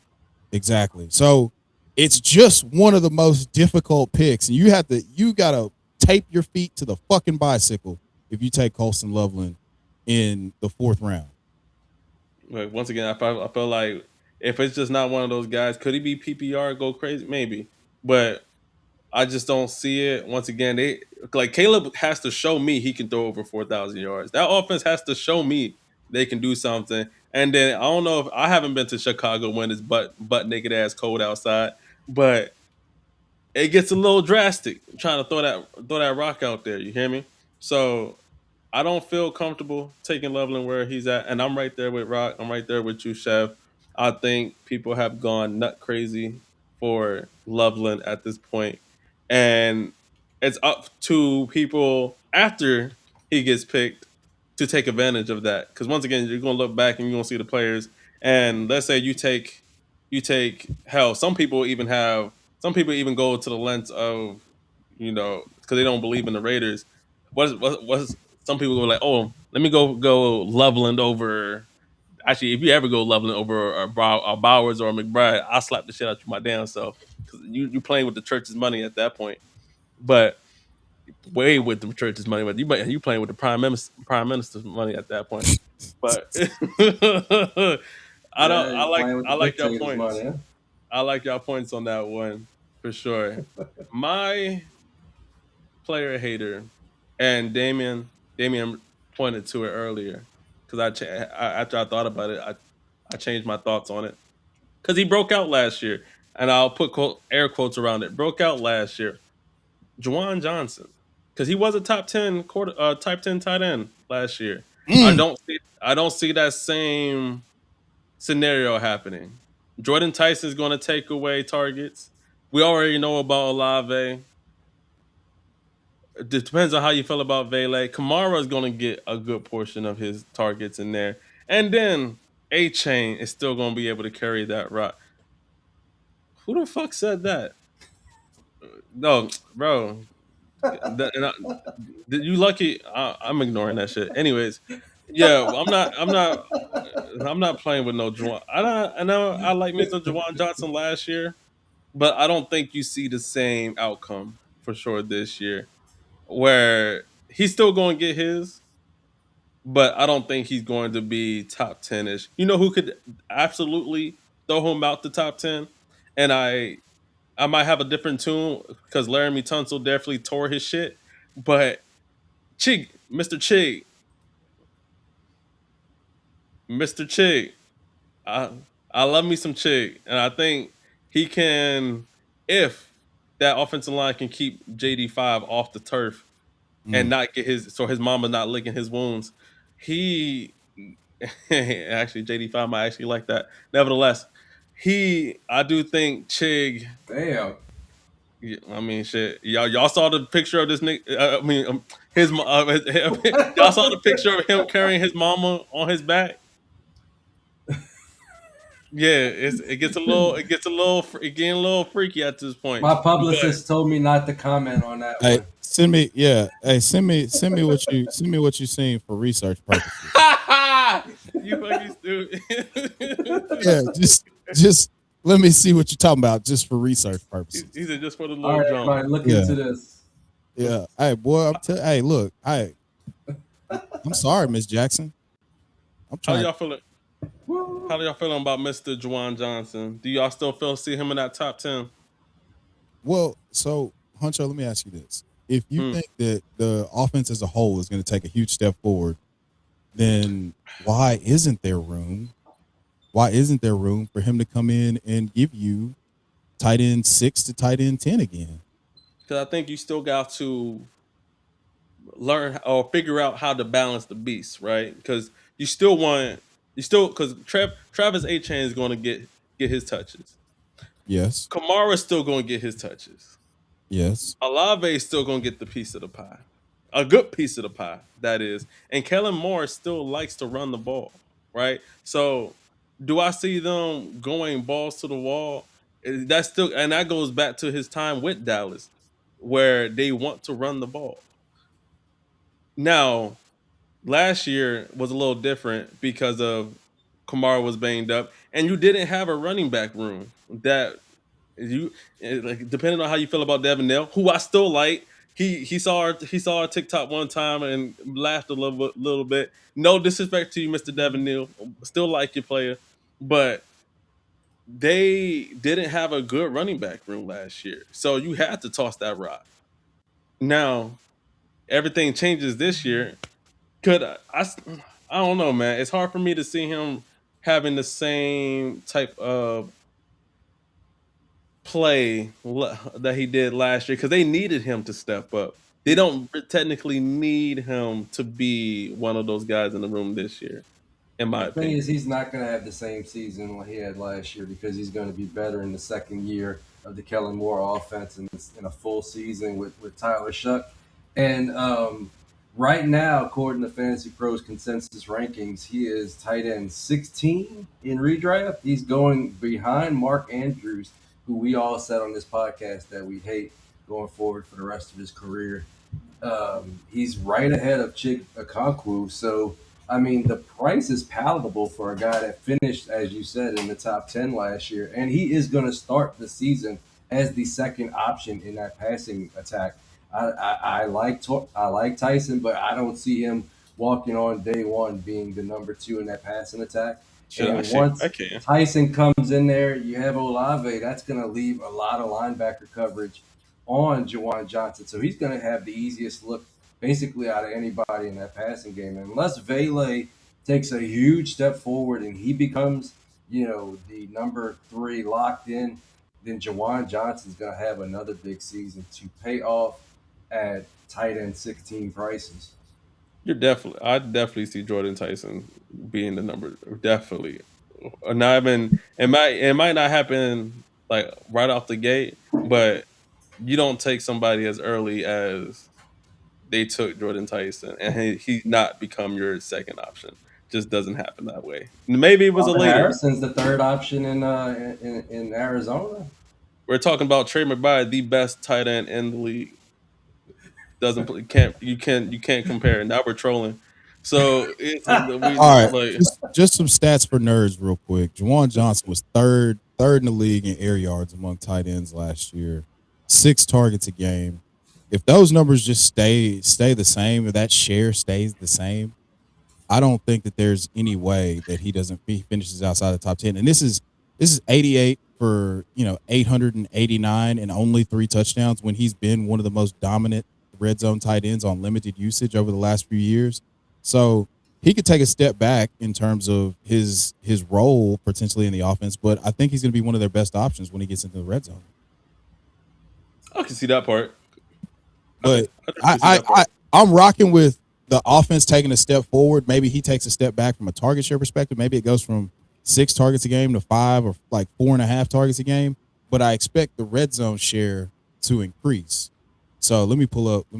Exactly. So it's just one of the most difficult picks, and you gotta tape your feet to the fucking bicycle if you take Colston Loveland in the 4th round. Like, once again, I feel like if it's just not one of those guys, could he be PPR, go crazy? Maybe. But I just don't see it. Once again, Caleb has to show me he can throw over 4,000 yards. That offense has to show me they can do something. And then I don't know if I haven't been to Chicago when it's butt naked ass cold outside, but it gets a little drastic trying to throw that rock out there. You hear me? So I don't feel comfortable taking Loveland where he's at, and I'm right there with Rock. I'm right there with you, Chev. I think people have gone nut crazy for Loveland at this point, and it's up to people after he gets picked to take advantage of that. Because once again, you're gonna look back and you're gonna see the players, and let's say you take hell. Some people even go to the length of because they don't believe in the Raiders. What's some people go like, oh, let me go Loveland over. Actually, if you ever go Loveland over a Bowers or a McBride, I'll slap the shit out of my damn self because you playing with the church's money at that point. But way with the church's money, but you playing with the prime minister's money at that point. But I don't. Yeah, you're playing with I the like your dictators, points. money. Huh? I like your points on that one for sure. My player hater, and Damien pointed to it earlier because after I thought about it, I changed my thoughts on it because he broke out last year, and I'll put air quotes around it. Broke out last year, Juwan Johnson, because he was a type 10 tight end last year. Mm. I don't see that same scenario happening. Jordan Tyson's going to take away targets. We already know about Olave. It depends on how you feel about Vele. Kamara is going to get a good portion of his targets in there. And then A-Chain is still going to be able to carry that rock. Who the fuck said that? No, bro. You lucky. I'm ignoring that shit. Anyways, yeah, I'm not playing with no Juwan. I know I like me some Juwan Johnson last year, but I don't think you see the same outcome for sure this year, where he's still going to get his, but I don't think he's going to be top 10ish. You know who could absolutely throw him out the top 10, and I might have a different tune because Laramie Tunsil definitely tore his shit, but Mr. Chig, Mr. Chig. I I love me some Chig, and I think he can, if that offensive line can keep JD5 off the turf and Mm. not get his mama not licking his wounds. He actually JD5 might actually like that. Nevertheless, I do think Chig. Damn. I mean, shit. Y'all saw the picture of this nigga. His y'all saw the picture of him carrying his mama on his back. Yeah, it getting a little freaky at this point. My publicist told me not to comment on that Hey, one. send me. Yeah. Hey, send me what you seen for research purposes. You fucking stupid. Yeah, just let me see what you're talking about, just for research purposes. He said just for the All little right, drama. everybody, look Yeah. into this. Yeah. Hey, boy, hey, look, I'm sorry, Miss Jackson. I'm How trying. y'all feeling? How do y'all feeling about Mr. Juwan Johnson? Do y'all still see him in that top 10? Well, so Huncho, let me ask you this: if you think that the offense as a whole is going to take a huge step forward, then why isn't there room? Why isn't there room for him to come in and give you tight end 6 to tight end 10 again? Because I think you still got to learn or figure out how to balance the beast, right? Because because Travis A-Chain is going to get his touches. Yes. Kamara's still going to get his touches. Yes. Olave is still going to get the piece of the pie. A good piece of the pie, that is. And Kellen Moore still likes to run the ball, right? So do I see them going balls to the wall? That's still, and that goes back to his time with Dallas, where they want to run the ball. Now, last year was a little different because of Kamara was banged up, and you didn't have a running back room that you like. Depending on how you feel about Devin Neal, who I still like, he saw our TikTok one time and laughed a little bit. No disrespect to you, Mr. Devin Neal, still like your player, but they didn't have a good running back room last year, so you had to toss that rock. Now everything changes this year. Could I don't know, man. It's hard for me to see him having the same type of that he did last year because they needed him to step up. They don't technically need him to be one of those guys in the room this year, in my The thing opinion. is, he's not going to have the same season he had last year because he's going to be better in the second year of the Kellen Moore offense and in a full season with Tyler Shuck. And right now, according to Fantasy Pros consensus rankings, he is tight end 16 in redraft. He's going behind Mark Andrews, who we all said on this podcast that we hate going forward for the rest of his career. He's right ahead of Chick Okonkwo. So, I mean, the price is palatable for a guy that finished, as you said, in the top 10 last year. And he is going to start the season as the second option in that passing attack. I like Tyson, but I don't see him walking on day one being the number 2 in that passing attack. Shit, And I once can. Tyson comes in there, you have Olave. That's going to leave a lot of linebacker coverage on Juwan Johnson. So he's going to have the easiest look basically out of anybody in that passing game. And unless Vele takes a huge step forward and he becomes, the number 3 locked in, then Juwan Johnson's going to have another big season to pay off at tight end 16 prices. I definitely see Jordan Tyson being the number. Definitely. Not even it might not happen like right off the gate, but you don't take somebody as early as they took Jordan Tyson and he not become your second option. Just doesn't happen that way. Maybe it was a Marvin later. Harrison's the third option in Arizona. We're talking about Trey McBride, the best tight end in the league. You can't compare. Now we're trolling. So we All right, like just some stats for nerds, real quick. Juwan Johnson was third in the league in air yards among tight ends last year, 6 targets a game. If those numbers just stay the same, if that share stays the same, I don't think that there's any way that he finishes outside the top 10. And this is 88 for 889 and only 3 touchdowns when he's been one of the most dominant red zone tight ends on limited usage over the last few years. So he could take a step back in terms of his role potentially in the offense, but I think he's going to be one of their best options when he gets into the red zone. I can see that part. But I'm rocking with the offense taking a step forward. Maybe he takes a step back from a target share perspective. Maybe it goes from 6 targets a game to 5 or like 4.5 targets a game. But I expect the red zone share to increase. So let me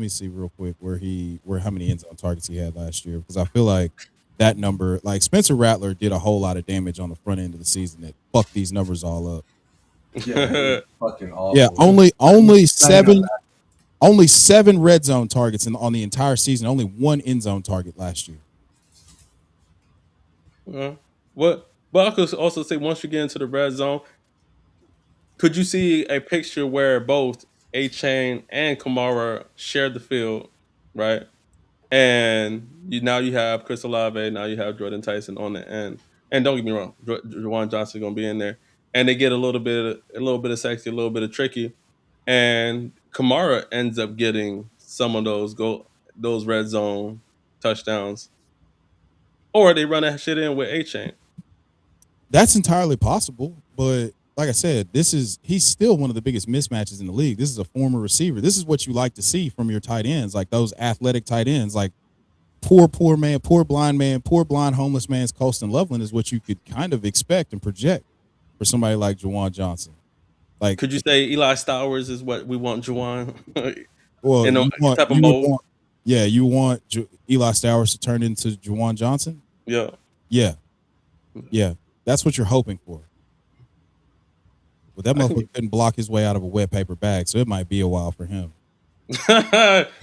see real quick how many end zone targets he had last year, because I feel like that number, like Spencer Rattler did a whole lot of damage on the front end of the season that fucked these numbers all up. Yeah, fucking awful. Yeah, only 7 red zone targets on the entire season. Only 1 end zone target last year. But I could also say once you get into the red zone, could you see a picture where both A-Chain and Kamara share the field, right? And now you have Chris Olave, now you have Jordan Tyson on the end. And don't get me wrong, Juwan Johnson gonna be in there, and they get a little bit of sexy, a little bit of tricky, and Kamara ends up getting some of those red zone touchdowns, or they run that shit in with A-Chain. That's entirely possible, but like I said, he's still one of the biggest mismatches in the league. This is a former receiver. This is what you like to see from your tight ends, like those athletic tight ends, like poor blind homeless man's Colston Loveland is what you could kind of expect and project for somebody like Juwan Johnson. Like, could you say Eli Stowers is what we want Juwan? Well, in a type of mold? You want Eli Stowers to turn into Juwan Johnson? Yeah. That's what you're hoping for. But that motherfucker couldn't block his way out of a wet paper bag, so it might be a while for him.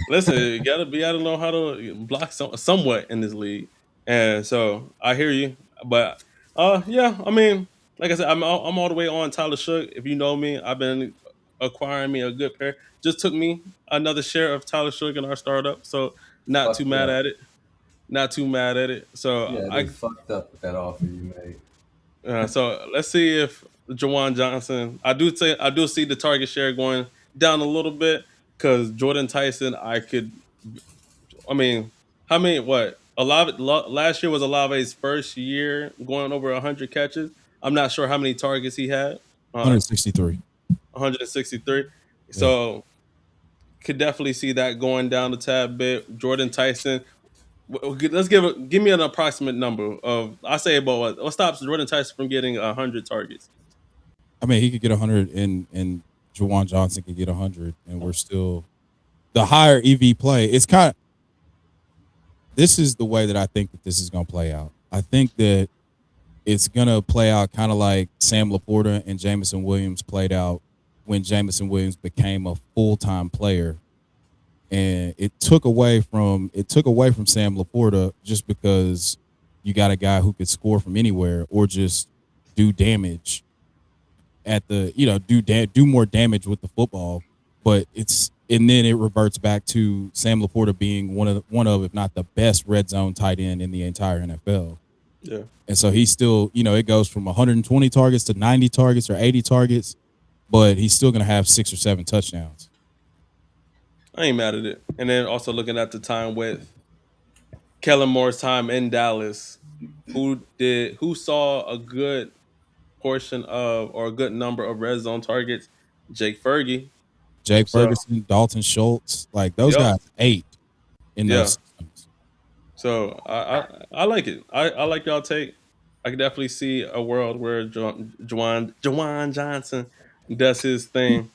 Listen, you gotta know how to block somewhat in this league, and so I hear you. But yeah, I mean, like I said, I'm all the way on Tyler Shook. If you know me, I've been acquiring me a good pair. Just took me another share of Tyler Shook in our startup, so not too mad at it. Not too mad at it. So yeah, they fucked up with that offer you made. So let's see if Jawan Johnson. I do see the target share going down a little bit because Jordan Tyson. I mean, how many? What? Last year was Olave's first year going over 100 catches. I'm not sure how many targets he had. 163. 163. Yeah. So could definitely see that going down a tad bit. Jordan Tyson. Let's give me an approximate number of. I say about what stops Jordan Tyson from getting 100 targets. I mean, he could get 100 and Jawan Johnson could get 100 and we're still the higher EV play. It's kind of this is the way that I think that this is going to play out. I think that it's going to play out kind of like Sam Laporta and Jameson Williams played out when Jameson Williams became a full-time player. And it took away from Sam Laporta just because you got a guy who could score from anywhere or just do damage at the do more damage with the football. But and then it reverts back to Sam Laporta being one of if not the best red zone tight end in the entire NFL. Yeah. And so he's still, it goes from 120 targets to 90 targets or 80 targets, but he's still going to have 6 or 7 touchdowns. I ain't mad at it. And then also looking at the time with Kellen Moore's time in Dallas, who saw a good portion of or a good number of red zone targets? Jake Fergie. Jake So, Ferguson, Dalton Schultz, like those yep. guys ate in Yeah. those systems. So I like it. I like y'all take. I can definitely see a world where Jawan Johnson does his thing.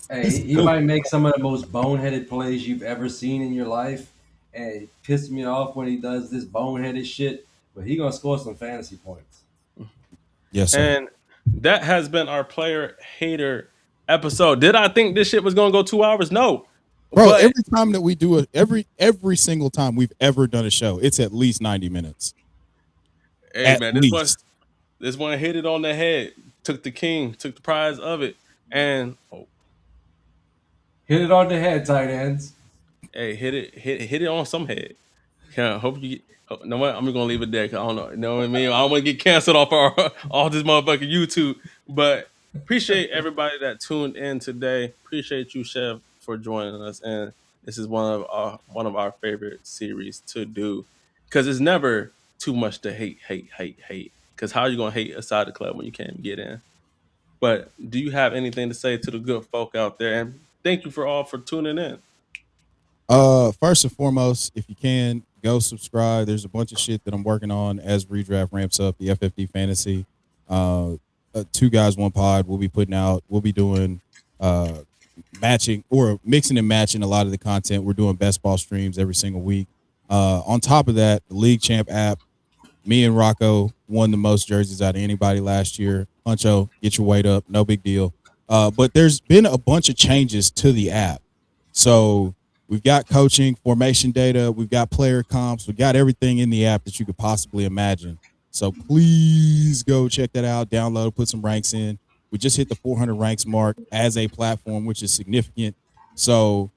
Hey, he might make some of the most boneheaded plays you've ever seen in your life, and it pisses me off when he does this boneheaded shit. But he gonna score some fantasy points. Yes, sir. And that has been our player hater episode. Did I think this shit was gonna go 2 hours? No. Bro, But every time that we do it, every single time we've ever done a show, it's at least 90 minutes. hey At man, least. this one hit it on the head. Took the prize of it. And Hit it on the head, tight ends. hey, hit it on some head. Yeah, hope you get. No, what? I'm gonna leave it there. 'Cause I don't know. You know what I mean? I don't want to get canceled off all this motherfucking YouTube. But appreciate everybody that tuned in today. Appreciate you, Chev, for joining us. And this is one of our favorite series to do because it's never too much to hate. Because how are you gonna hate aside the club when you can't get in? But do you have anything to say to the good folk out there? And thank you for tuning in. First and foremost, if you can, go subscribe. There's a bunch of shit that I'm working on as redraft ramps up, the FFD fantasy. 2 guys, 1 pod. We'll be putting out. We'll be doing matching or mixing and matching a lot of the content. We're doing best ball streams every single week. On top of that, the League Champ app. Me and Rocco won the most jerseys out of anybody last year. Huncho, get your weight up. No big deal. But there's been a bunch of changes to the app. So we've got coaching, formation data. We've got player comps. We've got everything in the app that you could possibly imagine. So please go check that out, download, put some ranks in. We just hit the 400 ranks mark as a platform, which is significant. So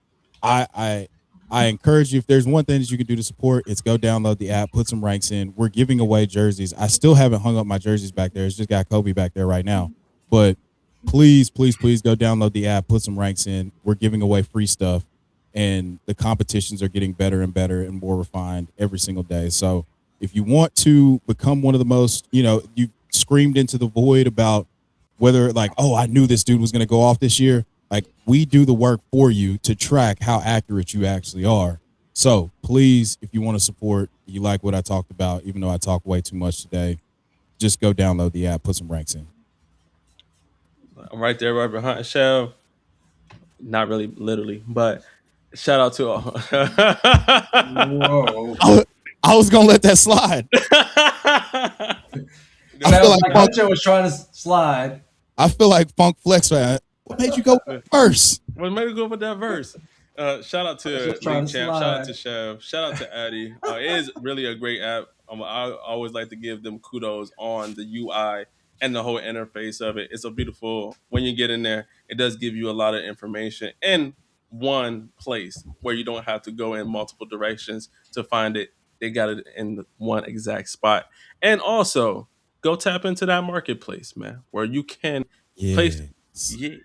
I encourage you, if there's one thing that you can do to support, it's go download the app, put some ranks in. We're giving away jerseys. I still haven't hung up my jerseys back there. It's just got Kobe back there right now. But please go download the app, put some ranks in. We're giving away free stuff. And the competitions are getting better and better and more refined every single day. So if you want to become one of the most, you screamed into the void about whether like, oh, I knew this dude was going to go off this year. Like, we do the work for you to track how accurate you actually are. So please, if you want to support, you like what I talked about, even though I talked way too much today, just go download the app, put some ranks in. I'm right there, right behind Chev. Not really, literally, but shout out to all. Whoa. I was going to let that slide. I feel like Huncho was trying to slide. I feel like Funk Flex. What made you go first? What made me go with that verse? Shout out to League Champ. Shout out to Chev. Shout out to Addy. It is really a great app. I always like to give them kudos on the UI and the whole interface of it. It's a beautiful, when you get in there, it does give you a lot of information in one place where you don't have to go in multiple directions to find it. They got it in one exact spot. And also, go tap into that marketplace, man, where you can place Yes. yeah,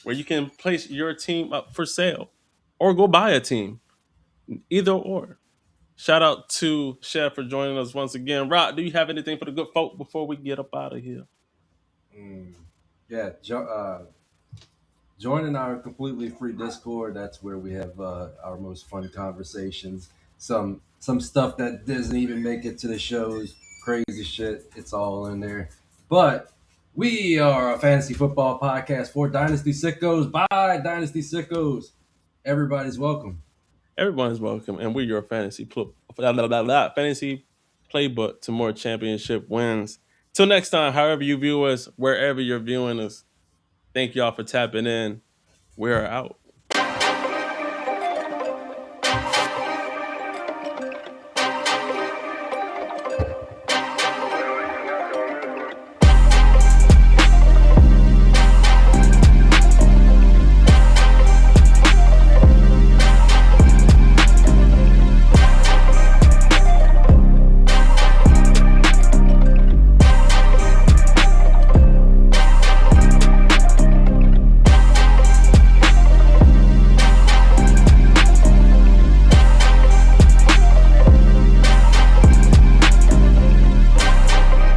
where you can place your team up for sale or go buy a team. Either or. Shout out to Chev for joining us once again. Rock, do you have anything for the good folk before we get up out of here? Yeah, joining our completely free Discord. That's where we have our most fun conversations. Some stuff that doesn't even make it to the shows, crazy shit. It's all in there. But we are a fantasy football podcast for Dynasty Sickos by Dynasty Sickos. Everybody's welcome. Everyone is welcome, and we're your fantasy playbook to more championship wins. Till next time, however you view us, wherever you're viewing us, thank y'all for tapping in. We're out.